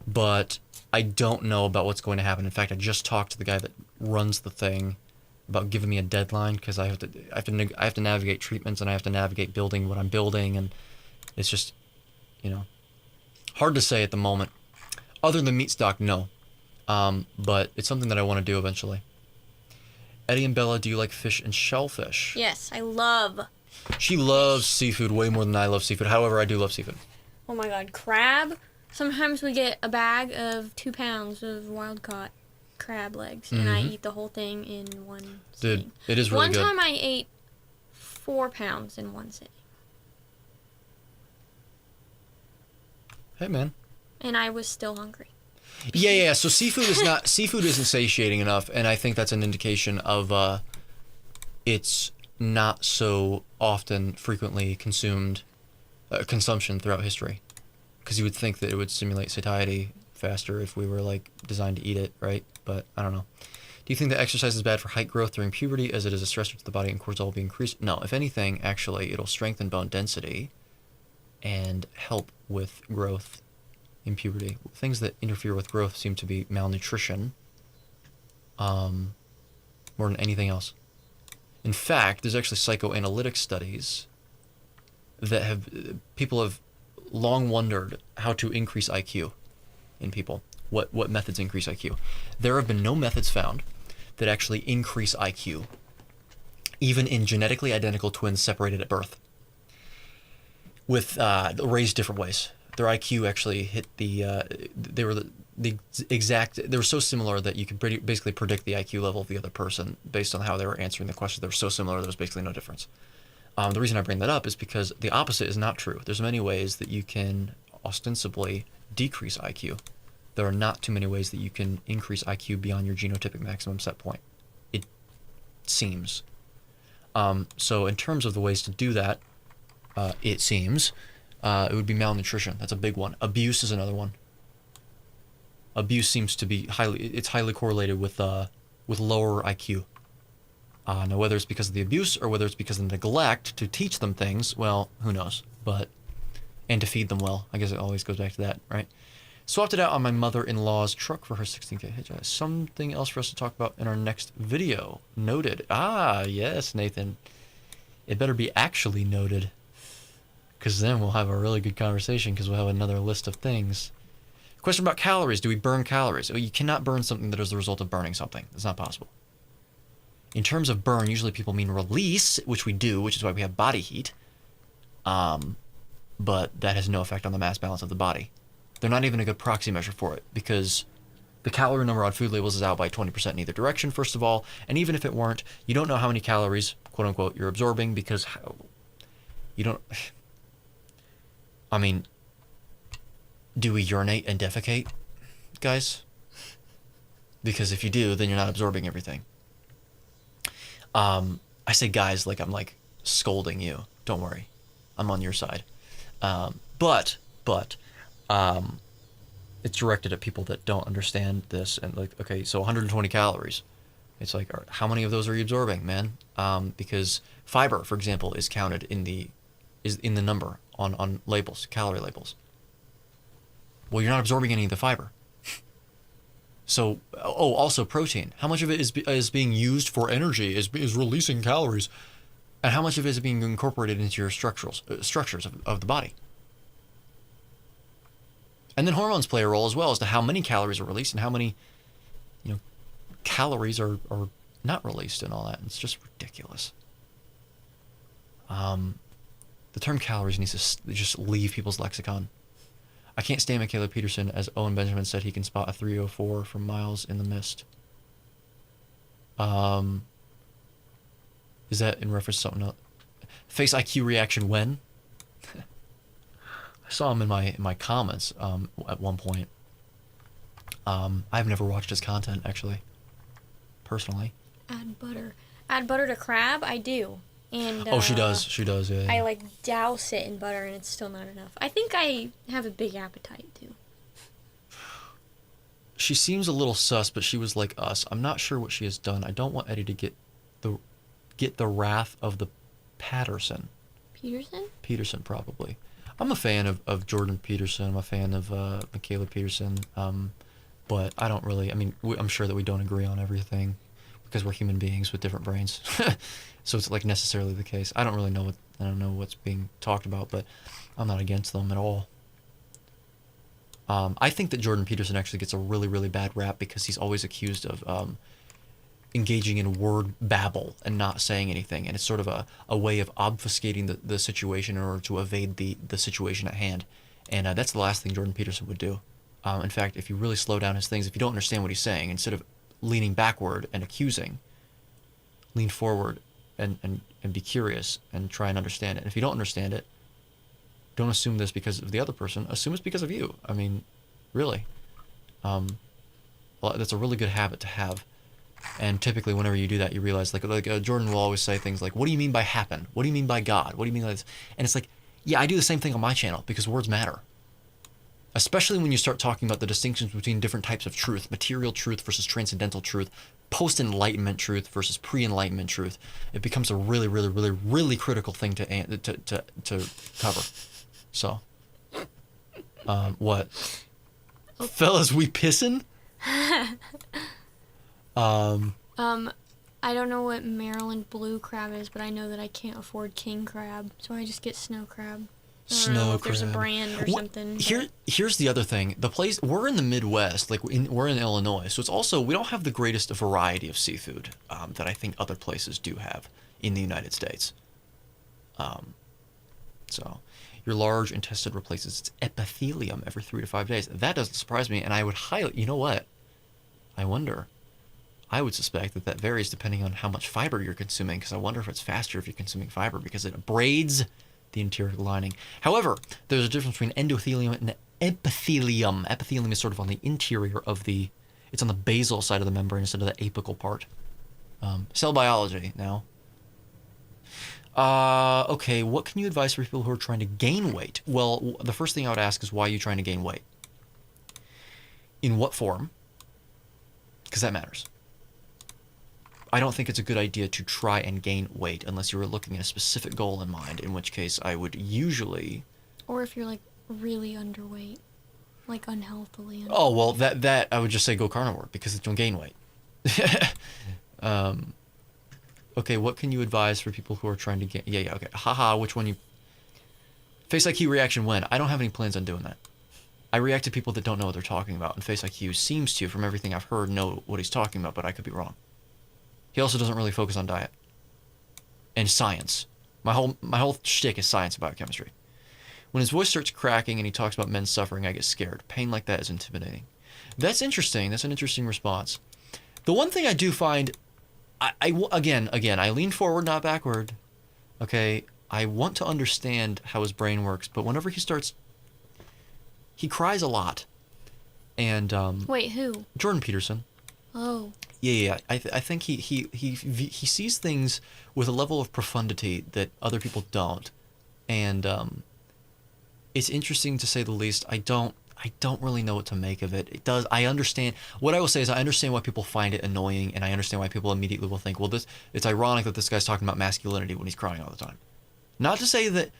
But I don't know about what's going to happen. In fact, I just talked to the guy that runs the thing about giving me a deadline because I have to navigate treatments and I have to navigate building what I'm building, and it's just, hard to say at the moment. Other than Meat Stock, no. But it's something that I want to do eventually. Eddie and Bella, do you like fish and shellfish? Yes, I love. She loves seafood way more than I love seafood. However, I do love seafood. Oh my god, crab. Sometimes we get a bag of 2 pounds of wild-caught crab legs, and I eat the whole thing in one sitting. Dude, it is really good. One time I ate 4 pounds in one sitting. Hey, man. And I was still hungry. Yeah. So seafood isn't satiating enough, and I think that's an indication of it's not so often frequently consumed consumption throughout history. Because you would think that it would stimulate satiety faster if we were designed to eat it, right? But I don't know. Do you think that exercise is bad for height growth during puberty as it is a stressor to the body and cortisol will be increased? No, if anything, actually, it'll strengthen bone density and help with growth in puberty. Things that interfere with growth seem to be malnutrition more than anything else. In fact, there's actually psychoanalytic studies that people have long wondered how to increase IQ in people. What methods increase IQ? There have been no methods found that actually increase IQ, even in genetically identical twins separated at birth, with raised different ways. Their IQ actually hit they were so similar that you could basically predict the IQ level of the other person based on how they were answering the questions. They were so similar there was basically no difference. The reason I bring that up is because the opposite is not true. There's many ways that you can ostensibly decrease IQ. There are not too many ways that you can increase IQ beyond your genotypic maximum set point. It seems. So in terms of the ways to do that, it seems, it would be malnutrition. That's a big one. Abuse is another one. Abuse seems to be highly correlated with lower IQ. Now, whether it's because of the abuse or whether it's because of the neglect to teach them things, well, who knows? And to feed them well. I guess it always goes back to that, right? Swapped it out on my mother-in-law's truck for her 16K hitch. Something else for us to talk about in our next video. Noted. Yes, Nathan. It better be actually noted. Because then we'll have a really good conversation because we'll have another list of things. Question about calories. Do we burn calories? Well, you cannot burn something that is the result of burning something. It's not possible. In terms of burn, usually people mean release, which we do, which is why we have body heat. But that has no effect on the mass balance of the body. They're not even a good proxy measure for it because the calorie number on food labels is out by 20% in either direction, first of all. And even if it weren't, you don't know how many calories quote unquote, you're absorbing because you don't. I mean, do we urinate and defecate, guys? Because if you do, then you're not absorbing everything. I say guys like I'm like scolding you. Don't worry, I'm on your side. But it's directed at people that don't understand this and like, okay, so 120 calories. It's like, how many of those are you absorbing, man? Because fiber, for example, is counted in the number on labels, calorie labels. Well, you're not absorbing any of the fiber. So, also protein. How much of it is being used for energy, is releasing calories, and how much of it is being incorporated into your structures of the body? And then hormones play a role as well as to how many calories are released and how many, calories are not released and all that. It's just ridiculous. The term calories needs to just leave people's lexicon. I can't stand Michaela Peterson, as Owen Benjamin said he can spot a 304 from miles in the mist. Is that in reference to something else? Face IQ reaction when? I saw him in my comments at one point. I've never watched his content, actually. Personally. Add butter. Add butter to crab? I do. And she does, yeah. I like douse it in butter and it's still not enough. I think I have a big appetite too. She seems a little sus, but she was like us. I'm not sure what she has done. I don't want Eddie to get the wrath of the Patterson. Peterson, probably. I'm a fan of Jordan Peterson. I'm a fan of Michaela Peterson. But I don't really. I mean, I'm sure that we don't agree on everything because we're human beings with different brains. So it's like necessarily the case. I don't really know what's being talked about, but I'm not against them at all. I think that Jordan Peterson actually gets a really, really bad rap because he's always accused of engaging in word babble and not saying anything, and it's sort of a way of obfuscating the situation in order to evade the situation at hand. And that's the last thing Jordan Peterson would do. In fact, if you really slow down his things, if you don't understand what he's saying, instead of leaning backward and accusing, lean forward and be curious and try and understand it. And if you don't understand it, don't assume this because of the other person. Assume it's because of you. I mean, really. Well, that's a really good habit to have. And typically, whenever you do that, you realize, Jordan will always say things like, "What do you mean by happen? What do you mean by God? What do you mean by this?" And it's like, yeah, I do the same thing on my channel because words matter. Especially when you start talking about the distinctions between different types of truth, material truth versus transcendental truth, post-enlightenment truth versus pre-enlightenment truth. It becomes a really, really, really, really critical thing to cover. So, what? Okay. Fellas, we pissin'? I don't know what Maryland blue crab is, but I know that I can't afford king crab, so I just get snow crab. Snow crab. There's a brand or something. Here's the other thing. The place we're in the Midwest, we're in Illinois, so it's also we don't have the greatest variety of seafood that I think other places do have in the United States. So your large intestine replaces its epithelium every 3 to 5 days. That doesn't surprise me, and I would highly. You know what? I wonder. I would suspect that varies depending on how much fiber you're consuming, because I wonder if it's faster if you're consuming fiber because it abrades the interior lining. However, there's a difference between endothelium and epithelium. Epithelium is sort of on the interior of it's on the basal side of the membrane instead of the apical part. Cell biology now. Okay, what can you advise for people who are trying to gain weight? Well, the first thing I would ask is why are you trying to gain weight? In what form? Because that matters. I don't think it's a good idea to try and gain weight unless you were looking at a specific goal in mind, in which case I would usually... Or if you're, really underweight. Unhealthily underweight. Oh, well, that I would just say go carnivore, because it's going to gain weight. Okay, what can you advise for people who are trying to gain... Yeah, okay. Haha, which one you... Face IQ reaction when? I don't have any plans on doing that. I react to people that don't know what they're talking about, and Face IQ seems to, from everything I've heard, know what he's talking about, but I could be wrong. He also doesn't really focus on diet and science. My whole shtick is science and biochemistry. When his voice starts cracking and he talks about men suffering, I get scared. Pain like that is intimidating. That's interesting. That's an interesting response. The one thing I do find Again, I lean forward, not backward. Okay, I want to understand how his brain works, but whenever he cries a lot, and Wait, who? Jordan Peterson. Oh. Yeah. I think he sees things with a level of profundity that other people don't, and it's interesting to say the least. I don't really know what to make of it. It does. I understand. What I will say is I understand why people find it annoying, and I understand why people immediately will think, well, it's ironic that this guy's talking about masculinity when he's crying all the time. Not to say that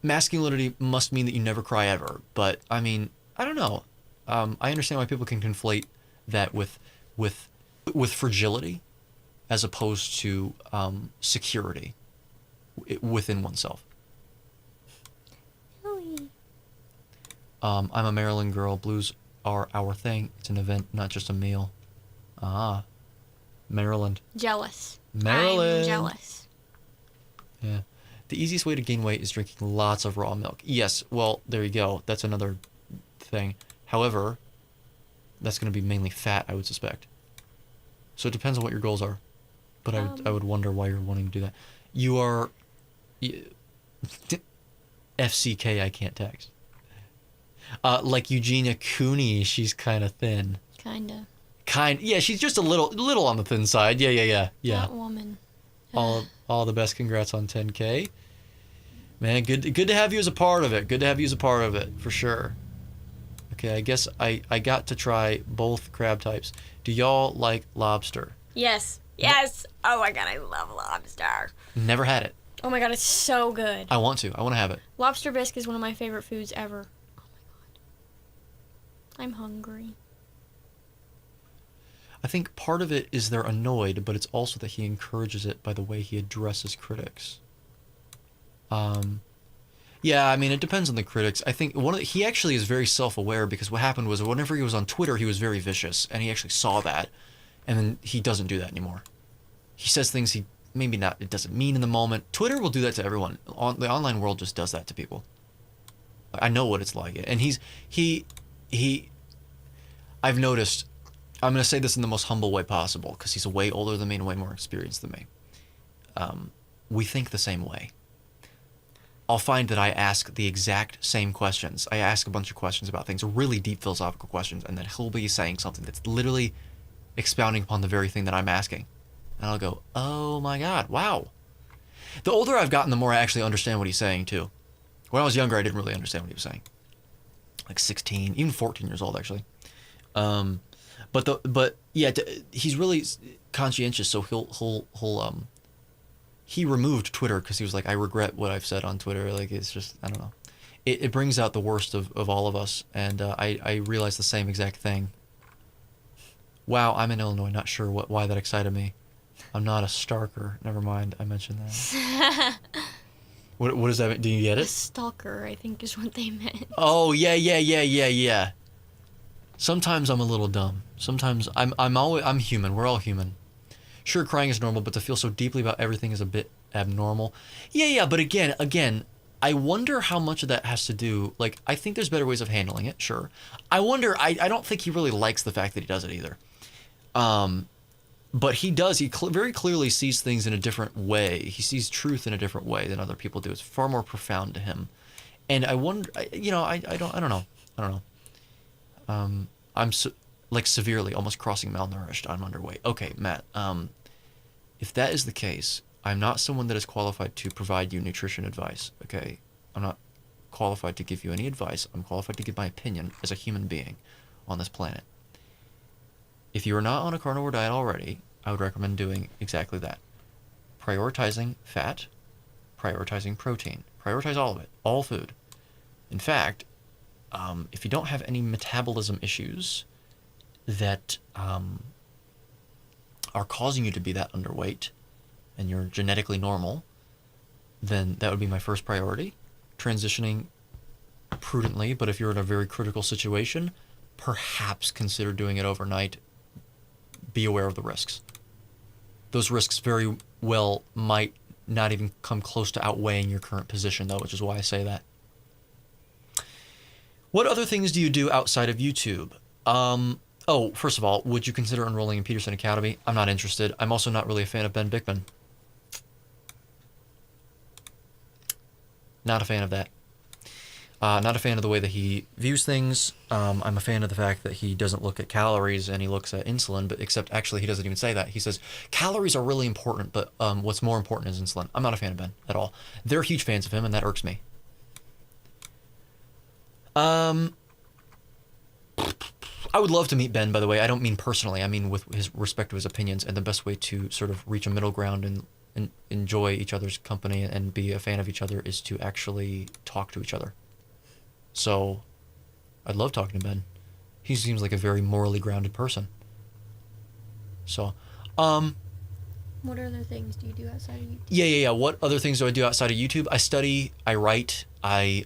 masculinity must mean that you never cry ever, but I mean, I don't know. I understand why people can conflate that with fragility as opposed to security within oneself. I'm a Maryland girl. Blues are our thing. It's an event, not just a meal. Ah, Maryland. Jealous. Maryland. I'm jealous. Yeah. The easiest way to gain weight is drinking lots of raw milk. Yes, well, there you go. That's another thing. However, that's going to be mainly fat, I would suspect. So it depends on what your goals are. But I would wonder why you're wanting to do that. You are... FCK, I can't text. Like Eugenia Cooney, she's kind of thin. Kinda. Yeah, she's just a little on the thin side. Yeah. That woman. All the best. Congrats on 10K. Man, good to have you as a part of it. Good to have you as a part of it, for sure. Okay, I guess I got to try both crab types. Do y'all like lobster? Yes. Oh my god, I love lobster. Never had it. Oh my god, it's so good. I want to have it. Lobster bisque is one of my favorite foods ever. Oh my god. I'm hungry. I think part of it is they're annoyed, but it's also that he encourages it by the way he addresses critics. Yeah, I mean, it depends on the critics. I think he actually is very self-aware, because what happened was whenever he was on Twitter, he was very vicious, and he actually saw that, and then he doesn't do that anymore. He says things he maybe not, it doesn't mean in the moment. Twitter will do that to everyone. The online world just does that to people. I know what it's like, and I've noticed. I'm going to say this in the most humble way possible, because he's way older than me and way more experienced than me. We think the same way. I'll find that I ask the exact same questions. I ask a bunch of questions about things, really deep philosophical questions, and then he'll be saying something that's literally expounding upon the very thing that I'm asking. And I'll go, oh my God, wow. The older I've gotten, the more I actually understand what he's saying, too. When I was younger, I didn't really understand what he was saying. Like 16, even 14 years old, actually. But yeah, he's really conscientious, so he removed Twitter because he was like, I regret what I've said on Twitter. Like, it's just, I don't know. It brings out the worst of all of us, and I realized the same exact thing. Wow, I'm in Illinois, not sure why that excited me. I'm not a stalker. Never mind, I mentioned that. What does that mean? Do you get it? A stalker, I think, is what they meant. Oh, yeah. Sometimes I'm a little dumb. Sometimes I'm human. We're all human. Sure, crying is normal, but to feel so deeply about everything is a bit abnormal. Yeah, but again, I wonder how much of that has to do, like, I think there's better ways of handling it, sure. I wonder, I don't think he really likes the fact that he does it either. But he does, very clearly sees things in a different way. He sees truth in a different way than other people do. It's far more profound to him. And I wonder, I don't know. I'm severely, almost crossing malnourished. I'm underweight. Okay, Matt, if that is the case, I'm not someone that is qualified to provide you nutrition advice, okay? I'm not qualified to give you any advice. I'm qualified to give my opinion as a human being on this planet. If you are not on a carnivore diet already, I would recommend doing exactly that. Prioritizing fat, prioritizing protein. Prioritize all of it, all food. In fact, if you don't have any metabolism issues that are causing you to be that underweight, and you're genetically normal, then that would be my first priority. Transitioning prudently, but if you're in a very critical situation, perhaps consider doing it overnight. Be aware of the risks. Those risks very well might not even come close to outweighing your current position, though, which is why I say that. What other things do you do outside of YouTube? Oh, first of all, would you consider enrolling in Peterson Academy? I'm not interested. I'm also not really a fan of Ben Bickman. Not a fan of that. Not a fan of the way that he views things. I'm a fan of the fact that he doesn't look at calories and he looks at insulin, but except actually he doesn't even say that. He says calories are really important, but what's more important is insulin. I'm not a fan of Ben at all. They're huge fans of him, and that irks me. I would love to meet Ben, by the way. I don't mean personally. I mean with his respect to his opinions, and the best way to sort of reach a middle ground and enjoy each other's company and be a fan of each other is to actually talk to each other. So, I'd love talking to Ben. He seems like a very morally grounded person. So, What other things do you do outside of YouTube? Yeah. What other things do I do outside of YouTube? I study, I write, I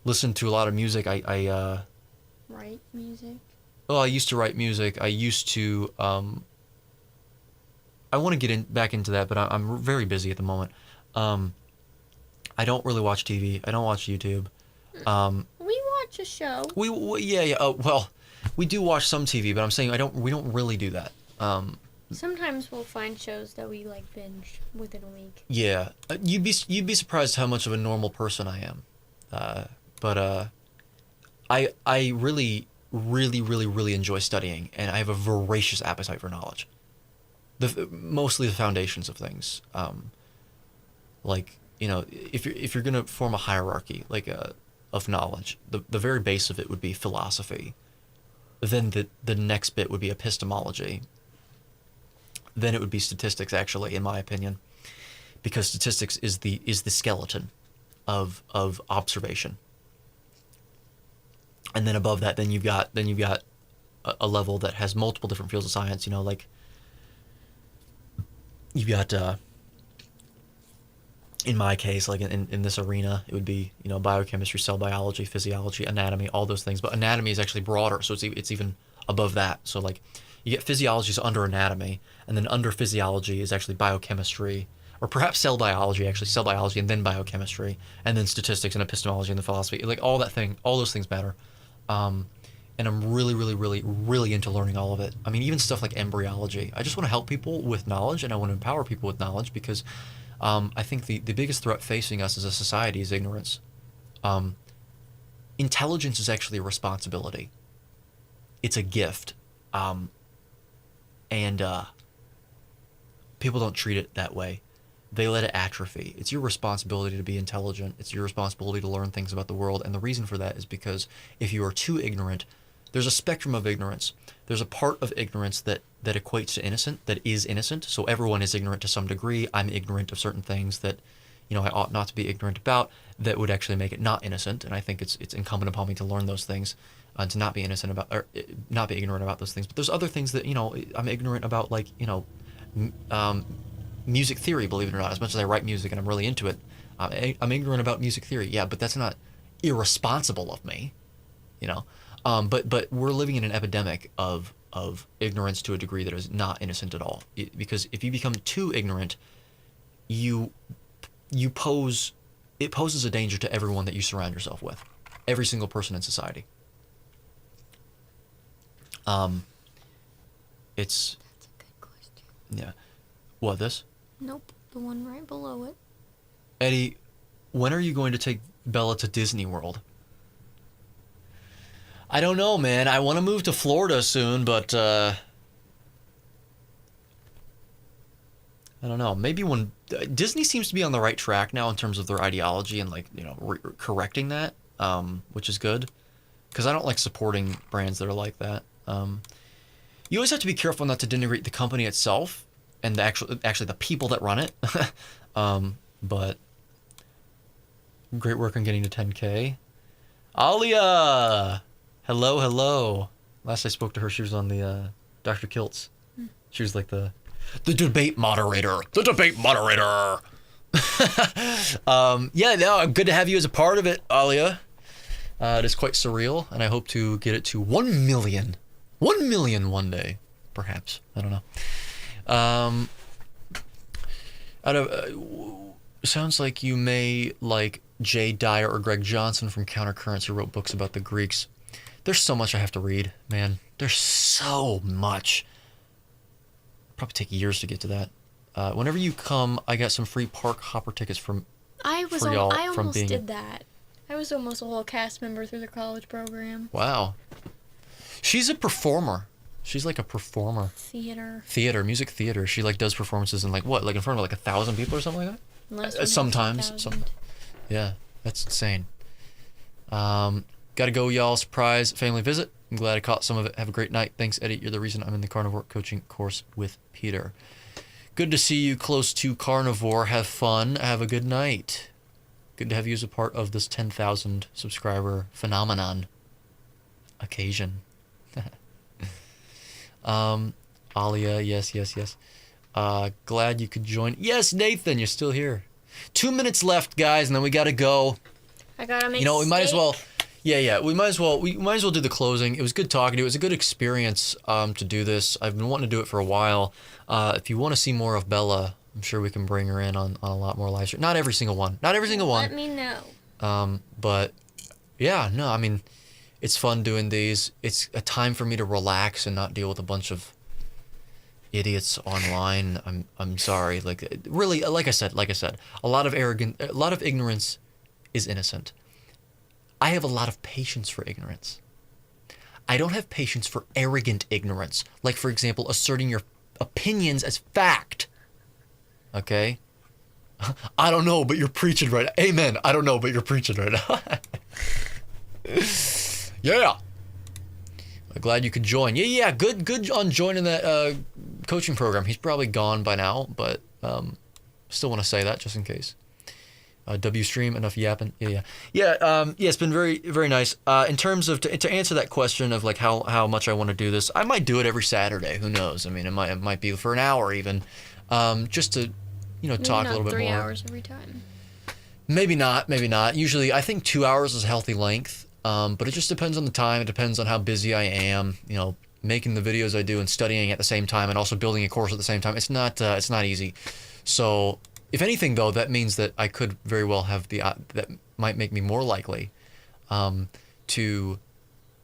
listen to a lot of music. I Write music? Oh, I used to write music. I used to, I want to get back into that, but I'm very busy at the moment. I don't really watch TV. I don't watch YouTube. We watch a show. Yeah. Well, we do watch some TV, but I'm saying we don't really do that. Sometimes we'll find shows that we like binge within a week. Yeah, you'd be surprised how much of a normal person I am. But I really enjoy studying, and I have a voracious appetite for knowledge. Mostly the foundations of things. Like, you know, if you're gonna form a hierarchy of knowledge, the very base of it would be philosophy. Then the next bit would be epistemology. Then it would be statistics, actually, in my opinion, because statistics is the skeleton of observation. And then above that, then you've got a level that has multiple different fields of science. You know, like you've got in my case, like in this arena, it would be, you know, biochemistry, cell biology, physiology, anatomy, all those things. But anatomy is actually broader, so it's even above that. So like you get physiology is under anatomy, and then under physiology is actually biochemistry, or perhaps cell biology, and then biochemistry, and then statistics and epistemology and the philosophy. Like all those things matter. And I'm really into learning all of it. I mean, even stuff like embryology. I just want to help people with knowledge, and I want to empower people with knowledge because I think the biggest threat facing us as a society is ignorance. Intelligence is actually a responsibility. It's a gift. And people don't treat it that way. They let it atrophy. It's your responsibility to be intelligent. It's your responsibility to learn things about the world. And the reason for that is because if you are too ignorant, there's a spectrum of ignorance. There's a part of ignorance that equates to innocent, that is innocent. So everyone is ignorant to some degree. I'm ignorant of certain things that, you know, I ought not to be ignorant about, that would actually make it not innocent. And I think it's incumbent upon me to learn those things, to not be innocent about, or not be ignorant about those things. But there's other things that, you know, I'm ignorant about, like, you know, music theory, believe it or not. As much as I write music and I'm really into it, I'm ignorant about music theory. Yeah, but that's not irresponsible of me, you know. But we're living in an epidemic of ignorance to a degree that is not innocent at all. Because if you become too ignorant, it poses a danger to everyone that you surround yourself with, every single person in society. It's. That's a good question. Yeah. What, this? Nope, the one right below it. Eddie, when are you going to take Bella to Disney World? I don't know, man. I want to move to Florida soon, but I don't know. Maybe when Disney seems to be on the right track now in terms of their ideology and, like, you know, correcting that, which is good, because I don't like supporting brands that are like that. You always have to be careful not to denigrate the company itself and actually the people that run it. But great work on getting to 10K. Alia! Hello. Last I spoke to her, she was on the Dr. Kiltz. She was like the debate moderator. The debate moderator! Yeah, no, good to have you as a part of it, Alia. It is quite surreal, and I hope to get it to 1 million. 1 million one day, perhaps. I don't know. Sounds like you may like Jay Dyer or Greg Johnson from Countercurrents, who wrote books about the Greeks. There's so much I have to read, man. There's so much. Probably take years to get to that. Whenever you come, I got some free park hopper tickets for y'all I from almost being. did that. I was almost a whole cast member through the college program. Wow. She's a performer. She's like a performer. Theater. Music theater. She like does performances in like what? Like in front of like 1,000 people or something like that? Sometimes. Yeah, that's insane. Gotta go, y'all. Surprise family visit. I'm glad I caught some of it. Have a great night. Thanks, Eddie. You're the reason I'm in the carnivore coaching course with Peter. Good to see you close to carnivore. Have fun. Have a good night. Good to have you as a part of this 10,000 subscriber phenomenon occasion. Alia, yes. Glad you could join. Yes, Nathan, you're still here. 2 minutes left, guys, and then we gotta go. I gotta make. We might as well. Yeah. We might as well do the closing. It was good talking to you. It was a good experience to do this. I've been wanting to do it for a while. If you want to see more of Bella, I'm sure we can bring her in on a lot more live streams. Not every single one. Let me know. But yeah, no, I mean, it's fun doing these. It's a time for me to relax and not deal with a bunch of idiots online. I'm sorry. Like really, like I said, a lot of ignorance is innocent. I have a lot of patience for ignorance. I don't have patience for arrogant ignorance. Like, for example, asserting your opinions as fact. Okay? I don't know, but you're preaching right now. Amen. I don't know, but you're preaching right now. Yeah. I'm glad you could join. Yeah. Good on joining that coaching program. He's probably gone by now, but still want to say that just in case. W stream, enough yapping. Yeah. It's been very, very nice. In terms of to answer that question of like how much I want to do this, I might do it every Saturday. Who knows? I mean, it might be for an hour even, just to talk a little bit more. 3 hours every time. Maybe not. Usually, I think 2 hours is a healthy length. But it just depends on the time. It depends on how busy I am. Making the videos I do and studying at the same time, and also building a course at the same time. It's not easy. So, if anything, though, that means that I could very well have that might make me more likely to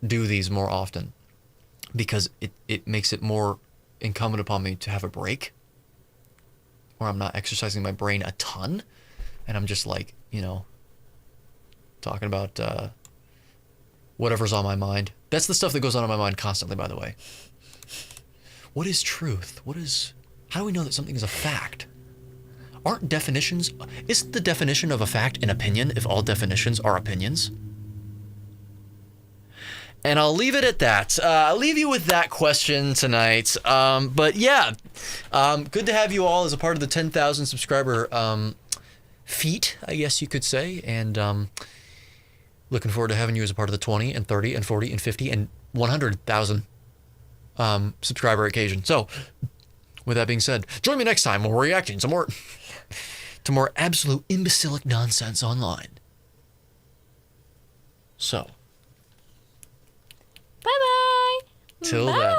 do these more often, because it makes it more incumbent upon me to have a break where I'm not exercising my brain a ton, and I'm just like talking about whatever's on my mind. That's the stuff that goes on in my mind constantly, by the way. What is truth? How do we know that something is a fact? Aren't definitions... Isn't the definition of a fact an opinion if all definitions are opinions? And I'll leave it at that. I'll leave you with that question tonight. But yeah, good to have you all as a part of the 10,000 subscriber feat, I guess you could say. And looking forward to having you as a part of the 20 and 30 and 40 and 50 and 100,000 subscriber occasion. So, with that being said, join me next time when we're reacting to more absolute imbecilic nonsense online. So, Bye-bye. till Bye. then.